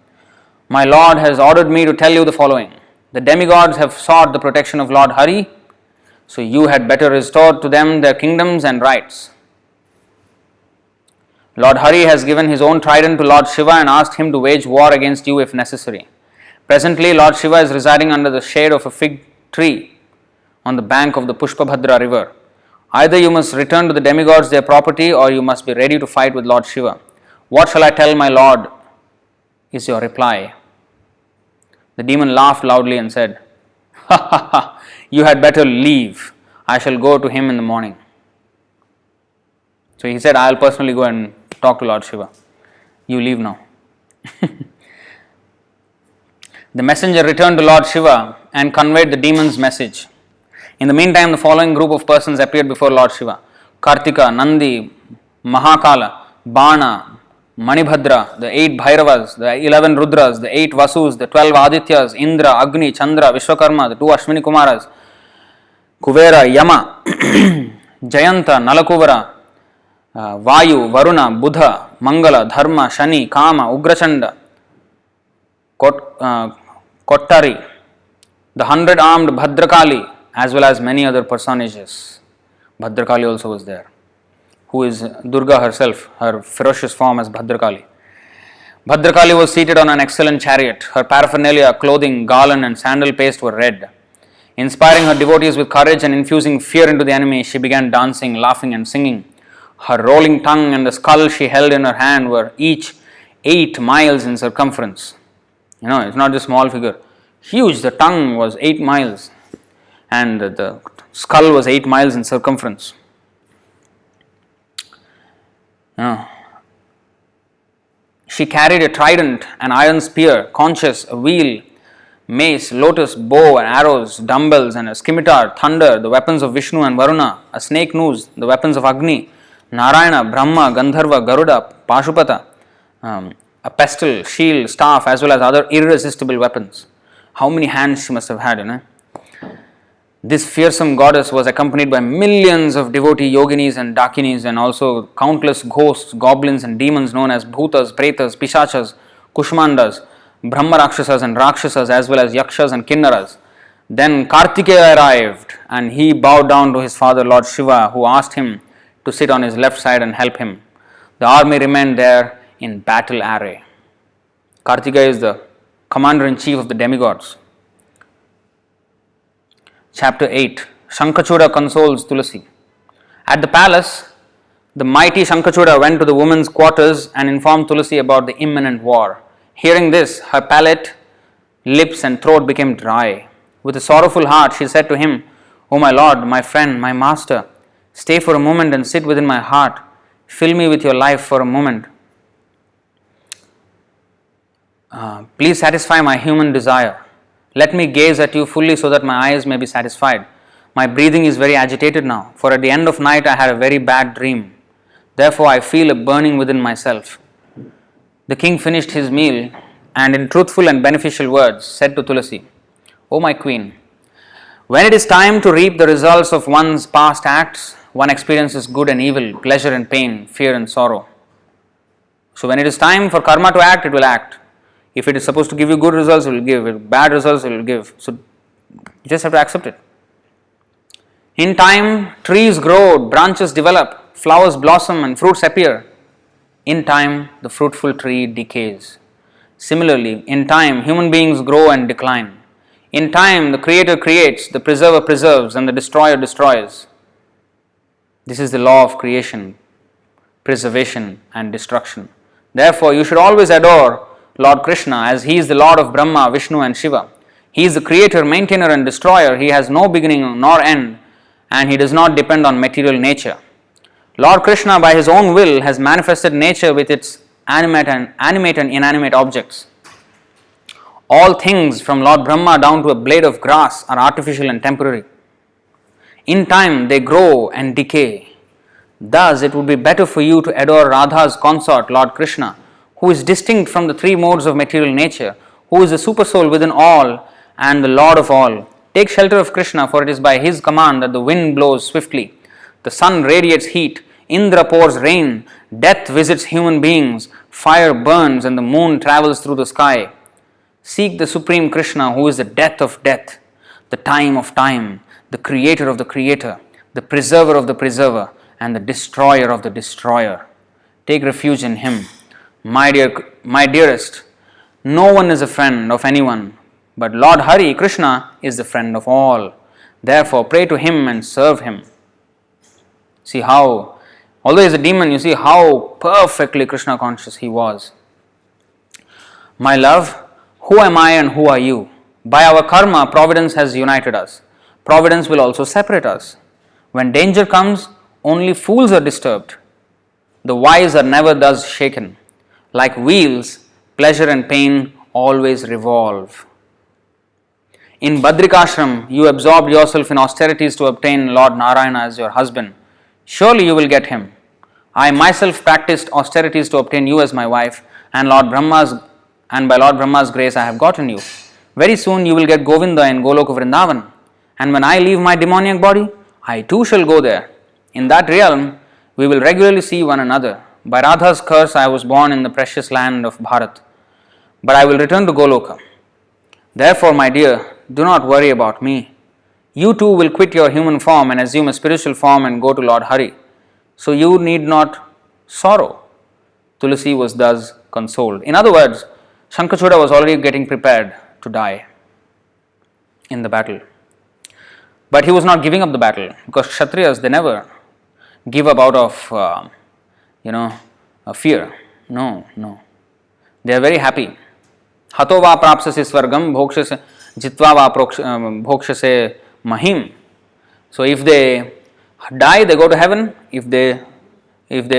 My Lord has ordered me to tell you the following. The demigods have sought the protection of Lord Hare, so you had better restore to them their kingdoms and rights. Lord Hare has given his own trident to Lord Shiva and asked him to wage war against you if necessary. Presently, Lord Shiva is residing under the shade of a fig tree on the bank of the Pushpabhadra river. Either you must return to the demigods their property or you must be ready to fight with Lord Shiva. What shall I tell my Lord?" is your reply. The demon laughed loudly and said, "Ha ha ha, you had better leave. I shall go to him in the morning." So he said, "I will personally go and talk to Lord Shiva. You leave now." The messenger returned to Lord Shiva and conveyed the demon's message. In the meantime, the following group of persons appeared before Lord Shiva: Kartika, Nandi, Mahakala, Bana, Manibhadra, the 8 Bhairavas, the 11 Rudras, the 8 Vasus, the 12 Adityas, Indra, Agni, Chandra, Vishwakarma, the 2 Ashwini Kumaras, Kuvera, Yama, Jayanta, Nalakuvara, Vayu, Varuna, Buddha, Mangala, Dharma, Shani, Kama, Ugrachanda, Kottari, the 100-armed Bhadrakali, as well as many other personages. Bhadrakali also was there, who is Durga herself, her ferocious form as Bhadrakali. Bhadrakali was seated on an excellent chariot. Her paraphernalia, clothing, garland and sandal paste were red. Inspiring her devotees with courage and infusing fear into the enemy, she began dancing, laughing and singing. Her rolling tongue and the skull she held in her hand were each 8 miles in circumference. It's not just small figure. Huge. The tongue was 8 miles and the skull was 8 miles in circumference. She carried a trident, an iron spear, conchs, a wheel, mace, lotus, bow and arrows, dumbbells and a scimitar, thunder, the weapons of Viṣṇu and Varuna, a snake noose, the weapons of Agni, Narayana, Brahma, Gandharva, Garuda, Pashupata, a pestle, shield, staff, as well as other irresistible weapons. How many hands she must have had, This fearsome goddess was accompanied by millions of devotee yoginis and dakinis and also countless ghosts, goblins and demons known as bhutas, pretas, pishachas, kushmandas, brahma rakshasas and rakshasas, as well as yakshas and kinnaras. Then Kartikeya arrived and he bowed down to his father Lord Śiva, who asked him to sit on his left side and help him. The army remained there in battle array. Kartikeya is the commander-in-chief of the demigods. Chapter 8. Śaṅkhacūḍa consoles Tulasī. At the palace, the mighty Śaṅkhacūḍa went to the women's quarters and informed Tulasī about the imminent war. Hearing this, her palate, lips and throat became dry. With a sorrowful heart, she said to him, "O my lord, my friend, my master, stay for a moment and sit within my heart. Fill me with your life for a moment. Please satisfy my human desire. Let me gaze at you fully so that my eyes may be satisfied. My breathing is very agitated now, for at the end of night I had a very bad dream. Therefore I feel a burning within myself." The king finished his meal and in truthful and beneficial words said to Tulasī, "O my queen, when it is time to reap the results of one's past acts, one experiences good and evil, pleasure and pain, fear and sorrow. So when it is time for karma to act, it will act. If it is supposed to give you good results, it will give. If bad results, it will give. So you just have to accept it. In time, trees grow, branches develop, flowers blossom and fruits appear. In time, the fruitful tree decays. Similarly, in time, human beings grow and decline. In time, the Creator creates, the Preserver preserves, and the Destroyer destroys. This is the law of creation, preservation, and destruction. Therefore, you should always adore Lord Krishna, as He is the Lord of Brahma, Viṣṇu and Śiva. He is the creator, maintainer and destroyer. He has no beginning nor end and He does not depend on material nature. Lord Krishna, by His own will, has manifested nature with its animate and inanimate objects. All things from Lord Brahma down to a blade of grass are artificial and temporary. In time they grow and decay. Thus it would be better for you to adore Radha's consort, Lord Krishna, who is distinct from the 3 modes of material nature, who is the supersoul within all and the Lord of all. Take shelter of Krishna, for it is by His command that the wind blows swiftly, the sun radiates heat, Indra pours rain, death visits human beings, fire burns and the moon travels through the sky. Seek the Supreme Krishna, who is the death of death, the time of time, the creator of the creator, the preserver of the preserver, and the destroyer of the destroyer. Take refuge in Him. My dearest, no one is a friend of anyone, but Lord Hare, Krishna, is the friend of all. Therefore, pray to Him and serve Him. See how, although he is a demon, you see how perfectly Krishna conscious he was. My love, who am I and who are you? By our karma, providence has united us. Providence will also separate us. When danger comes, only fools are disturbed. The wise are never thus shaken. Like wheels, pleasure and pain always revolve. In Badrikashram, you absorbed yourself in austerities to obtain Lord Narayana as your husband. Surely you will get him. I myself practiced austerities to obtain you as my wife, and by Lord Brahma's grace I have gotten you. Very soon you will get Govinda in Goloka Vṛndāvana, and when I leave my demoniac body, I too shall go there. In that realm, we will regularly see one another. By Radha's curse, I was born in the precious land of Bharat, but I will return to Goloka. Therefore, my dear, do not worry about me. You too will quit your human form and assume a spiritual form and go to Lord Hare. So you need not sorrow. Tulasī was thus consoled. In other words, Śaṅkhacūḍa was already getting prepared to die in the battle. But he was not giving up the battle, because Kshatriyas, they never give up out of fear. No. They are very happy. Hato va prapsasi swargam bhokshase jitva va bhokshase mahim. So if they die, they go to heaven. If they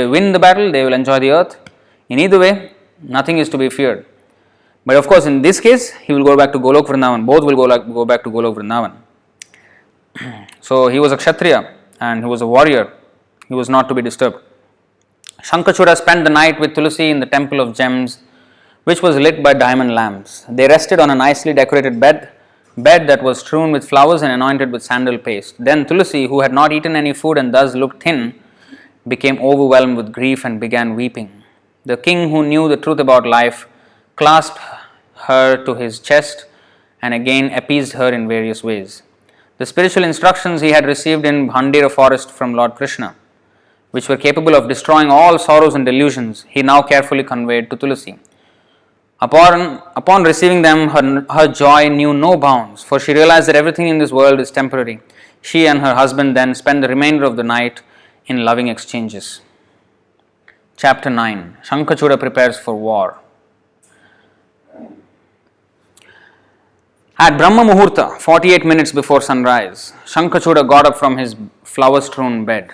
win the battle, they will enjoy the earth. In either way, nothing is to be feared. But of course, in this case, he will go back to Goloka Vṛndāvana. Both will go back to Goloka Vṛndāvana. So he was a Kshatriya and he was a warrior. He was not to be disturbed. Śaṅkhacūḍa spent the night with Tulasī in the temple of gems, which was lit by diamond lamps. They rested on a nicely decorated bed that was strewn with flowers and anointed with sandal paste. Then Tulasī, who had not eaten any food and thus looked thin, became overwhelmed with grief and began weeping. The king, who knew the truth about life, clasped her to his chest and again appeased her in various ways. The spiritual instructions he had received in Mandir forest from Lord Krishna, which were capable of destroying all sorrows and delusions, he now carefully conveyed to Tulasī. Upon receiving them, her joy knew no bounds, for she realized that everything in this world is temporary. She and her husband then spent the remainder of the night in loving exchanges. Chapter 9. Śaṅkhacūḍa prepares for war. At Brahma Muhurta, 48 minutes before sunrise, Śaṅkhacūḍa got up from his flower-strewn bed.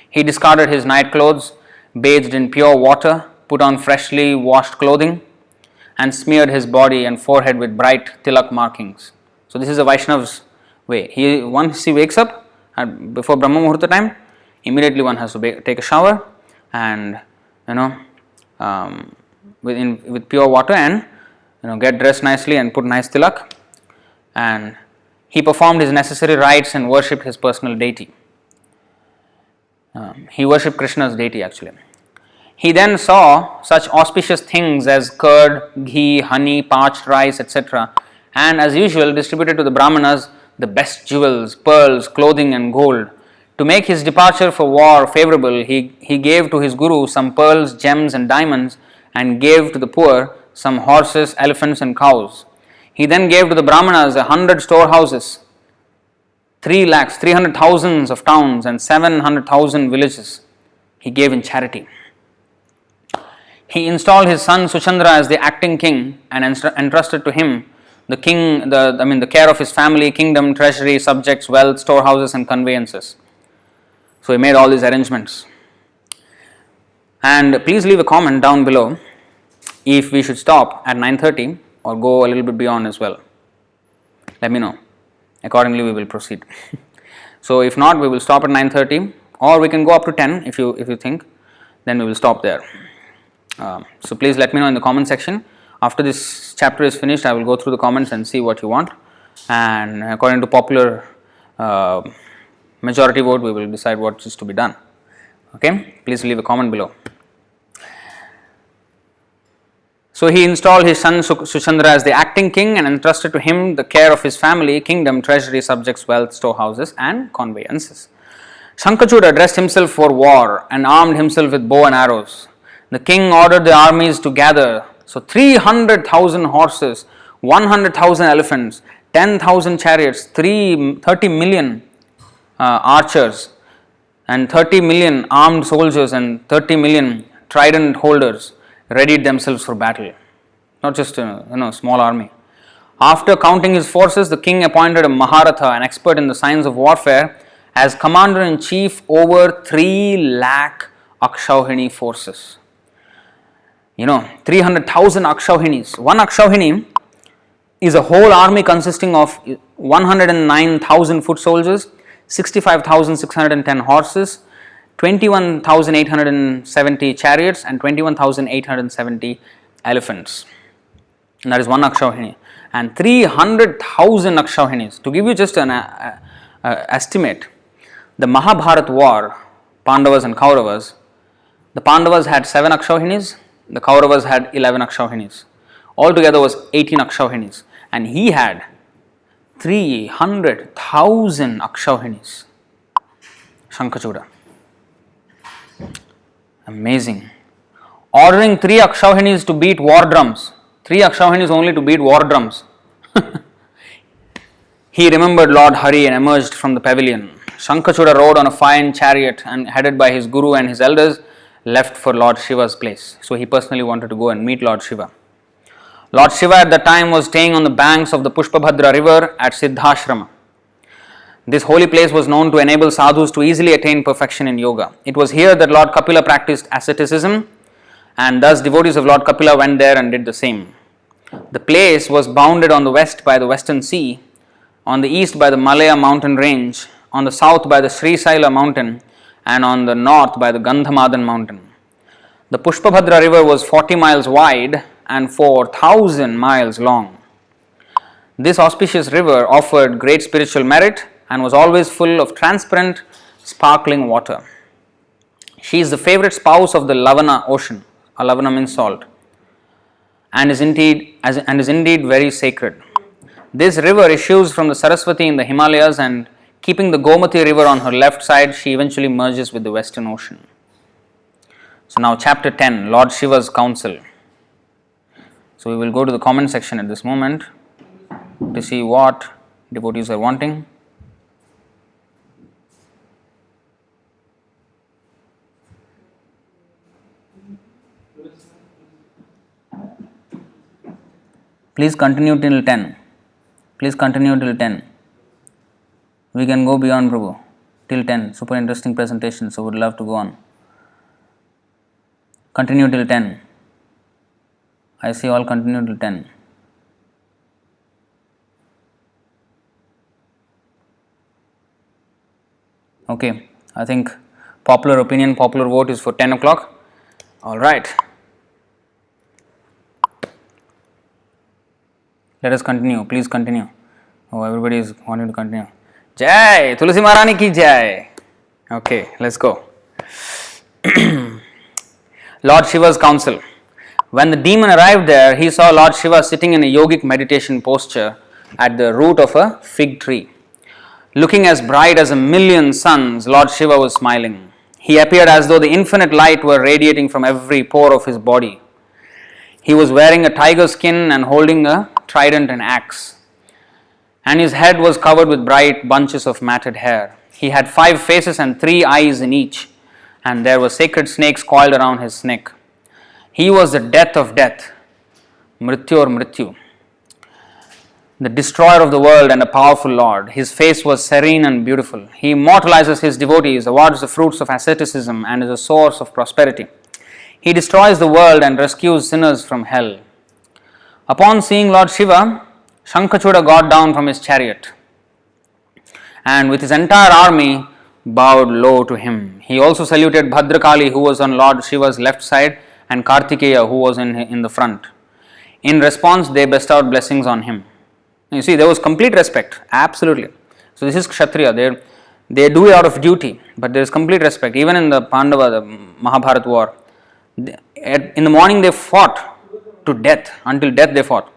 He discarded his night clothes, bathed in pure water, put on freshly washed clothing, and smeared his body and forehead with bright tilak markings. So this is a Vaishnav's way. Once he wakes up before Brahma Muhurta time, immediately one has to take a shower and with pure water and get dressed nicely and put nice tilak, and he performed his necessary rites and worshipped his personal deity. He worshipped Krishna's deity actually. He then saw such auspicious things as curd, ghee, honey, parched rice, etc., and as usual distributed to the Brahmanas the best jewels, pearls, clothing and gold. To make his departure for war favorable, he gave to his guru some pearls, gems and diamonds, and gave to the poor some horses, elephants and cows. He then gave to the Brahmanas 100 storehouses, 300,000 of towns and 700,000 villages. He gave in charity. He installed his son Suchandra as the acting king and entrusted to him the care of his family, kingdom, treasury, subjects, wealth, storehouses and conveyances. So he made all these arrangements. And please leave a comment down below if we should stop at 9:30 or go a little bit beyond as well. Let me know. Accordingly we will proceed. So if not, we will stop at 9:30, or we can go up to 10 if you think. Then we will stop there. So please let me know in the comment section. After this chapter is finished, I will go through the comments and see what you want, and according to popular majority vote, we will decide what is to be done. Okay, please leave a comment below. So he installed his son Suchandra as the acting king and entrusted to him the care of his family, kingdom, treasury, subjects, wealth, storehouses and conveyances. Śaṅkhacūḍa dressed himself for war and armed himself with bow and arrows. The king ordered the armies to gather. So 300,000 horses, 100,000 elephants, 10,000 chariots, 30 million archers and 30 million armed soldiers and 30 million trident holders readied themselves for battle. Not just a small army. After counting his forces, the king appointed a Maharatha, an expert in the science of warfare, as commander-in-chief over 3 lakh Akshauhini forces. 300,000 Akshauhinis. One Akshauhini is a whole army consisting of 109,000 foot soldiers, 65,610 horses, 21,870 chariots and 21,870 elephants. And that is one Akshauhini. And 300,000 Akshauhinis. To give you just an estimate, the Mahabharata war, Pandavas and Kauravas, the Pandavas had 7 Akshauhinis, the Kauravas had 11 Akshauhinis. Altogether was 18 Akshauhinis. And he had 300,000 Akshauhinis. Śaṅkhacūḍa. Amazing. Ordering 3 Akshauhinis to beat war drums. 3 Akshauhinis only to beat war drums. He remembered Lord Hare and emerged from the pavilion. Śaṅkhacūḍa rode on a fine chariot and headed by his guru and his elders left for Lord Shiva's place. So he personally wanted to go and meet Lord Shiva. Lord Shiva at that time was staying on the banks of the Pushpabhadra river at Siddhashrama. This holy place was known to enable sadhus to easily attain perfection in yoga. It was here that Lord Kapila practiced asceticism, and thus devotees of Lord Kapila went there and did the same. The place was bounded on the west by the Western Sea, on the east by the Malaya mountain range, on the south by the Srisaila mountain, and on the north by the Gandhamadan mountain. The Pushpabhadra river was 40 miles wide and 4,000 miles long. This auspicious river offered great spiritual merit and was always full of transparent, sparkling water. She is the favorite spouse of the Lavana ocean. Lavana means salt, and is indeed very sacred. This river issues from the Saraswati in the Himalayas, and keeping the Gomati river on her left side, she eventually merges with the Western Ocean. So now chapter 10, Lord Shiva's Counsel. So we will go to the comment section at this moment to see what devotees are wanting. Please continue till 10. Please continue till 10. We can go beyond, Prabhu. Till 10. Super interesting presentation, so would love to go on. Continue till 10. I see all continue till 10. Okay, I think popular opinion, popular vote is for 10 o'clock. Alright. Let us continue. Please continue. Oh, everybody is wanting to continue. Jai! Tulasī Maharani ki Jai! Okay, let's go. Lord Shiva's Counsel. When the demon arrived there, he saw Lord Shiva sitting in a yogic meditation posture at the root of a fig tree. Looking as bright as a million suns, Lord Shiva was smiling. He appeared as though the infinite light were radiating from every pore of his body. He was wearing a tiger skin and holding a trident and axe, and his head was covered with bright bunches of matted hair. He had 5 faces and 3 eyes in each, and there were sacred snakes coiled around his neck. He was the death of death, Mrityor Mrityu, the destroyer of the world and a powerful Lord. His face was serene and beautiful. He immortalizes his devotees, awards the fruits of asceticism, and is a source of prosperity. He destroys the world and rescues sinners from hell. Upon seeing Lord Shiva, Śaṅkhacūḍa got down from his chariot and with his entire army bowed low to him. He also saluted Bhadrakali, who was on Lord Shiva's left side, and Kartikeya, who was in the front. In response, they bestowed blessings on him. You see, there was complete respect, absolutely. So this is Kshatriya, they do it out of duty, but there is complete respect. Even in the Pandava, the Mahabharata war, in the morning they fought to death, until death they fought.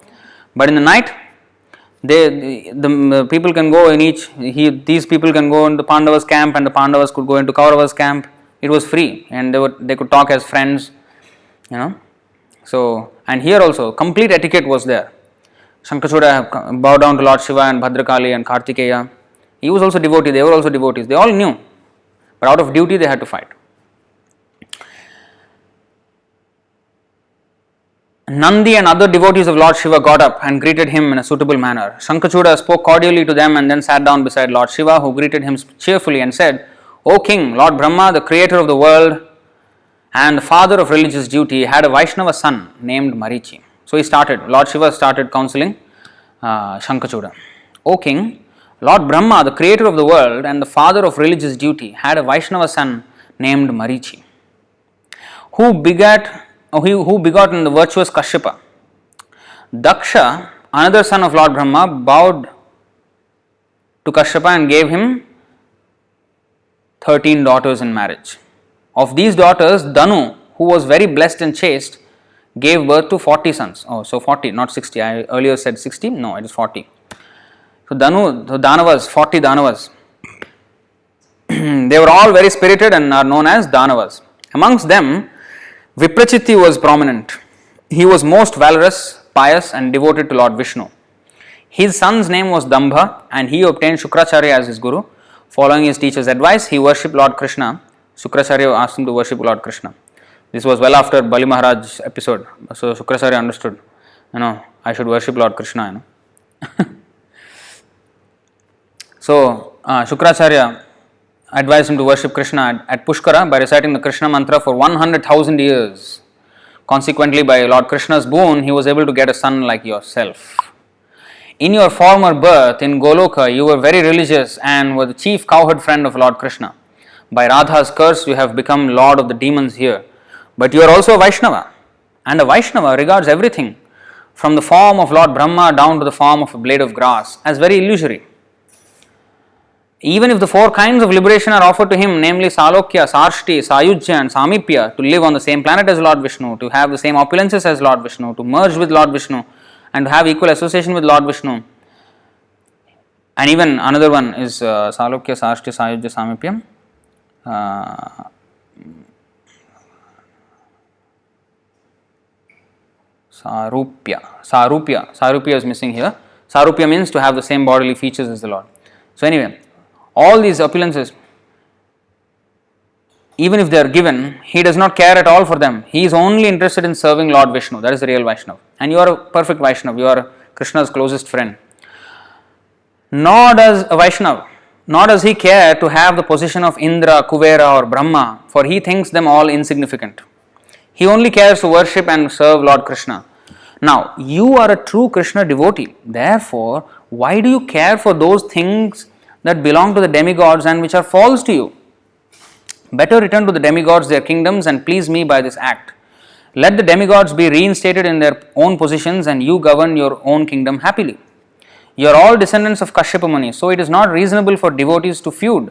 But in the night, the people can go in these people can go into Pandava's camp, and the Pandavas could go into Kaurava's camp. It was free, and they could talk as friends, So, and here also, complete etiquette was there. Śaṅkhacūḍa bowed down to Lord Shiva and Bhadrakali and Kartikeya. He was also devotee, they were also devotees. They all knew, but out of duty they had to fight. Nandi and other devotees of Lord Shiva got up and greeted him in a suitable manner. Śaṅkhacūḍa spoke cordially to them and then sat down beside Lord Shiva, who greeted him cheerfully and said, "O King, Lord Brahma, the creator of the world and the father of religious duty, had a Vaishnava son named Marichi." So Lord Shiva started counseling Śaṅkhacūḍa. "O King, Lord Brahma, the creator of the world and the father of religious duty, had a Vaishnava son named Marichi, who begotten the virtuous Kashyapa. Daksha, another son of Lord Brahma, bowed to Kashyapa and gave him 13 daughters in marriage. Of these daughters, Danu, who was very blessed and chaste, gave birth to 40 sons. Oh, so 40, not 60. I earlier said 60. No, it is 40. So Danavas, 40 Danavas. They were all very spirited and are known as Danavas. Amongst them, Viprachitti was prominent. He was most valorous, pious and devoted to Lord Viṣṇu. His son's name was Dambha and he obtained Shukracharya as his guru. Following his teacher's advice, he worshipped Lord Kṛṣṇa. Shukracharya asked him to worship Lord Kṛṣṇa. This was well after Bali Maharaj's episode. So Shukracharya understood, I should worship Lord Kṛṣṇa. So Shukracharya advised him to worship Krishna at Pushkara by reciting the Krishna mantra for 100,000 years. Consequently, by Lord Krishna's boon, he was able to get a son like yourself. In your former birth in Goloka, you were very religious and were the chief cowherd friend of Lord Krishna. By Radha's curse, you have become lord of the demons here. But you are also a Vaishnava. And a Vaishnava regards everything, from the form of Lord Brahma down to the form of a blade of grass, as very illusory. Even if the 4 kinds of liberation are offered to him, namely Salokya, Sarshti, Sayujya and Samipya, to live on the same planet as Lord Viṣṇu, to have the same opulences as Lord Viṣṇu, to merge with Lord Viṣṇu, and to have equal association with Lord Viṣṇu. And even another one is Salokya, Sarshti, Sayujya, Samipya. Sarupya is missing here. Sarupya means to have the same bodily features as the Lord. So anyway, all these opulences, even if they are given, he does not care at all for them. He is only interested in serving Lord Viṣṇu. That is the real Vaishnava. And you are a perfect Vaishnava. You are Krishna's closest friend. Nor does he care to have the position of Indra, Kuvera or Brahma, for he thinks them all insignificant. He only cares to worship and serve Lord Krishna. Now, you are a true Krishna devotee. Therefore, why do you care for those things that belong to the demigods and which are false to you? Better return to the demigods their kingdoms and please me by this act. Let the demigods be reinstated in their own positions and you govern your own kingdom happily. You are all descendants of Kashyapa Muni, so it is not reasonable for devotees to feud.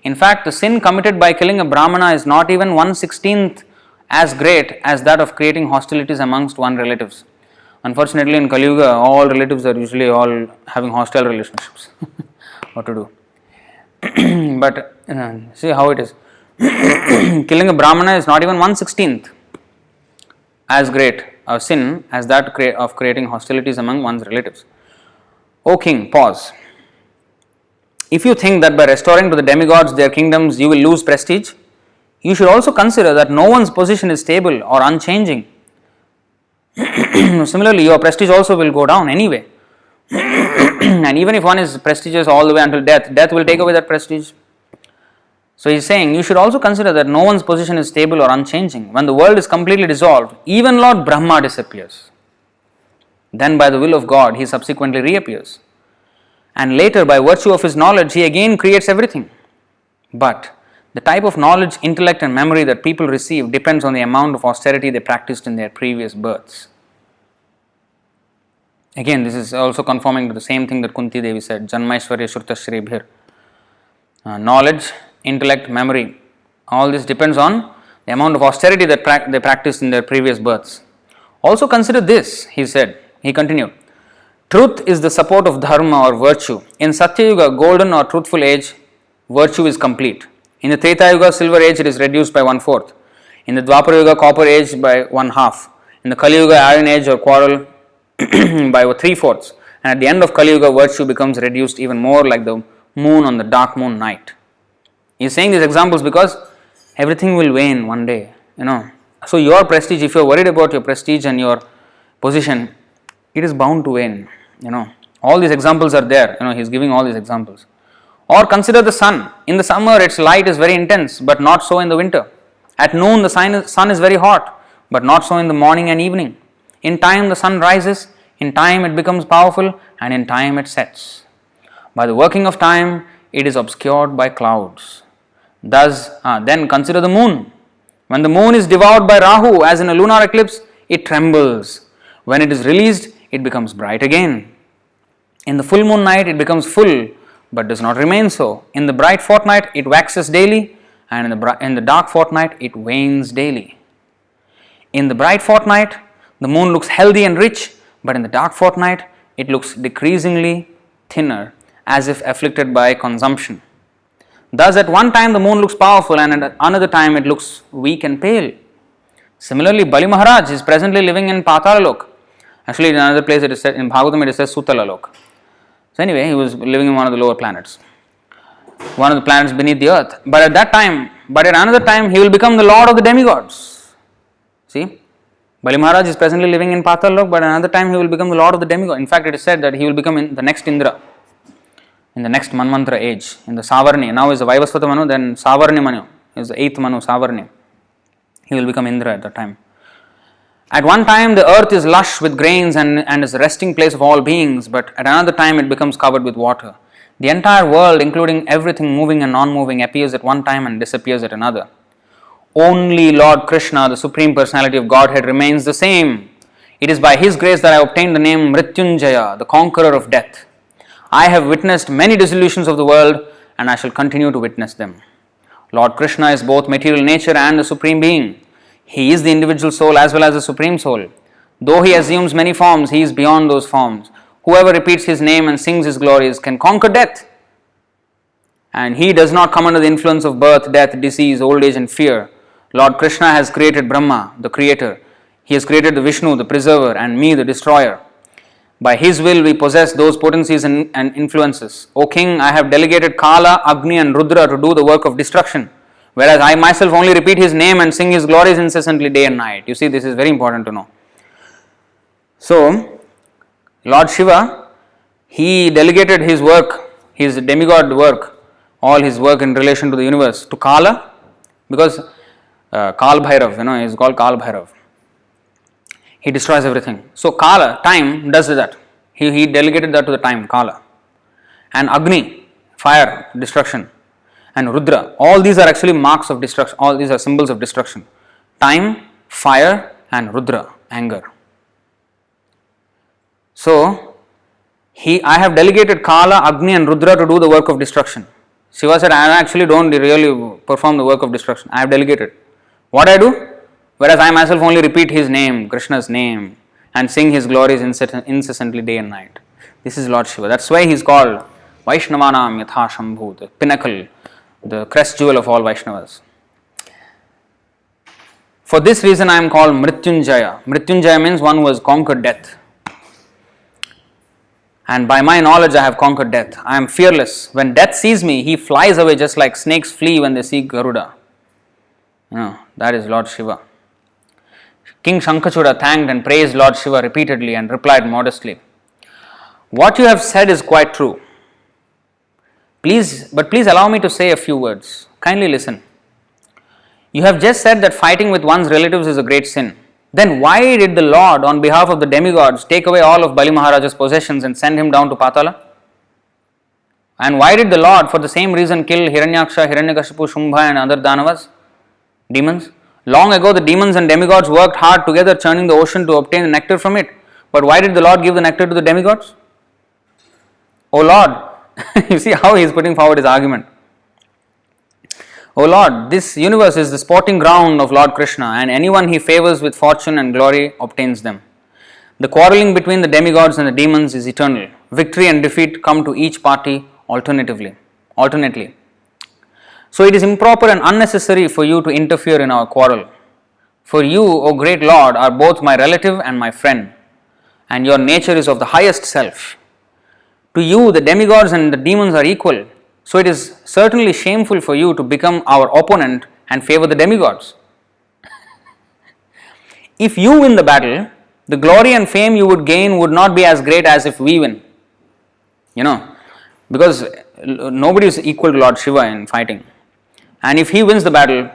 In fact, the sin committed by killing a Brahmana is not even 1/16th as great as that of creating hostilities amongst one's relatives. Unfortunately, in Kali Yuga, all relatives are usually all having hostile relationships. What to do? But see how it is. Killing a Brahmana is not even 1/16th as great a sin as that of creating hostilities among one's relatives. O king, pause. If you think that by restoring to the demigods their kingdoms you will lose prestige, you should also consider that no one's position is stable or unchanging. Similarly, your prestige also will go down anyway. And even if one is prestigious all the way until death, death will take away that prestige. So he is saying, you should also consider that no one's position is stable or unchanging. When the world is completely dissolved, even Lord Brahma disappears. Then by the will of God, he subsequently reappears. And later, by virtue of his knowledge, he again creates everything. But the type of knowledge, intellect and memory that people receive depends on the amount of austerity they practiced in their previous births. Again, this is also conforming to the same thing that Kunti-Devi said, Janmaishwarya Shrutashribhir. Knowledge, intellect, memory, all this depends on the amount of austerity that they practiced in their previous births. Also consider this, he continued. Truth is the support of dharma or virtue. In Satya Yuga, golden or truthful age, virtue is complete. In the Treta Yuga, silver age, it is reduced by 1/4. In the Dwapara Yuga, copper age by 1/2. In the Kali Yuga, iron age or quarrel by 3/4. And at the end of Kali Yuga, virtue becomes reduced even more like the moon on the dark moon night. He is saying these examples because everything will wane one day, So your prestige, if you are worried about your prestige and your position, it is bound to wane, All these examples are there, he is giving all these examples. Or consider the sun. In the summer, its light is very intense, but not so in the winter. At noon, the sun is very hot, but not so in the morning and evening. In time, the sun rises, in time it becomes powerful, and in time it sets. By the working of time, it is obscured by clouds. Then consider the moon. When the moon is devoured by Rahu, as in a lunar eclipse, it trembles. When it is released, it becomes bright again. In the full moon night, it becomes full, but does not remain so. In the bright fortnight, it waxes daily, and in the dark fortnight, it wanes daily. In the bright fortnight, the moon looks healthy and rich, but in the dark fortnight, it looks decreasingly thinner, as if afflicted by consumption. Thus, at one time the moon looks powerful, and at another time it looks weak and pale. Similarly, Bali Maharaj is presently living in Patāla-loka. Actually, in another place it is said, in Bhagavatam it says Sutala-loka. So anyway, he was living in one of the lower planets, one of the planets beneath the earth. But at another time, he will become the lord of the demigods. See, Bali Maharaj is presently living in Patāla-loka, but another time he will become the lord of the demigods. In fact, it is said that he will become the next Indra, in the next Manvantara age, in the Savarni. Now is the Vaivasvata Manu, then Savarni Manu is the 8th Manu, Savarni. He will become Indra at that time. At one time, the earth is lush with grains and is the resting place of all beings, but at another time, it becomes covered with water. The entire world, including everything moving and non-moving, appears at one time and disappears at another. Only Lord Kṛṣṇa, the Supreme Personality of Godhead, remains the same. It is by His grace that I obtained the name Mrityunjaya, the conqueror of death. I have witnessed many dissolutions of the world, and I shall continue to witness them. Lord Kṛṣṇa is both material nature and the Supreme Being. He is the individual soul as well as the Supreme Soul. Though He assumes many forms, He is beyond those forms. Whoever repeats His name and sings His glories can conquer death. And He does not come under the influence of birth, death, disease, old age and fear. Lord Kṛṣṇa has created Brahma, the creator. He has created the Viṣṇu, the preserver, and me, the destroyer. By His will, we possess those potencies and influences. O King, I have delegated Kala, Agni and Rudra to do the work of destruction, whereas I myself only repeat His name and sing His glories incessantly day and night. You see, this is very important to know. So, Lord Śiva, He delegated His work, His demigod work, all His work in relation to the universe, to Kala, because Kal Bhairav, he is called Kal Bhairav. He destroys everything. So Kala, time, does that. He delegated that to the time, Kala. And Agni, fire, destruction. And Rudra, all these are actually marks of destruction. All these are symbols of destruction. Time, fire, and Rudra, anger. So, I have delegated Kala, Agni and Rudra to do the work of destruction. Śiva said, I actually don't really perform the work of destruction. I have delegated. What I do? Whereas I myself only repeat His name, Krishna's name, and sing His glories incessantly day and night. This is Lord Śiva. That's why He is called Vaishnavanam Yatha Shambhu, the pinnacle, the crest jewel of all Vaishnavas. For this reason I am called Mrityunjaya. Mrityunjaya means one who has conquered death. And by my knowledge I have conquered death. I am fearless. When death sees me, he flies away just like snakes flee when they see Garuda. That is Lord Śiva. King Śaṅkhacūḍa thanked and praised Lord Śiva repeatedly and replied modestly, what you have said is quite true. Please allow me to say a few words. Kindly listen. You have just said that fighting with one's relatives is a great sin. Then why did the Lord, on behalf of the demigods, take away all of Bali Maharaj's possessions and send him down to Patala? And why did the Lord, for the same reason, kill Hiranyaksha, Hiranyakashipu, Shumbha and other Danavas, demons? Long ago, the demons and demigods worked hard together, churning the ocean to obtain the nectar from it. But why did the Lord give the nectar to the demigods? O Lord, you see how he is putting forward his argument. O Lord, this universe is the sporting ground of Lord Krishna, and anyone he favors with fortune and glory obtains them. The quarrelling between the demigods and the demons is eternal. Victory and defeat come to each party alternately. So it is improper and unnecessary for you to interfere in our quarrel. For you, O great Lord, are both my relative and my friend, and your nature is of the highest self. To you, the demigods and the demons are equal. So it is certainly shameful for you to become our opponent and favor the demigods. If you win the battle, the glory and fame you would gain would not be as great as if we win. Because nobody is equal to Lord Śiva in fighting. And if he wins the battle,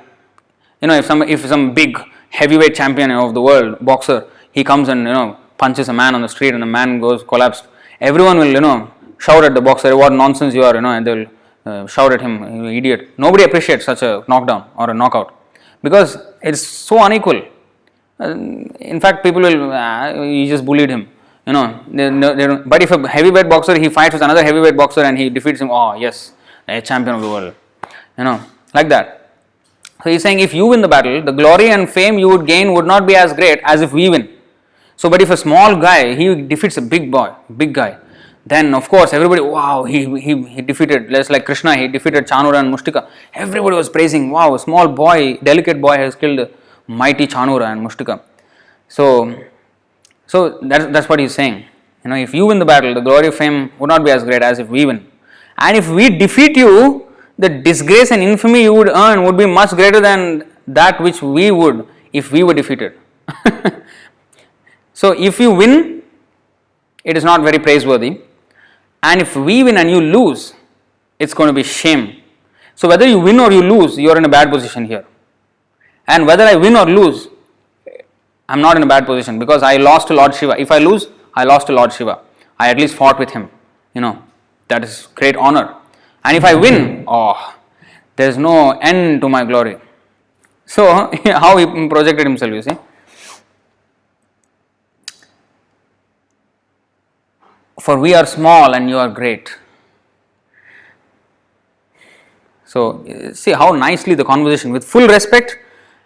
if some big heavyweight champion of the world, boxer, he comes and punches a man on the street and the man goes collapsed, everyone will shout at the boxer, what nonsense you are, and they will shout at him, "You idiot." Nobody appreciates such a knockdown or a knockout because it's so unequal. In fact, people will, he just bullied him. They don't. But if a heavyweight boxer, he fights with another heavyweight boxer and he defeats him, oh yes, a champion of the world. Like that. So he's saying if you win the battle, the glory and fame you would gain would not be as great as if we win. So, but if a small guy, he defeats a big guy, then of course everybody, wow, he defeated, just like Krishna, he defeated Chanura and Mushtika. Everybody was praising, wow, a small boy, delicate boy has killed mighty Chanura and Mushtika. So that's what he's saying. If you win the battle, the glory of fame would not be as great as if we win. And if we defeat you, the disgrace and infamy you would earn would be much greater than that which we would if we were defeated. So if you win, it is not very praiseworthy. And if we win and you lose, it's going to be shame. So whether you win or you lose, you are in a bad position here. And whether I win or lose, I am not in a bad position because I lost to Lord Śiva. If I lose, I lost to Lord Śiva. I at least fought with him. That is great honor. And if I win, there is no end to my glory. So how he projected himself, you see. For we are small and you are great. So see how nicely the conversation, with full respect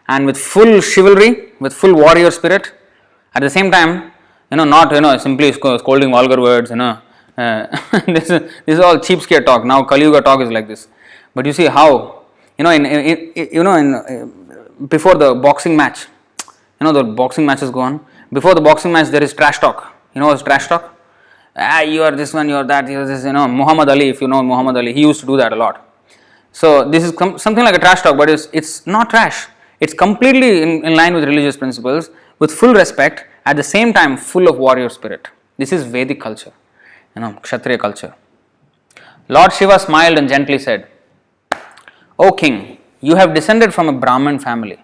and with full chivalry, with full warrior spirit. At the same time, not simply scolding vulgar words. This is all cheapskate talk. Now Kali Yuga talk is like this. But you see how before the boxing match, the boxing matches go on. Before the boxing match, there is trash talk. What's trash talk? You are this one, you are that, you are this. Muhammad Ali. If you know Muhammad Ali, he used to do that a lot. So this is something like a trash talk, but it's not trash. It's completely in line with religious principles, with full respect, at the same time full of warrior spirit. This is Vedic culture, Kshatriya culture. Lord Śiva smiled and gently said, "O king, you have descended from a Brahmin family.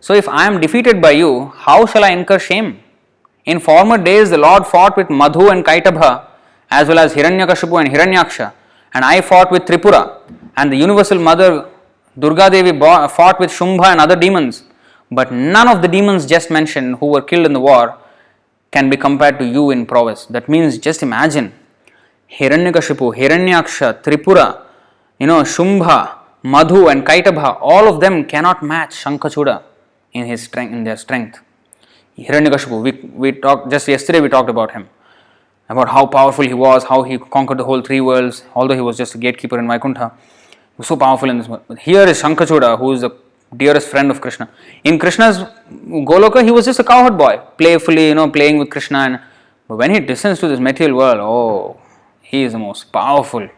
So if I am defeated by you, how shall I incur shame? In former days the Lord fought with Madhu and Kaitabha, as well as Hiranyakashipu and Hiranyaksha, and I fought with Tripura, and the universal mother Durga-devi fought with Shumbha and other demons. But none of the demons just mentioned who were killed in the war can be compared to you in prowess." That means, just imagine, Hiranyakashipu, Hiranyaksha, Tripura, Shumbha, Madhu and Kaitabha, all of them cannot match Śaṅkhacūḍa in their strength. Hiranyakashipu, we talked just yesterday, we talked about him, about how powerful he was, how he conquered the whole three worlds, although he was just a gatekeeper in Vaikuṇṭha. He was so powerful in this world. But here is Śaṅkhacūḍa, who is the dearest friend of Krishna. In Krishna's Goloka, he was just a cowherd boy, playfully, playing with Krishna. But when he descends to this material world, he is the most powerful.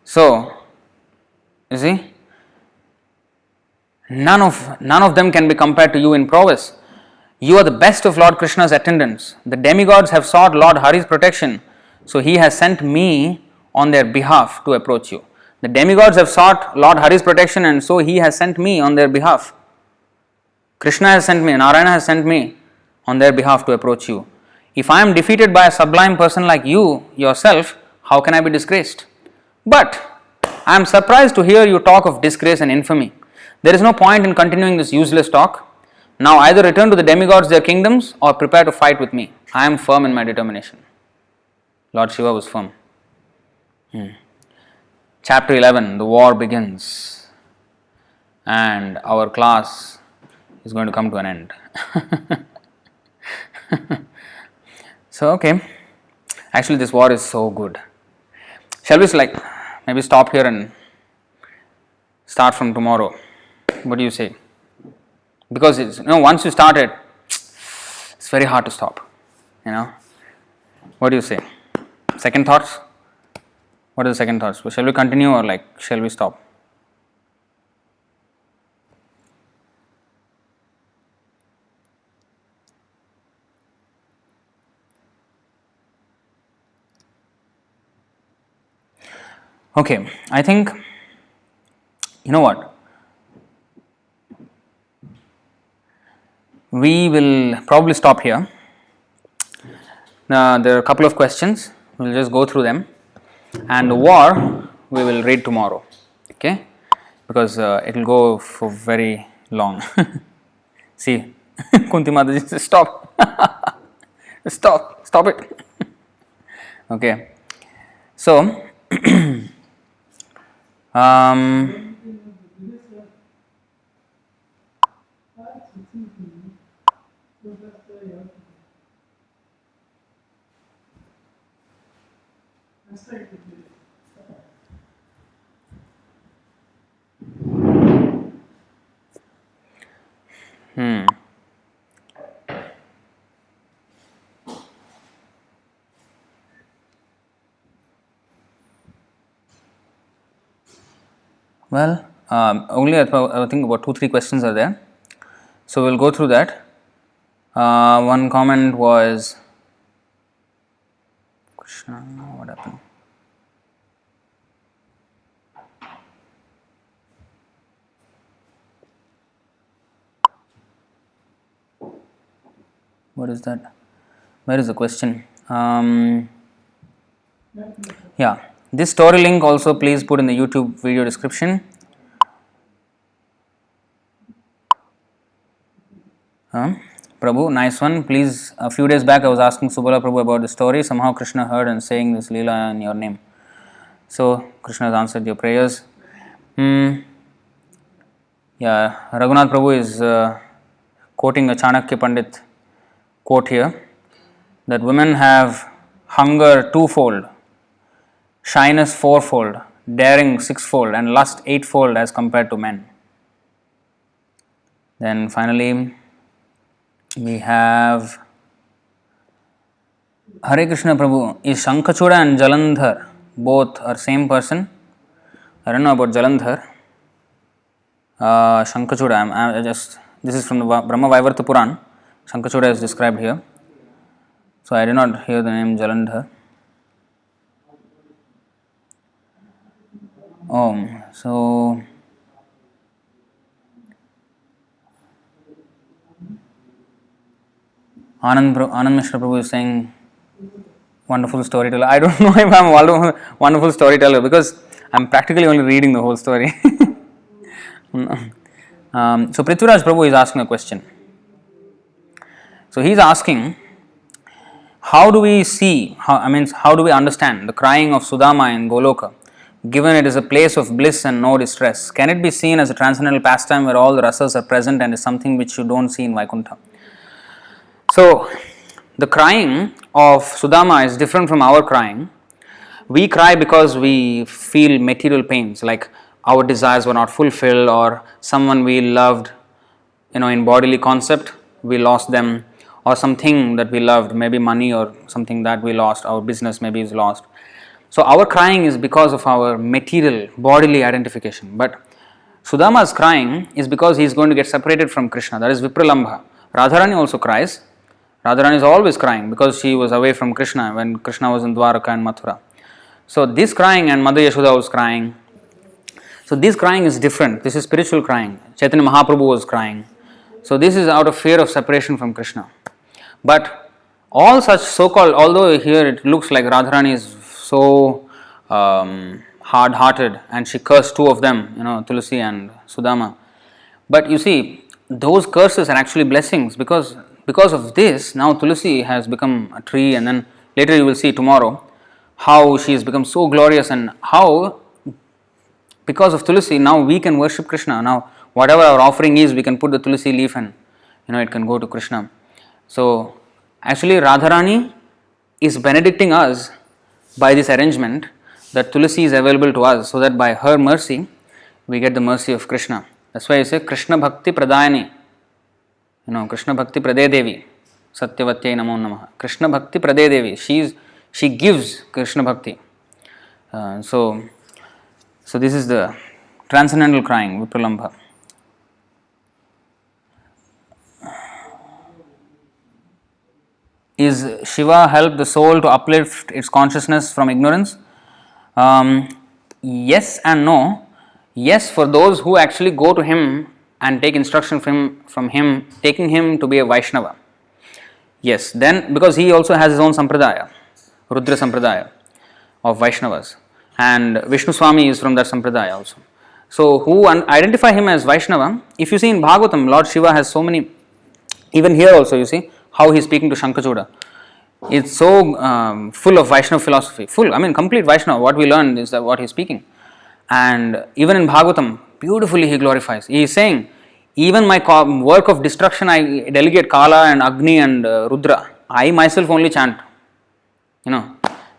So, you see, none of them can be compared to you in prowess. You are the best of Lord Krishna's attendants. The demigods have sought Lord Hari's protection, so he has sent me on their behalf to approach you. The demigods have sought Lord Hari's protection, and so he has sent me on their behalf. Krishna has sent me, Narayana has sent me on their behalf to approach you. If I am defeated by a sublime person like you yourself, how can I be disgraced? But I am surprised to hear you talk of disgrace and infamy. There is no point in continuing this useless talk. Now either return to the demigods their kingdoms or prepare to fight with me. I am firm in my determination. Lord Śiva was firm. Chapter 11, the war begins. And our class is going to come to an end. So, okay. Actually, this war is so good. Shall we maybe stop here and start from tomorrow? What do you say? Because it's, once you start it, it's very hard to stop. What do you say? Second thoughts? What are the second thoughts? Shall we continue or shall we stop? Okay, I think, you know what? We will probably stop here. There are a couple of questions we'll just go through them, and the war we will read tomorrow, okay? Because it will go for very long. See, Kunti Mataji says, stop, stop it. Okay, so well, only I think about 2-3 questions are there. So we'll go through that. One comment was, Krishna, what happened? What is that? Where is the question? Yeah, this story link also please put in the YouTube video description. Prabhu, nice one. Please, a few days back I was asking Subala Prabhu about the story. Somehow Krishna heard and saying this Leela in your name. So Krishna has answered your prayers. Yeah, Raghunath Prabhu is quoting a Chanakya Pandit quote here, that women have hunger twofold, shyness fourfold, daring sixfold, and lust eightfold as compared to men. Then finally we have Hare Krishna Prabhu. Is Śaṅkhacūḍa and Jalandhar both are same person? I don't know about Jalandhar. Śaṅkhacūḍa, this is from the Brahma Vaivarta Purāṇa. Śaṅkhacūḍa is described here. So I did not hear the name Jalandhar. So Anand Mishra Prabhu is saying wonderful storyteller. I don't know if I'm a wonderful storyteller because I'm practically only reading the whole story. So Prithviraj Prabhu is asking a question. So he is asking, how do we see, how do we understand the crying of Sudama in Goloka, given it is a place of bliss and no distress? Can it be seen as a transcendental pastime where all the rasas are present and is something which you don't see in Vaikuṇṭha? So, the crying of Sudama is different from our crying. We cry because we feel material pains, like our desires were not fulfilled, or someone we loved, in bodily concept, we lost them, or something that we loved, maybe money or something that we lost, our business maybe is lost. So our crying is because of our material, bodily identification. But Sudama's crying is because he is going to get separated from Krishna, that is Vipralambha. Radharani also cries. Radharani is always crying because she was away from Krishna when Krishna was in Dwaraka and Mathura. So this crying, and Mother Yashoda was crying. So this crying is different. This is spiritual crying. Chaitanya Mahaprabhu was crying. So this is out of fear of separation from Krishna. But all such so-called, although here it looks like Radharani is so hard-hearted and she cursed two of them, Tulasī and Sudama. But you see, those curses are actually blessings because of this, now Tulasī has become a tree, and then later you will see tomorrow how she has become so glorious, and how because of Tulasī now we can worship Krishna. Now whatever our offering is, we can put the Tulasī leaf and it can go to Krishna. So actually Radharani is benedicting us by this arrangement that Tulasī is available to us, so that by her mercy we get the mercy of Krishna. That's why I say Krishna Bhakti Pradayani. Krishna Bhakti Prade Devi, Satyavatyai Namo Namaha. Krishna Bhakti Prade Devi, she gives Krishna Bhakti. So this is the transcendental crying, Vipralambha. Is Śiva help the soul to uplift its consciousness from ignorance? Yes and no. Yes, for those who actually go to him and take instruction from him, taking him to be a Vaishnava. Yes, then because he also has his own sampradaya. Rudra Sampradaya of Vaishnavas, and Viṣṇu Swami is from that Sampradaya also. So, who identify him as Vaishnava? If you see in Bhagavatam, Lord Śiva has so many, even here also you see how he is speaking to Śaṅkhacūḍa. It's so full of Vaishnava philosophy, complete Vaishnava. What we learn is that what he is speaking. And even in Bhagavatam, beautifully he glorifies. He is saying, even my work of destruction, I delegate Kala and Agni and Rudra. I myself only chant.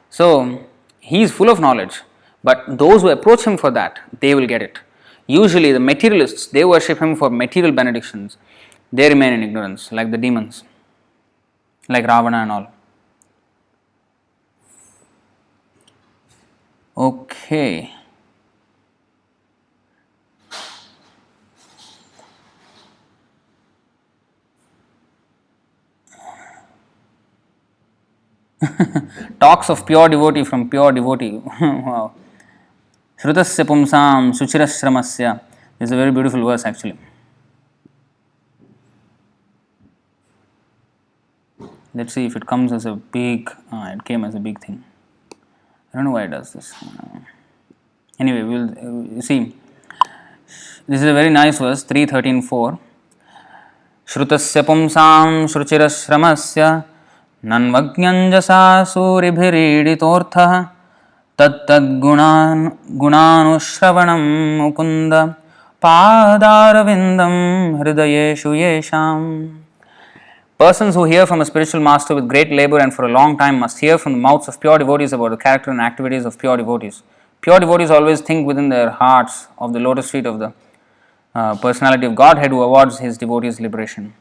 So, he is full of knowledge. But those who approach him for that, they will get it. Usually the materialists, they worship him for material benedictions. They remain in ignorance, like the demons, like Ravana and all. Okay. Talks of pure devotee from pure devotee. Wow. Shrutasya pumsam suchirashramasya. This is a very beautiful verse actually. Let's see if it comes as a big, it came as a big thing. I don't know why it does this. Anyway, we'll see. This is a very nice verse, 3:13:4. Shrutasya pumsam shruchirashramasya Nanvajnanjasa suribhiriditortha Tattad gunanushravanam mukunda Padaravindam hridayeshu yesham. Persons who hear from a spiritual master with great labor and for a long time must hear from the mouths of pure devotees about the character and activities of pure devotees. Pure devotees always think within their hearts of the lotus feet of the personality of Godhead who awards his devotees liberation.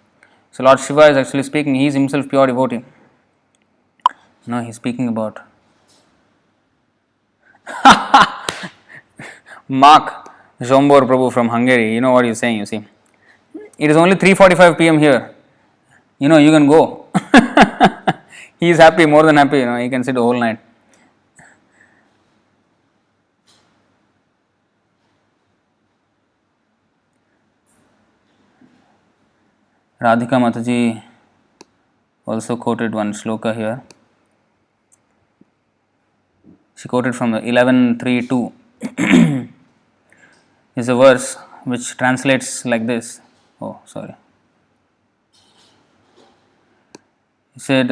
So Lord Śiva is actually speaking, he is himself pure devotee. No, he is speaking about Mark Zsombor Prabhu from Hungary. You know what he is saying, you see. It is only 3:45 p.m. here. You can go. He is happy, more than happy, he can sit the whole night. Radhika Mataji also quoted one shloka here. She quoted from the 11.3.2. is a verse which translates like this. He said,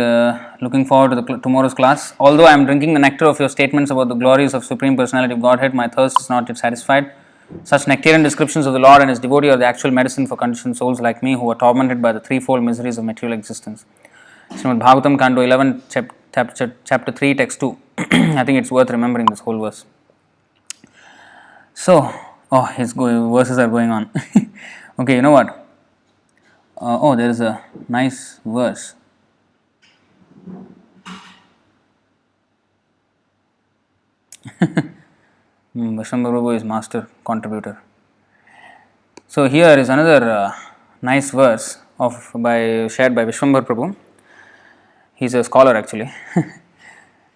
looking forward to tomorrow's class. Although I am drinking the nectar of your statements about the glories of Supreme Personality of Godhead, my thirst is not yet satisfied. Such nectarian descriptions of the Lord and His devotee are the actual medicine for conditioned souls like me who are tormented by the threefold miseries of material existence. Srimad Bhagavatam, Canto 11, chapter 3, text 2. I think it's worth remembering this whole verse. So, his verses are going on. Okay, you know what? There is a nice verse. Vaishnava Prabhu is master contributor. So here is another nice verse shared by Vishwambhar Prabhu. He is a scholar actually.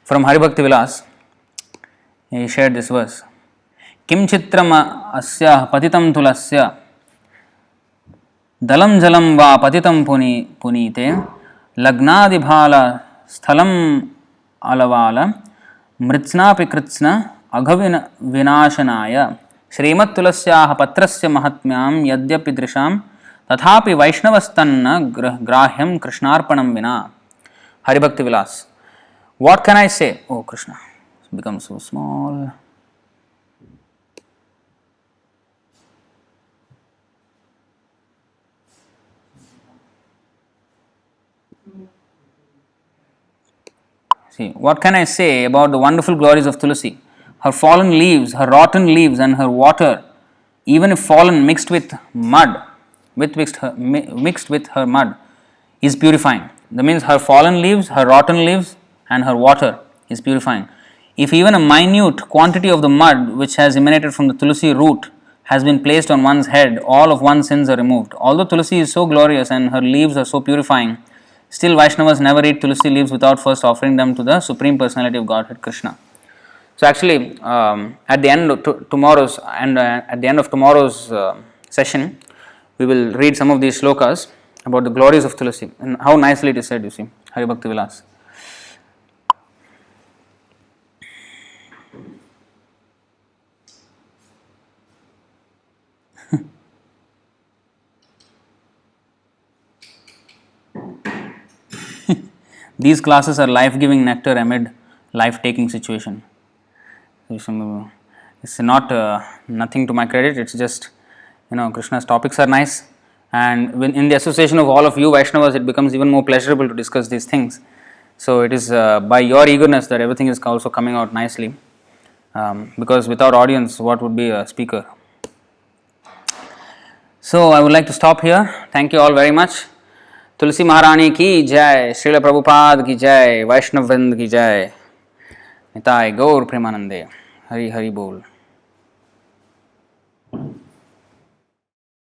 From Haribhakti Vilas, he shared this verse. Kim chitram asya patitam tulasya dalam jalam va patitam punite lagnadi bhala sthalam alavala mritsnapi kritsna aghavina vinashanaya Shrimat Tulasyaha patrasya mahatmyam yadyapi drisham tathapi Vaishnavastanna grahyam Krishnarpanam vina. Haribhakti Vilas. What can I say? Oh Krishna, it's become so small. See, what can I say about the wonderful glories of Tulasi? Her fallen leaves, her rotten leaves and her water, even if fallen mixed with mud, mixed with her mud, is purifying. That means her fallen leaves, her rotten leaves and her water is purifying. If even a minute quantity of the mud which has emanated from the Tulasi root has been placed on one's head, all of one's sins are removed. Although Tulasi is so glorious and her leaves are so purifying, still Vaishnavas never eat Tulasi leaves without first offering them to the Supreme Personality of Godhead, Krishna. So actually, at the end of tomorrow's session, we will read some of these shlokas about the glories of Tulasi and how nicely it is said, you see, Haribhakti Vilas. these classes are life-giving nectar amid life-taking situation. It's not nothing to my credit. It's just, Krishna's topics are nice, and when in the association of all of you Vaishnavas, it becomes even more pleasurable to discuss these things. So it is by your eagerness that everything is also coming out nicely. Because without audience, what would be a speaker? So I would like to stop here. Thank you all very much. Tulasi Maharani ki jai, Srila Prabhupada ki jai, Vaishnav Vrind ki jai. Nitai Gaur Premanande. Hari Hari Bol.